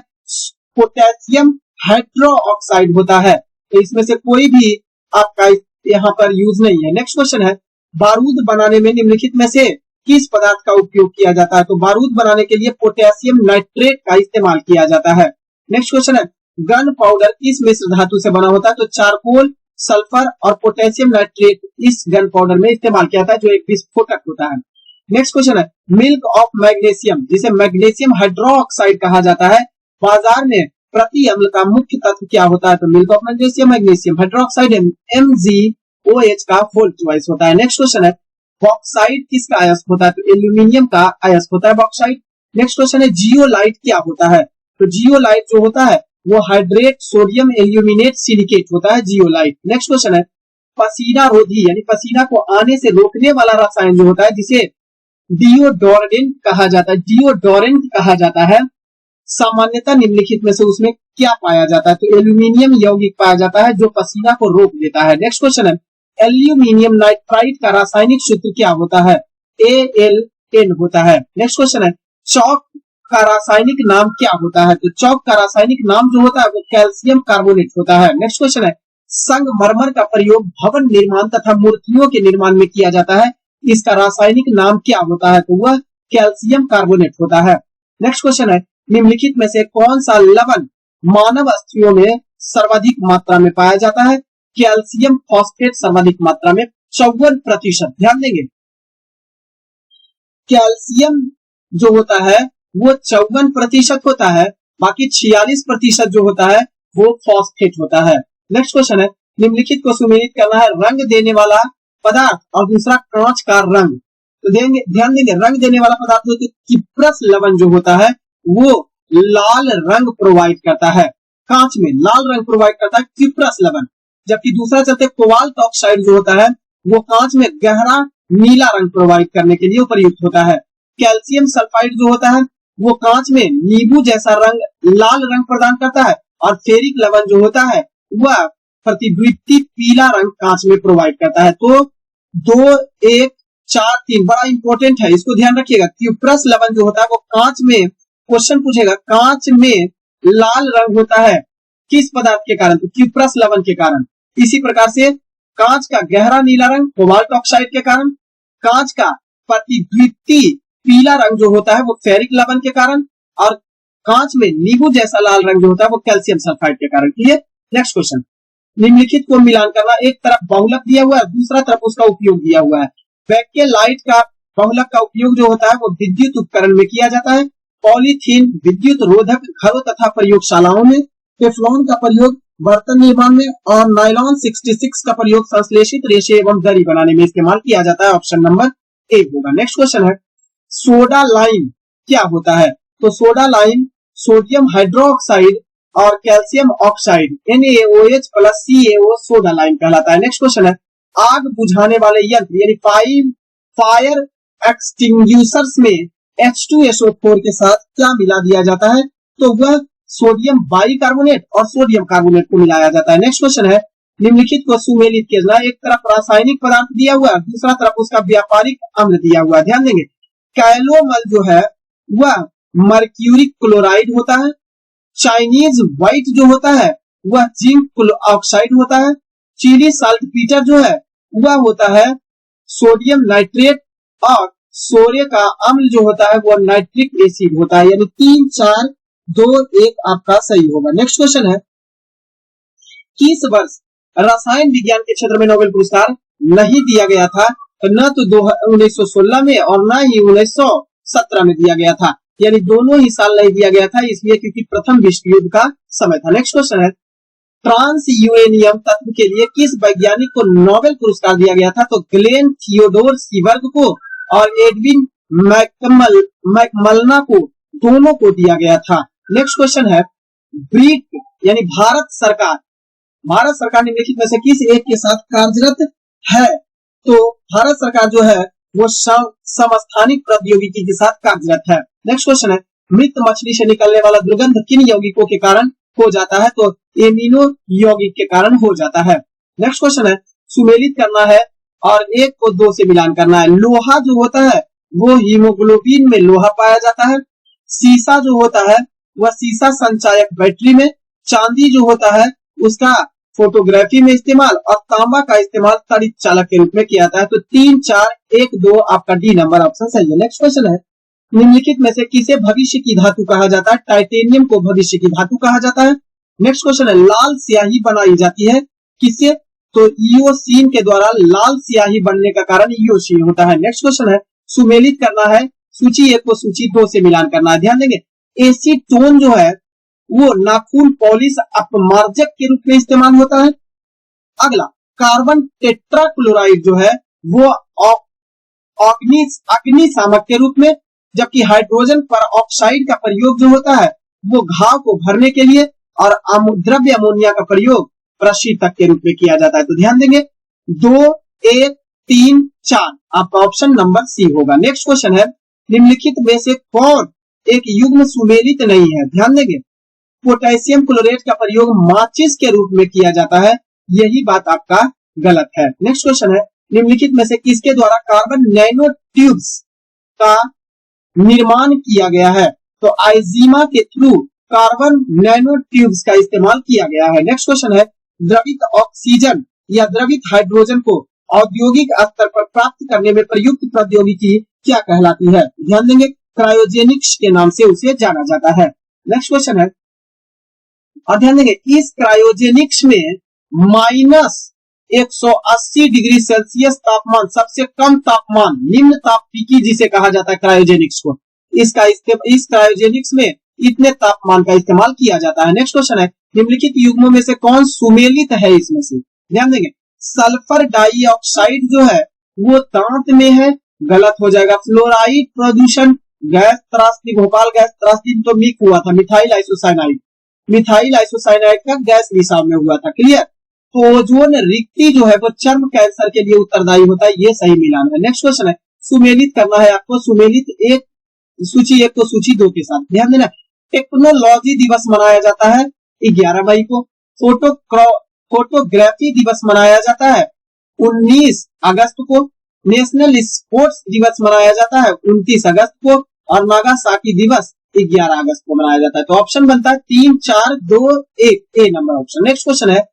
पोटेशियम हाइड्रोक्साइड होता है। तो इसमें से कोई भी आपका यहाँ पर यूज नहीं है। नेक्स्ट क्वेश्चन है, बारूद बनाने में निम्नलिखित में से किस पदार्थ का उपयोग किया जाता है? तो बारूद बनाने के लिए पोटेशियम नाइट्रेट का इस्तेमाल किया जाता है। नेक्स्ट क्वेश्चन है, गन पाउडर किस मिश्र धातु से बना होता है? तो चारकोल, सल्फर और पोटेशियम नाइट्रेट इस गन पाउडर में इस्तेमाल किया जाता है, जो एक विस्फोटक होता है। नेक्स्ट क्वेश्चन है, मिल्क ऑफ मैग्नीशियम जिसे मैग्नीशियम हाइड्रोक्साइड कहा जाता है, बाजार में प्रति अम्ल का मुख्य तत्व क्या होता है? तो milk of magnesium hydroxide MgOH का फुल चॉइस होता है। नेक्स्ट क्वेश्चन है, बॉक्साइट किसका अयस्क होता है? तो एल्यूमिनियम का अयस्क होता है बॉक्साइट। नेक्स्ट क्वेश्चन है, जियोलाइट क्या होता है? तो जियोलाइट जो होता है वो हाइड्रेट सोडियम एल्यूमिनेट सिलिकेट होता है जियोलाइट। नेक्स्ट क्वेश्चन है, पसीना रोधी यानी पसीना को आने से रोकने वाला रसायन जो होता है जिसे डिओडोरेंट कहा जाता है, सामान्यतः निम्नलिखित में से उसमें क्या पाया जाता है? तो एल्यूमिनियम यौगिक पाया जाता है जो पसीना को रोक देता है। नेक्स्ट क्वेश्चन है, एल्यूमिनियम नाइट्राइड का रासायनिक सूत्र क्या होता है? Al10 होता है। नेक्स्ट क्वेश्चन है, चौक का रासायनिक नाम क्या होता है? तो चौक का रासायनिक नाम जो होता है वो कैल्शियम कार्बोनेट होता है। नेक्स्ट क्वेश्चन है, संगमरमर का प्रयोग भवन निर्माण तथा मूर्तियों के निर्माण में किया जाता है, इसका रासायनिक नाम क्या होता है? तो वह कैल्शियम कार्बोनेट होता है। नेक्स्ट क्वेश्चन है, निम्नलिखित में से कौन सा लवण मानव अस्थियों में सर्वाधिक मात्रा में पाया जाता है? कैल्शियम फॉस्फेट सर्वाधिक मात्रा में 54%। ध्यान देंगे, कैल्शियम जो होता है वो 54% होता है, बाकी 46% जो होता है वो फॉस्फेट होता है। नेक्स्ट क्वेश्चन है, निम्नलिखित को सुमेलित करना है, रंग देने वाला पदार्थ और दूसरा कांच का रंग। तो ध्यान देंगे, रंग देने वाला पदार्थ होता है किप्रस लवण जो होता है वो लाल रंग प्रोवाइड करता है, कांच में लाल रंग प्रोवाइड करता है किप्रस लवण, जबकि दूसरा चलते कोबाल्ट ऑक्साइड जो होता है वो कांच में गहरा नीला रंग प्रोवाइड करने के लिए उपयुक्त होता है। कैल्शियम सल्फाइड जो होता है वो कांच में नींबू जैसा रंग लाल रंग प्रदान करता है, और फेरिक लवण जो होता है वह प्रतिद्वितीय पीला रंग कांच में प्रोवाइड करता है। तो 2-1 4 3 बड़ा इंपॉर्टेंट है, इसको ध्यान रखिएगा। क्यूप्रस लवण जो होता है वो कांच में, क्वेश्चन पूछेगा कांच में लाल रंग होता है किस पदार्थ के कारण? तो क्यूप्रस लवण के कारण। इसी प्रकार से कांच का गहरा नीला रंग कोबाल्ट ऑक्साइड के कारण, कांच का प्रतिद्वितीय पीला रंग जो होता है वो फेरिक लवण के कारण, और कांच में नींबू जैसा लाल रंग जो होता है वो कैल्शियम सल्फाइड के कारण। क्लियर? नेक्स्ट क्वेश्चन, निम्नलिखित को मिलान करना। एक तरफ बहुलक दिया हुआ है, दूसरा तरफ उसका उपयोग दिया हुआ है। बैकेलाइट का बहुलक का उपयोग जो होता है वो विद्युत उपकरण में किया जाता है। पॉलीथीन विद्युत रोधक घरों तथा प्रयोगशालाओं में, टेफ्लॉन का प्रयोग बर्तन निर्माण में, और नायलॉन 66 का प्रयोग संश्लेषित रेशे एवं दरी बनाने में इस्तेमाल किया जाता है। ऑप्शन नंबर ए होगा। नेक्स्ट क्वेश्चन है, सोडा लाइम क्या होता है? तो सोडा लाइम सोडियम हाइड्रोक्साइड और calcium oxide NaOH plus CaO soda lime कहलाता है। नेक्स्ट क्वेश्चन है, आग बुझाने वाले यंत्र यानी फायर एक्सटिंग्विशर्स में H2SO4 के साथ क्या मिला दिया जाता है? तो वह सोडियम बाइकार्बोनेट और सोडियम कार्बोनेट को मिलाया जाता है। नेक्स्ट क्वेश्चन है, निम्नलिखित को सुमेलित किया। एक तरफ रासायनिक पदार्थ दिया हुआ है, दूसरा तरफ उसका व्यापारिक अम्ल दिया हुआ है। ध्यान देंगे, कैलोमल जो है वह मर्क्यूरिक क्लोराइड होता है। चाइनीज व्हाइट जो होता है वह जिंक ऑक्साइड होता है। चिली साल्टपीटर जो है वह होता है सोडियम नाइट्रेट, और सोरे का अम्ल जो होता है वो नाइट्रिक एसिड होता है। यानी 3 4 2 1 आपका सही होगा। नेक्स्ट क्वेश्चन है, किस वर्ष रसायन विज्ञान के क्षेत्र में नोबेल पुरस्कार नहीं दिया गया था? तो न तो 1916 में और न ही 1917 में दिया गया था, यानी दोनों ही साल नहीं दिया गया था, इसलिए क्योंकि प्रथम विश्व युद्ध का समय था। नेक्स्ट क्वेश्चन है, ट्रांस यूरेनियम तत्व के लिए किस वैज्ञानिक को नोबेल पुरस्कार दिया गया था? तो ग्लेन थियोडोर सीबर्ग को और एडविन मैकमल्ना को, दोनों को दिया गया था। नेक्स्ट क्वेश्चन है, ब्रिट यानी भारत सरकार निम्नलिखित में से किस एक के साथ कार्यरत है? तो भारत सरकार जो है वो समस्थानिक प्रौद्योगिकी के साथ कार्यरत है। नेक्स्ट क्वेश्चन है, मृत मछली से निकलने वाला दुर्गंध किन यौगिकों के कारण हो जाता है? तो एमिनो यौगिक के कारण हो जाता है। नेक्स्ट क्वेश्चन है, सुमेलित करना है और 1 को 2 से मिलान करना है। लोहा जो होता है वो हीमोग्लोबिन में लोहा पाया जाता है। सीसा जो होता है वह सीसा संचायक बैटरी में, चांदी जो होता है उसका फोटोग्राफी में इस्तेमाल, और तांबा का इस्तेमाल तड़ित चालक के रूप में किया जाता है। तो 3 4 1 2 आपका डी नंबर ऑप्शन सही है। नेक्स्ट क्वेश्चन है, निम्नलिखित में से किसे भविष्य की धातु कहा जाता है? टाइटेनियम को भविष्य की धातु कहा जाता है। नेक्स्ट क्वेश्चन है, लाल स्याही बनाई जाती है किससे? तो इयोसीन के द्वारा लाल स्याही बनने का कारण इयोसीन होता है। नेक्स्ट क्वेश्चन है, सुमेलित करना है, सूची 1 को सूची 2 से मिलान करना है। ध्यान देंगे, एसीटोन जो है वो नाखून पॉलिश अपमार्जक के रूप में इस्तेमाल होता है। अगला, कार्बन टेट्राक्लोराइड जो है वो अग्निशामक के रूप में, जबकि हाइड्रोजन पर ऑक्साइड का प्रयोग जो होता है वो घाव को भरने के लिए, और द्रव्य अमोनिया का प्रयोग प्रशीतक के रूप में किया जाता है। तो ध्यान देंगे, 2 1 3 4 आपका ऑप्शन नंबर सी होगा। नेक्स्ट क्वेश्चन है, निम्नलिखित में से कौन एक युग्म सुमेलित नहीं है? ध्यान देंगे, पोटेशियम क्लोरेट का प्रयोग माचिस के रूप में किया जाता है, यही बात आपका गलत है। नेक्स्ट क्वेश्चन है, निम्नलिखित में से किसके द्वारा कार्बन नैनो ट्यूब्स का निर्माण किया गया है? तो आइजीमा के थ्रू कार्बन नैनो ट्यूब्स का इस्तेमाल किया गया है। नेक्स्ट क्वेश्चन है, द्रवित ऑक्सीजन या द्रवित हाइड्रोजन को औद्योगिक स्तर पर प्राप्त करने में प्रयुक्त प्रौद्योगिकी क्या कहलाती है? ध्यान देंगे, क्रायोजेनिक्स के नाम से उसे जाना जाता है। नेक्स्ट क्वेश्चन है, और ध्यान देंगे, इस क्रायोजेनिक्स में -180 डिग्री सेल्सियस तापमान, सबसे कम तापमान, निम्न तापीकी जिसे कहा जाता है क्रायोजेनिक्स को, इस क्रायोजेनिक्स में इतने तापमान का इस्तेमाल किया जाता है। नेक्स्ट क्वेश्चन है, निम्नलिखित युग्मों में से कौन सुमेलित है? इसमें से ध्यान देंगे, सल्फर डाइऑक्साइड जो है वो दांत में है, गलत हो जाएगा। फ्लोराइड प्रदूषण, गैस त्रासदी, भोपाल गैस त्रासदी तो मीक हुआ था, मिथाइल आइसोसाइनाइड का गैस रिसाव में हुआ था। क्लियर? तो ओजोन रिक्ति जो है वो चर्म कैंसर के लिए उत्तरदायी होता है, ये सही मिलान है। नेक्स्ट क्वेश्चन है, सुमेलित करना है आपको, सुमेलित सूची 1 को सूची 2 के साथ। ध्यान देना, टेक्नोलॉजी दिवस मनाया जाता है 11 मई को। फोटोग्राफी दिवस मनाया जाता है 19 अगस्त को। नेशनल स्पोर्ट्स दिवस मनाया जाता है 29 अगस्त को और नागासाकी दिवस 11 अगस्त को मनाया जाता है। तो ऑप्शन बनता है 3, 4, 2, 1 ए नंबर ऑप्शन। नेक्स्ट क्वेश्चन है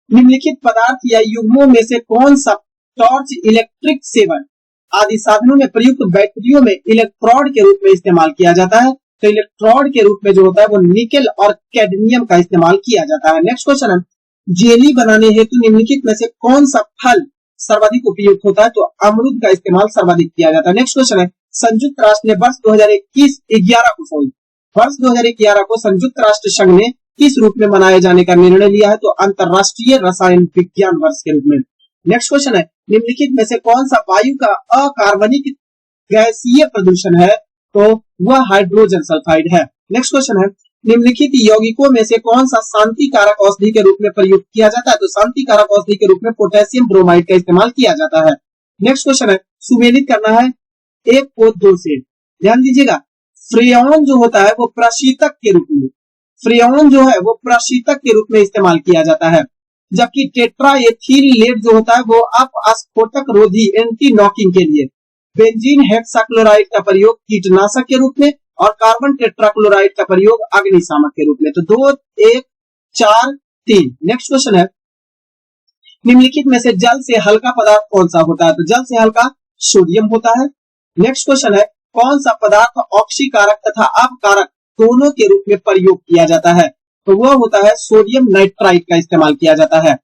निम्नलिखित पदार्थ या युग्मों में से कौन सा टॉर्च इलेक्ट्रिक सेवर आदि साधनों में प्रयुक्त बैटरियों में इलेक्ट्रोड के रूप में इस्तेमाल किया जाता है। तो इलेक्ट्रोड के रूप में जो होता है वो निकेल और कैडमियम का इस्तेमाल किया जाता है। नेक्स्ट क्वेश्चन है जेली बनाने हेतु निम्नलिखित में से कौन सा फल सर्वाधिक उपयुक्त होता है। तो अमरूद का इस्तेमाल सर्वाधिक किया जाता है। नेक्स्ट क्वेश्चन है संयुक्त राष्ट्र ने वर्ष 2011 को संयुक्त राष्ट्र संघ ने किस रूप में मनाए जाने का निर्णय लिया है। तो अंतरराष्ट्रीय रसायन विज्ञान वर्ष के रूप में। नेक्स्ट क्वेश्चन है निम्नलिखित में से कौन सा वायु का अकार्बनिक गैसीय प्रदूषण है। तो वह हाइड्रोजन सल्फाइड है। नेक्स्ट क्वेश्चन है निम्नलिखित यौगिकों में से कौन सा शांति कारक औषधि के रूप में प्रयुक्त किया जाता है। तो शांति कारक औषधि के रूप में पोटेशियम ब्रोमाइड का इस्तेमाल किया जाता है। नेक्स्ट क्वेश्चन है सुमेलित करना है 1 को 2 से। ध्यान दीजिएगा फ्रेऑन जो होता है वो प्रशीतक के रूप में इस्तेमाल किया जाता है, जबकि टेट्राएथिल लेड जो होता है वो अपस्फोटक रोधी एंटी नॉकिंग के लिए, बेंजीन हेक्साक्लोराइड का प्रयोग कीटनाशक के रूप में और कार्बन टेट्राक्लोराइड का प्रयोग अग्निशामक के रूप में। तो 2, 1, 4, 3। नेक्स्ट क्वेश्चन है निम्नलिखित में से जल से हल्का पदार्थ कौन सा होता है। तो जल से हल्का सोडियम होता है। नेक्स्ट क्वेश्चन है कौन सा पदार्थ ऑक्सीकारक तथा अपकारक दोनों के रूप में प्रयोग किया जाता है। तो वह होता है सोडियम नाइट्राइट का इस्तेमाल किया जाता है।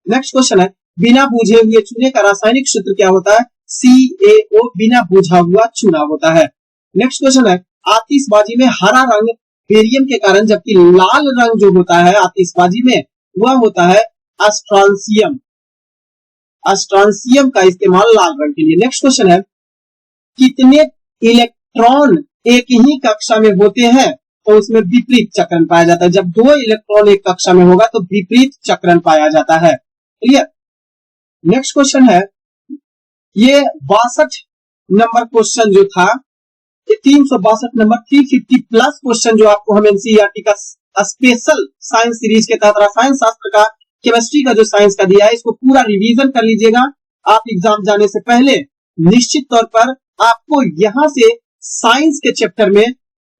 नेक्स्ट क्वेश्चन है बिना बूझे हुए चूने का रासायनिक सूत्र क्या होता है। CaO बिना बूझा हुआ चूना होता है। नेक्स्ट क्वेश्चन है आतिशबाजी में हरा रंग बेरियम के कारण, जबकि लाल रंग जो होता है आतिशबाजी में वह होता है अस्ट्रांसियम का इस्तेमाल लाल रंग के लिए। नेक्स्ट क्वेश्चन है कितने इलेक्ट्रॉन एक ही कक्षा में होते हैं। तो उसमें विपरीत चक्रण पाया जाता है। जब 2 इलेक्ट्रॉन एक कक्षा में होगा तो विपरीत चक्रण पाया जाता है। क्लियर। नेक्स्ट क्वेश्चन है ये 62 नंबर क्वेश्चन जो था, ये 362 नंबर 350 प्लस क्वेश्चन जो आपको हम एनसीईआरटी का स्पेशल साइंस सीरीज के तहत रसायन शास्त्र का, केमिस्ट्री का जो साइंस का दिया है, इसको पूरा रिवीजन कर लीजिएगा। आप एग्जाम जाने से पहले निश्चित तौर पर आपको यहां से साइंस के चैप्टर में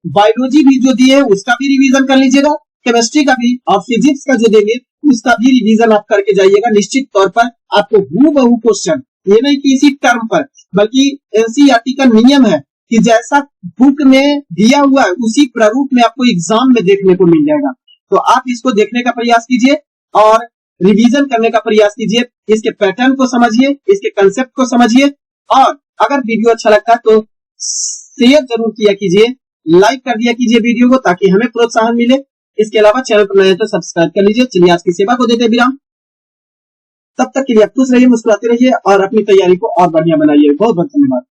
बायोलॉजी भी जो दिए है उसका भी रिवीजन कर लीजिएगा, केमिस्ट्री का भी, और फिजिक्स का जो देंगे उसका भी रिवीजन आप करके जाइएगा। निश्चित तौर पर आपको हूबहू क्वेश्चन, ये नहीं कि इसी टर्म पर, बल्कि एनसीईआरटी का नियम है कि जैसा बुक में दिया हुआ है उसी प्रारूप में आपको एग्जाम में देखने को मिल जाएगा। तो आप इसको देखने का प्रयास कीजिए और रिवीजन करने का प्रयास कीजिए। इसके पैटर्न को समझिए, इसके कंसेप्ट को समझिए, और अगर वीडियो अच्छा लगता है तो शेयर जरूर किया कीजिए, लाइक कर दिया कीजिए वीडियो को, ताकि हमें प्रोत्साहन मिले। इसके अलावा चैनल पर नए हैं तो सब्सक्राइब कर लीजिए। चलिए आज की सेवा को देते विराम। तब तक के लिए आप खुश रहिए, मुस्कुराते रहिए और अपनी तैयारी को और बढ़िया बनाइए। बहुत बहुत धन्यवाद।